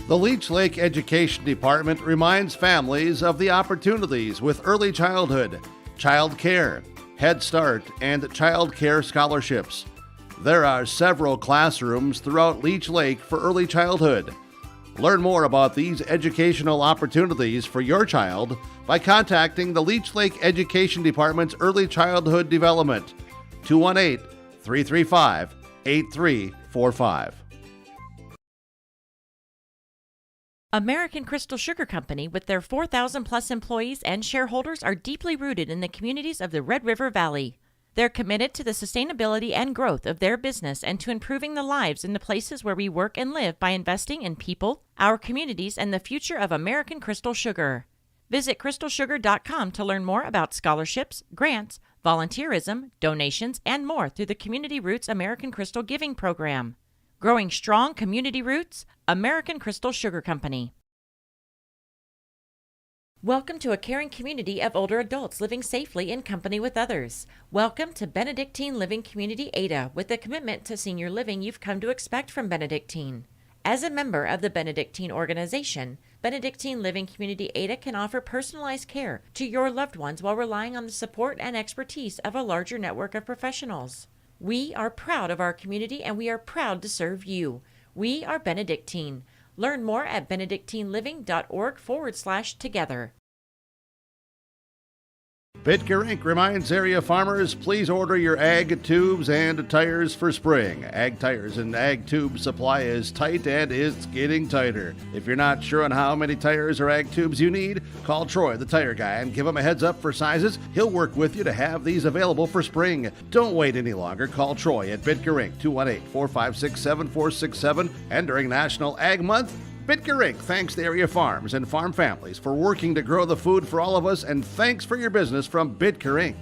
The Leech Lake Education Department reminds families of the opportunities with early childhood, child care, Head Start, and child care scholarships. There are several classrooms throughout Leech Lake for early childhood. Learn more about these educational opportunities for your child by contacting the Leech Lake Education Department's Early Childhood Development, 218-335-8345. American Crystal Sugar Company, with their 4,000-plus employees and shareholders, are deeply rooted in the communities of the Red River Valley. They're committed to the sustainability and growth of their business and to improving the lives in the places where we work and live by investing in people, our communities, and the future of American Crystal Sugar. Visit crystalsugar.com to learn more about scholarships, grants, volunteerism, donations, and more through the Community Roots American Crystal Giving Program. Growing strong community roots, American Crystal Sugar Company. Welcome to a caring community of older adults living safely in company with others. Welcome to Benedictine Living Community Ada, with the commitment to senior living you've come to expect from Benedictine. As a member of the Benedictine organization, Benedictine Living Community Ada can offer personalized care to your loved ones while relying on the support and expertise of a larger network of professionals. We are proud of our community and we are proud to serve you. We are Benedictine. Learn more at benedictineliving.org/together. Bitger Inc. reminds area farmers, please order your ag tubes and tires for spring. Ag tires and ag tube supply is tight and it's getting tighter. If you're not sure on how many tires or ag tubes you need, call Troy, the tire guy, and give him a heads up for sizes. He'll work with you to have these available for spring. Don't wait any longer. Call Troy at Bitger Inc. 218-456-7467. And during National Ag Month, Bitger Inc. thanks the area farms and farm families for working to grow the food for all of us, and thanks for your business from Bitger Inc.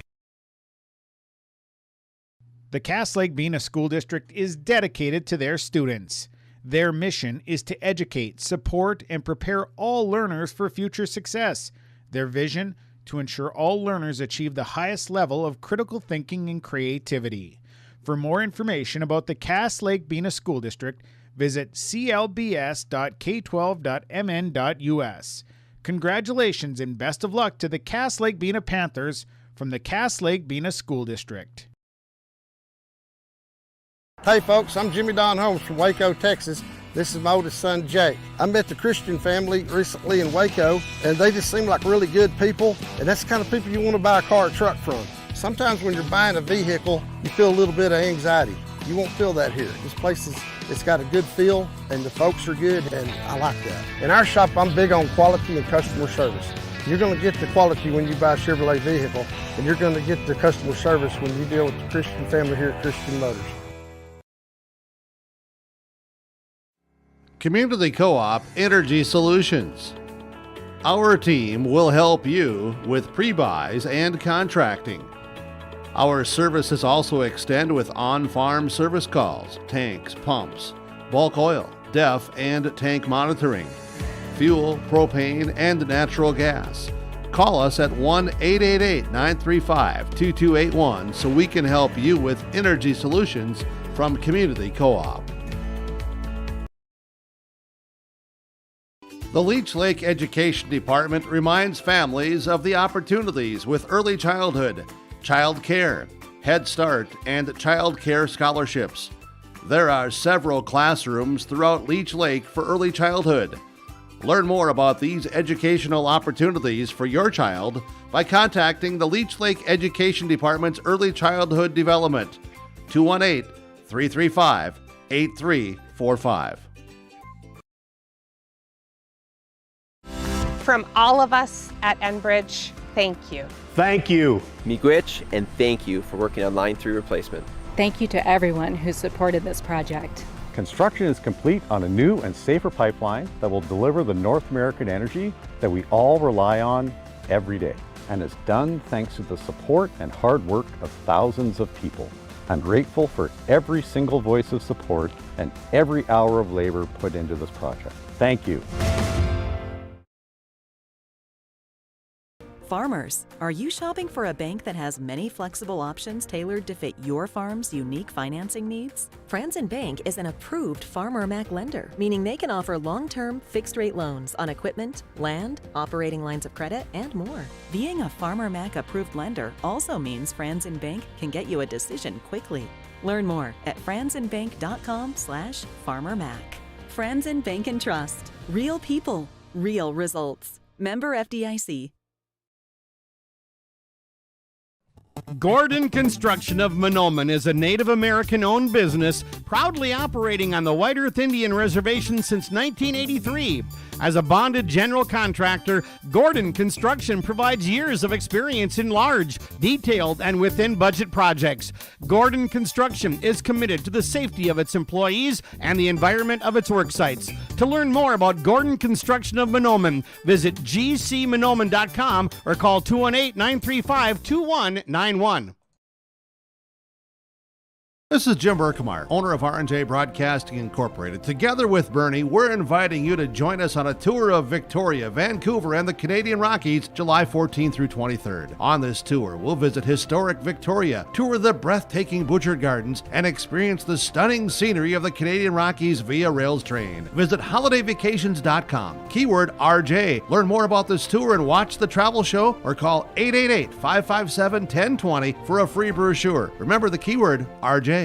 The Cass Lake-Bena School District is dedicated to their students. Their mission is to educate, support, and prepare all learners for future success. Their vision, to ensure all learners achieve the highest level of critical thinking and creativity. For more information about the Cass Lake-Bena School District, visit clbs.k12.mn.us. Congratulations and best of luck to the Cass Lake-Bena Panthers from the Cass Lake-Bena School District. Hey folks, I'm Jimmy Don Holmes from Waco, Texas. This is my oldest son, Jake. I met the Christian family recently in Waco, and they just seem like really good people, and that's the kind of people you want to buy a car or truck from. Sometimes when you're buying a vehicle, you feel a little bit of anxiety. You won't feel that here. This place it's got a good feel, and the folks are good, and I like that. In our shop, I'm big on quality and customer service. You're going to get the quality when you buy a Chevrolet vehicle, and you're going to get the customer service when you deal with the Christian family here at Christian Motors. Community Co-op Energy Solutions. Our team will help you with pre-buys and contracting. Our services also extend with on-farm service calls, tanks, pumps, bulk oil, DEF and tank monitoring, fuel, propane, and natural gas. Call us at 1-888-935-2281 so we can help you with energy solutions from Community Co-op. The Leech Lake Education Department reminds families of the opportunities with early childhood, child care, Head Start, and Child Care scholarships. There are several classrooms throughout Leech Lake for early childhood. Learn more about these educational opportunities for your child by contacting the Leech Lake Education Department's Early Childhood Development, 218-335-8345. From all of us at Enbridge, thank you. Thank you. Miigwech, and thank you for working on Line 3 replacement. Thank you to everyone who supported this project. Construction is complete on a new and safer pipeline that will deliver the North American energy that we all rely on every day, and is done thanks to the support and hard work of thousands of people. I'm grateful for every single voice of support and every hour of labor put into this project. Thank you. Farmers, are you shopping for a bank that has many flexible options tailored to fit your farm's unique financing needs? Franzen Bank is an approved Farmer Mac lender, meaning they can offer long-term fixed-rate loans on equipment, land, operating lines of credit, and more. Being a Farmer Mac approved lender also means Franzen Bank can get you a decision quickly. Learn more at franzenbank.com/farmermac. Franzen Bank and Trust. Real people, real results. Member FDIC. Gordon Construction of Mahnomen is a Native American-owned business proudly operating on the White Earth Indian Reservation since 1983. As a bonded general contractor, Gordon Construction provides years of experience in large, detailed, and within-budget projects. Gordon Construction is committed to the safety of its employees and the environment of its work sites. To learn more about Gordon Construction of Mahnomen, visit gcmahnomen.com or call 218-935-2191. This is Jim Berkemar, owner of R&J Broadcasting Incorporated. Together with Bernie, we're inviting you to join us on a tour of Victoria, Vancouver, and the Canadian Rockies, July 14th through 23rd. On this tour, we'll visit historic Victoria, tour the breathtaking Butchert Gardens, and experience the stunning scenery of the Canadian Rockies via rails train. Visit holidayvacations.com, keyword RJ. Learn more about this tour and watch the travel show, or call 888-557-1020 for a free brochure. Remember the keyword RJ.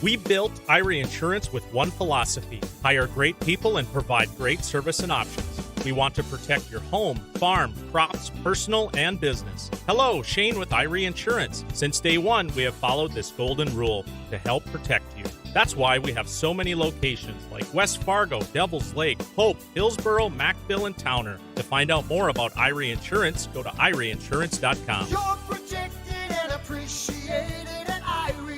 We built Irie Insurance with one philosophy: hire great people and provide great service and options. We want to protect your home, farm, crops, personal, and business. Hello, Shane with Irie Insurance. Since day one, we have followed this golden rule to help protect you. That's why we have so many locations like West Fargo, Devils Lake, Hope, Hillsboro, Macville, and Towner. To find out more about Irie Insurance, go to IrieInsurance.com. You're protected and appreciated at Irie.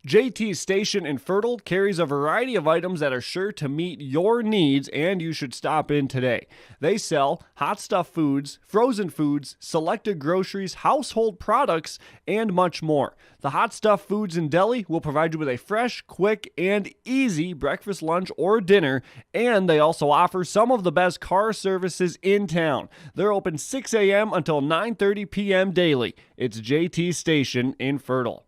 JT's Station in Fertile carries a variety of items that are sure to meet your needs, and you should stop in today. They sell hot stuff foods, frozen foods, selected groceries, household products, and much more. The Hot Stuff Foods and Deli will provide you with a fresh, quick, and easy breakfast, lunch, or dinner, and they also offer some of the best car services in town. They're open 6 a.m. until 9:30 p.m. daily. It's JT's Station in Fertile.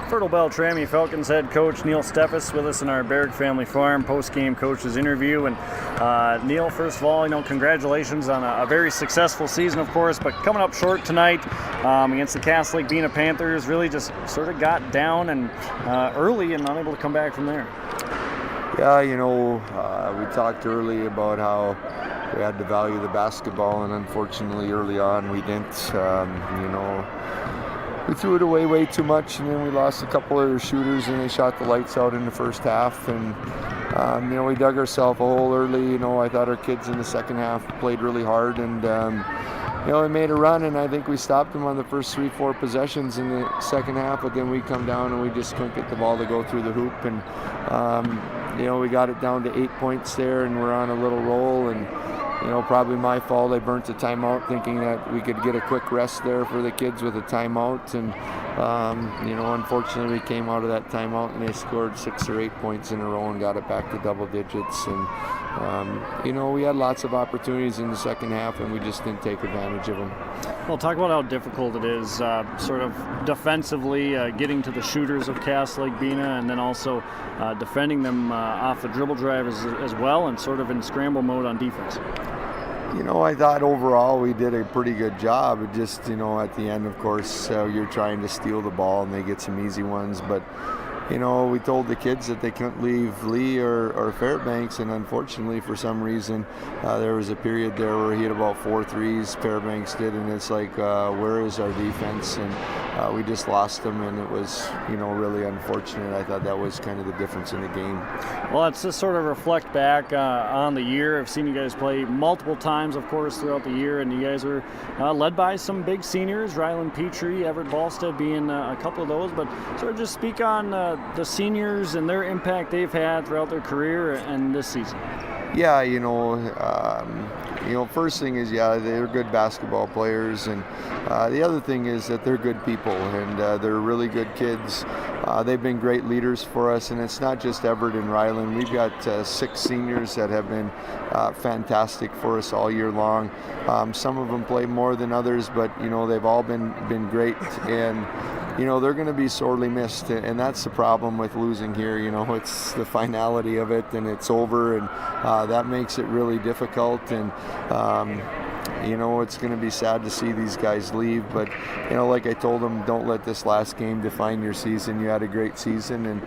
Fertile-Beltrami Falcons head coach Neil Steffes with us in our Berg Family Farm post-game coaches interview. And Neil, first of all, congratulations on a very successful season, of course, but coming up short tonight against the Cass Lake-Bena Panthers, really just sort of got down and early and unable to come back from there. Yeah, we talked early about how we had to value the basketball, and unfortunately early on we didn't. We threw it away way too much, and then we lost a couple of their shooters, and they shot the lights out in the first half. And we dug ourselves a hole early. I thought our kids in the second half played really hard, and we made a run, and I think we stopped them on the first 3-4 possessions in the second half. But then we come down and we just couldn't get the ball to go through the hoop, and we got it down to 8 points there, and we're on a little roll. And probably my fault. I burnt a timeout thinking that we could get a quick rest there for the kids with a timeout. And, unfortunately we came out of that timeout and they scored 6 or 8 points in a row and got it back to double digits. And, we had lots of opportunities in the second half and we just didn't take advantage of them. Well, talk about how difficult it is sort of defensively getting to the shooters of Cass Lake-Bena, and then also defending them off the dribble drive as well, and sort of in scramble mode on defense. I thought overall we did a pretty good job. It just, at the end, of course, you're trying to steal the ball and they get some easy ones. But, we told the kids that they couldn't leave Lee or Fairbanks, and unfortunately, for some reason, there was a period there where he had about 4 threes, Fairbanks did, and it's like, where is our defense? And we just lost them, and it was, really unfortunate. I thought that was kind of the difference in the game. Well, let's just sort of reflect back on the year. I've seen you guys play multiple times, of course, throughout the year, and you guys were led by some big seniors, Ryland Petrie, Everett Ballstead being a couple of those, but sort of just speak on the seniors and their impact they've had throughout their career and this season. Yeah, first thing is, they're good basketball players, and the other thing is that they're good people, and they're really good kids. They've been great leaders for us, and it's not just Everett and Ryland. We've got 6 seniors that have been fantastic for us all year long. Some of them play more than others, but they've all been great, and they're going to be sorely missed, and that's the problem with losing here. It's the finality of it, and it's over, and that makes it really difficult, and it's going to be sad to see these guys leave, but like I told them, don't let this last game define your season. You had a great season, and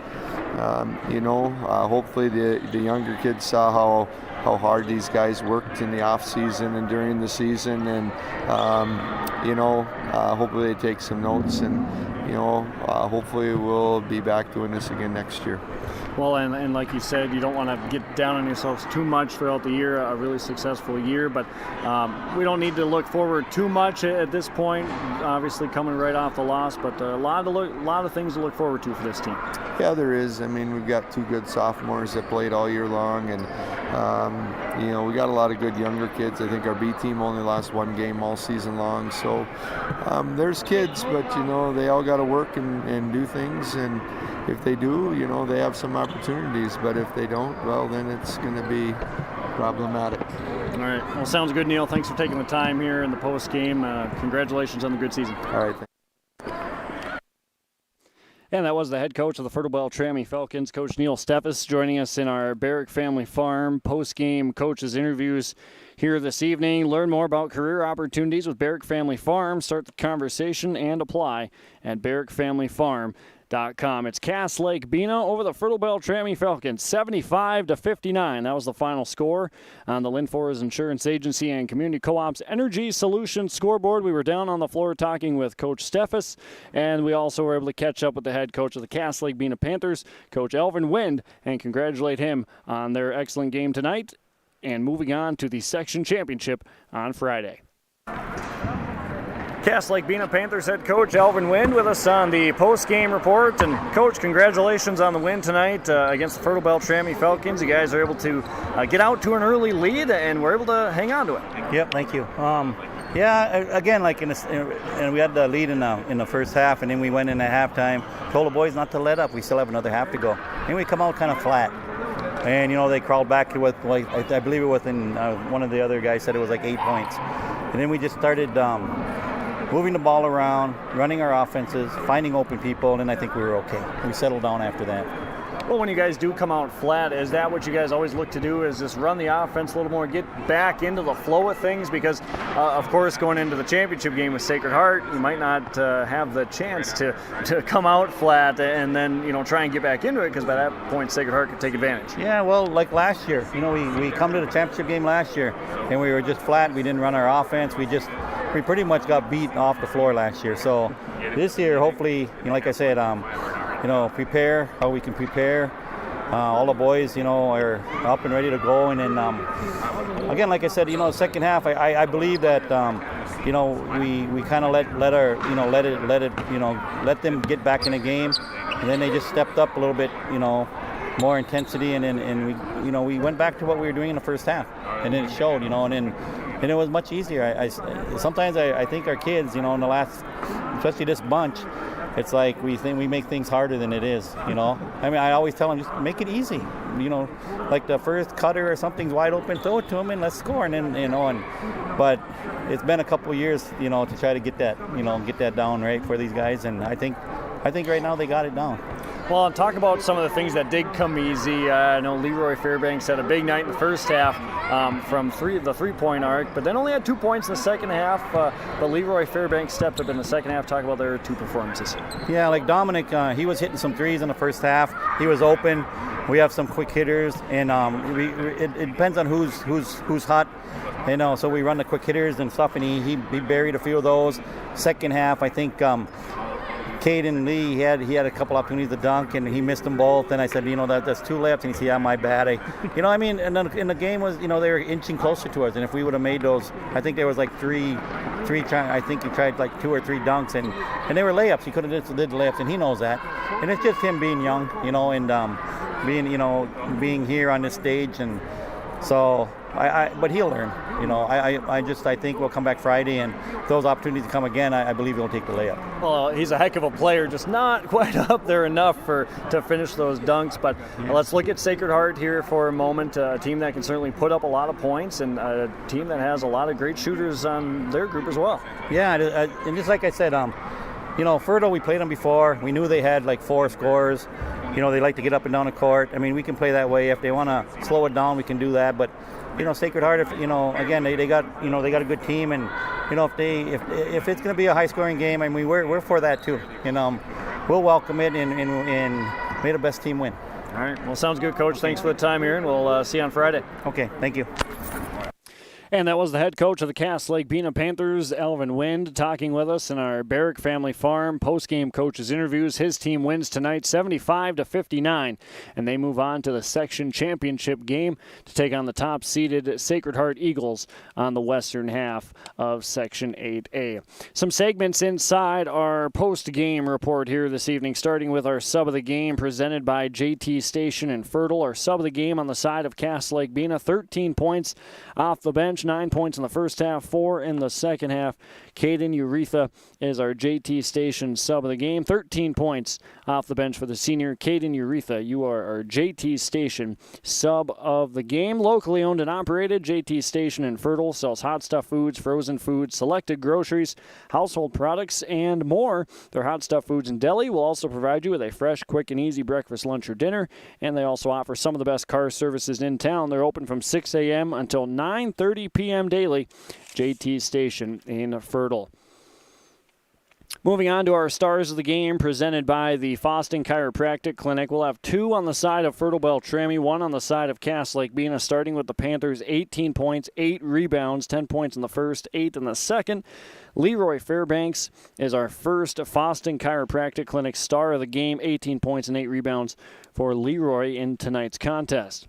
hopefully the younger kids saw how hard these guys worked in the off season and during the season, and hopefully they take some notes, and hopefully we'll be back doing this again next year. Well, and like you said, you don't want to get down on yourselves too much throughout the year, a really successful year, but we don't need to look forward too much at this point, obviously coming right off the loss, but a lot of things to look forward to for this team. Yeah, there is. I mean, we've got 2 good sophomores that played all year long, and we got a lot of good younger kids. I think our B team only lost 1 game all season long, so there's kids, but they all got to work and do things, and if they do, they have some opportunities, but if they don't, well, then it's going to be problematic. All right. Well, sounds good, Neil. Thanks for taking the time here in the post game. Congratulations on the good season. All right. And that was the head coach of the Fertile-Beltrami Falcons, Coach Neil Steffes, joining us in our Barrick Family Farm post-game coaches interviews here this evening. Learn more about career opportunities with Barrick Family Farm. Start the conversation and apply at barrickfamilyfarm.com. It's Cass Lake-Bena over the Fertile-Beltrami Falcons, 75-59. That was the final score on the Linford Insurance Agency and Community Co-op's Energy Solutions scoreboard. We were down on the floor talking with Coach Steffes, and we also were able to catch up with the head coach of the Cass Lake-Bena Panthers, Coach Elvin Wind, and congratulate him on their excellent game tonight and moving on to the section championship on Friday. Cass Lake-Bena Panthers head coach Elvin Wind with us on the post-game report. And Coach, congratulations on the win tonight against the Fertile-Beltrami Falcons. You guys are able to get out to an early lead and were able to hang on to it. Yep, thank you. Again, and we had the lead in the first half, and then we went in at halftime. Told the boys not to let up. We still have another half to go, and we come out kind of flat. And they crawled back with, like, I believe it was in one of the other guys said it was like 8 points, and then we just started moving the ball around, running our offenses, finding open people, and I think we were okay. We settled down after that. Well, when you guys do come out flat, is that what you guys always look to do, is just run the offense a little more, get back into the flow of things? Because, of course, going into the championship game with Sacred Heart, you might not have the chance to come out flat and then, try and get back into it, because by that point, Sacred Heart could take advantage. Yeah, well, like last year, we come to the championship game last year, and we were just flat. We didn't run our offense. We pretty much got beat off the floor last year. So this year, hopefully, like I said, prepare how we can prepare. All the boys, are up and ready to go. And then, again, like I said, second half, I believe that, we kind of let them get back in the game, and then they just stepped up a little bit, more intensity, and we went back to what we were doing in the first half, and then it showed, and it was much easier. Sometimes I think our kids, in the last, especially this bunch, it's like we think we make things harder than it is, I mean, I always tell them, just make it easy, like the first cutter or something's wide open, throw it to them and let's score. And then, but it's been a couple of years, to try to get that, get that down right for these guys. And I think right now they got it down. Well, and talk about some of the things that did come easy. I know Leroy Fairbanks had a big night in the first half from the three-point arc, but then only had 2 points in the second half. But Leroy Fairbanks stepped up in the second half. Talk about their two performances. Yeah, like Dominic, he was hitting some threes in the first half. He was open. We have some quick hitters, and it depends on who's hot. So we run the quick hitters and stuff, and he buried a few of those. Second half, I think Caden Lee, he had a couple opportunities to dunk, and he missed them both. And I said, that's 2 layups, and he said, yeah, my bad. And then the game was, they were inching closer to us, and if we would have made those, I think there was like three. I think he tried like 2 or 3 dunks, and they were layups. He could have did the layups, and he knows that. And it's just him being young, and being here on this stage, and so. But he'll learn. I think we'll come back Friday, and if those opportunities come again, I believe he'll take the layup. Well, he's a heck of a player, just not quite up there enough to finish those dunks. But let's look at Sacred Heart here for a moment. A team that can certainly put up a lot of points, and a team that has a lot of great shooters on their group as well. Yeah, and just like I said, Fertile, we played them before. We knew they had like 4 scorers. They like to get up and down the court. I mean, we can play that way. If they want to slow it down, we can do that. But Sacred Heart, again, they got a good team, and if it's going to be a high-scoring game, I mean, we're for that too. We'll welcome it and may the best team win. All right. Well, sounds good, Coach. Thanks for the time here, and we'll see you on Friday. Okay. Thank you. And that was the head coach of the Cass Lake-Bena Panthers, Alvin Wind, talking with us in our Barrick Family Farm post-game coaches interviews. His team wins tonight 75-59, and they move on to the section championship game to take on the top-seeded Sacred Heart Eagles on the western half of Section 8A. Some segments inside our post-game report here this evening, starting with our sub of the game presented by JT Station and Fertile. Our sub of the game on the side of Cass Lake-Bena, 13 points off the bench. 9 points in the first half, 4 in the second half. Caden Uretha is our JT Station sub of the game. 13 points off the bench for the senior. Caden Uretha, you are our JT Station sub of the game. Locally owned and operated, JT Station in Fertile sells hot stuff foods, frozen foods, selected groceries, household products, and more. Their hot stuff foods and deli will also provide you with a fresh, quick, and easy breakfast, lunch, or dinner. And they also offer some of the best car services in town. They're open from 6 a.m. until 9:30 p.m. daily. JT Station in Fertile. Moving on to our stars of the game presented by the Foston Chiropractic Clinic. We'll have 2 on the side of Fertile-Beltrami, 1 on the side of Cass Lake-Bena, starting with the Panthers, 18 points, 8 rebounds, 10 points in the first, 8 in the second. Leroy Fairbanks is our first Foston Chiropractic Clinic star of the game, 18 points and 8 rebounds for Leroy in tonight's contest.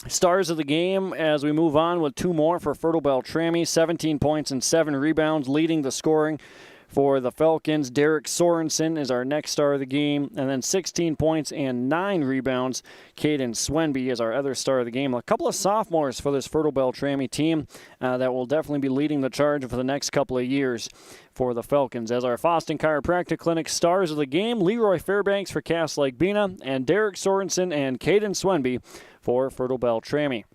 Stars of the game as we move on with 2 more for Fertile-Beltrami, 17 points and 7 rebounds, leading the scoring for the Falcons. Derek Sorensen is our next star of the game, and then 16 points and 9 rebounds. Caden Swenby is our other star of the game. A couple of sophomores for this Fertile-Beltrami team that will definitely be leading the charge for the next couple of years for the Falcons. As our Foston Chiropractic Clinic stars of the game, Leroy Fairbanks for Cass Lake-Bena, and Derek Sorensen and Caden Swenby for Fertile-Beltrami.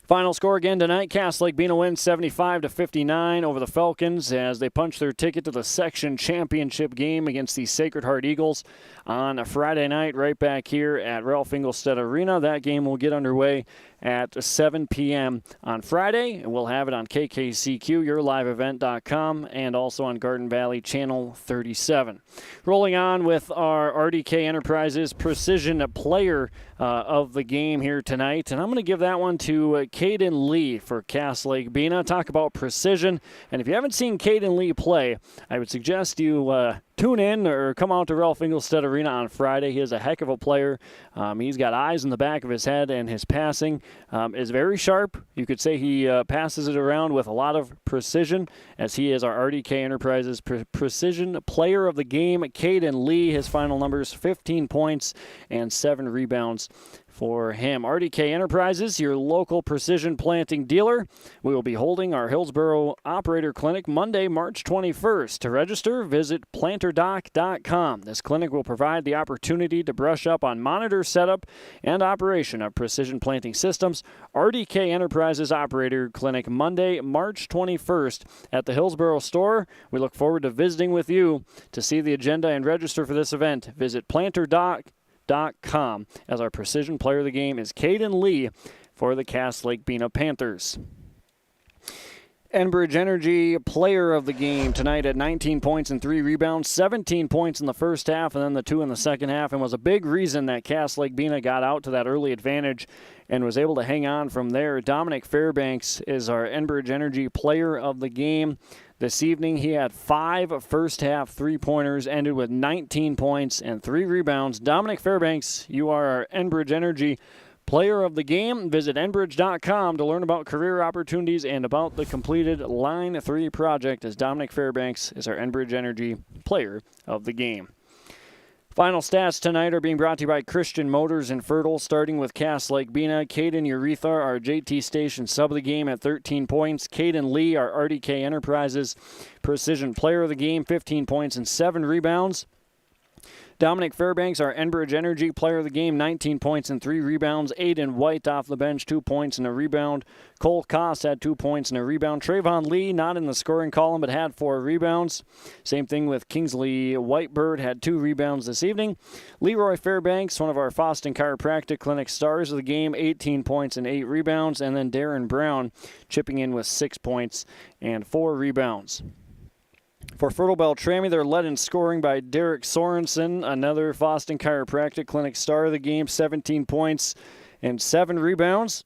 Final score again tonight, Cass Lake-Bena wins 75-59 over the Falcons as they punch their ticket to the section championship game against the Sacred Heart Eagles on a Friday night right back here at Ralph Engelstad Arena. That game will get underway at 7 p.m. on Friday, and we'll have it on KKCQ, yourliveevent.com, and also on Garden Valley Channel 37. Rolling on with our RDK Enterprises Precision Player of the game here tonight, and I'm going to give that one to Caden Lee for Cass Lake-Bena. Talk about precision, and if you haven't seen Caden Lee play, I would suggest you tune in or come out to Ralph Engelstad Arena on Friday. He is a heck of a player. He's got eyes in the back of his head, and his passing is very sharp. You could say he passes it around with a lot of precision, as he is our RDK Enterprises Precision Player of the Game. Caden Lee, his final numbers, 15 points and 7 rebounds for him. RDK Enterprises, your local precision planting dealer. We will be holding our Hillsboro Operator Clinic Monday, March 21st. To register, visit planterdoc.com. This clinic will provide the opportunity to brush up on monitor setup and operation of precision planting systems. RDK Enterprises Operator Clinic Monday, March 21st at the Hillsboro store. We look forward to visiting with you. To see the agenda and register for this event, visit planterdoc.com. As our precision player of the game is Caden Lee for the Cass Lake-Bena Panthers. Enbridge Energy player of the game tonight at 19 points and 3 rebounds, 17 points in the first half and then the 2 in the second half, and was a big reason that Cass Lake-Bena got out to that early advantage and was able to hang on from there. Dominic Fairbanks is our Enbridge Energy player of the game. This evening, he had 5 first-half three-pointers, ended with 19 points and 3 rebounds. Dominic Fairbanks, you are our Enbridge Energy player of the game. Visit enbridge.com to learn about career opportunities and about the completed Line 3 project, as Dominic Fairbanks is our Enbridge Energy player of the game. Final stats tonight are being brought to you by Christian Motors in Fertile, starting with Cass Lake-Bena. Caden Uretha, our JT Station sub of the game at 13 points. Caden Lee, our RDK Enterprises Precision Player of the game, 15 points and 7 rebounds. Dominic Fairbanks, our Enbridge Energy player of the game, 19 points and 3 rebounds. Aiden White off the bench, 2 points and a rebound. Cole Koss had 2 points and a rebound. Trayvon Lee, not in the scoring column, but had 4 rebounds. Same thing with Kingsley Whitebird, had 2 rebounds this evening. Leroy Fairbanks, one of our Foston Chiropractic Clinic stars of the game, 18 points and 8 rebounds. And then Darren Brown chipping in with 6 points and 4 rebounds. For Fertile-Beltrami, they're led in scoring by Derek Sorensen, another Foston Chiropractic Clinic star of the game, 17 points and 7 rebounds.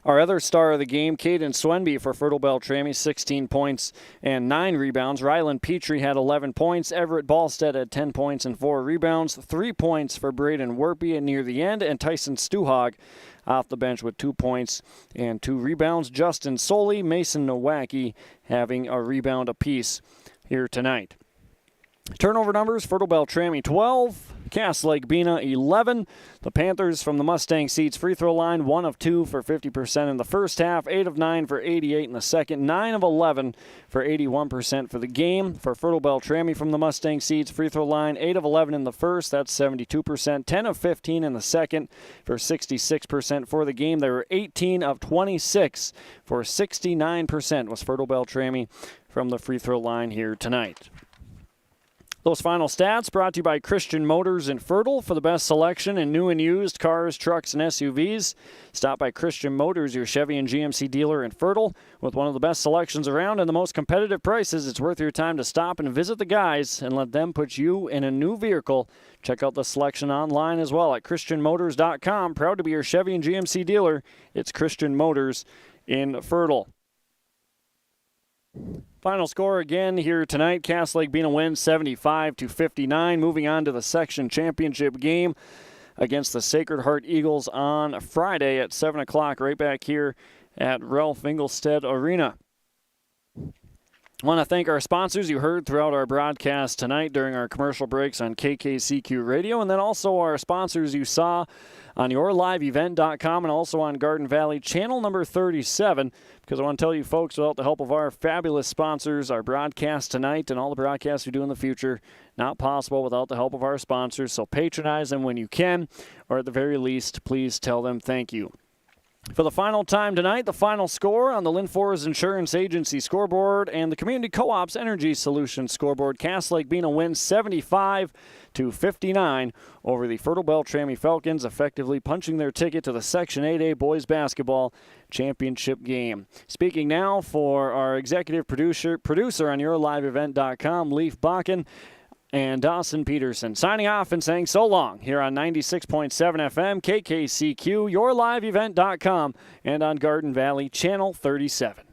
Our other star of the game, Caden Swenby for Fertile-Beltrami, 16 points and 9 rebounds. Rylan Petrie had 11 points. Everett Ballstead had 10 points and 4 rebounds. 3 points for Braden Werpy near the end, and Tyson Stuhog off the bench with 2 points and 2 rebounds. Justin Soley, Mason Nowacki having a rebound apiece here tonight. Turnover numbers, Fertile-Beltrami 12, Cass Lake-Bena 11. The Panthers from the Mustang Seats free throw line, 1 of 2 for 50% in the first half, 8 of 9 for 88 in the second, 9 of 11 for 81% for the game. For Fertile-Beltrami from the Mustang Seats free throw line, 8 of 11 in the first, that's 72%, 10 of 15 in the second for 66% for the game. They were 18 of 26 for 69% was Fertile-Beltrami from the free throw line here tonight. Those final stats brought to you by Christian Motors in Fertile. For the best selection in new and used cars, trucks, and SUVs, stop by Christian Motors, your Chevy and GMC dealer in Fertile. With one of the best selections around and the most competitive prices, it's worth your time to stop and visit the guys and let them put you in a new vehicle. Check out the selection online as well at christianmotors.com. Proud to be your Chevy and GMC dealer. It's Christian Motors in Fertile. Final score again here tonight. Cass Lake-Bena wins 75-59. Moving on to the section championship game against the Sacred Heart Eagles on Friday at 7 o'clock right back here at Ralph Engelstad Arena. I want to thank our sponsors you heard throughout our broadcast tonight during our commercial breaks on KKCQ Radio, and then also our sponsors you saw on yourliveevent.com and also on Garden Valley channel number 37, because I want to tell you folks, without the help of our fabulous sponsors, our broadcast tonight and all the broadcasts we do in the future, not possible without the help of our sponsors. So patronize them when you can, or at the very least, please tell them thank you. For the final time tonight, the final score on the Linford Insurance Agency scoreboard and the Community Co-op's Energy Solutions scoreboard. Cass Lake-Bena wins 75-59 over the Fertile-Beltrami Falcons, effectively punching their ticket to the Section 8A Boys Basketball Championship game. Speaking now for our executive producer on yourliveevent.com, Leif Bakken, and Dawson Peterson, signing off and saying so long here on 96.7 FM, KKCQ, yourliveevent.com, and on Garden Valley Channel 37.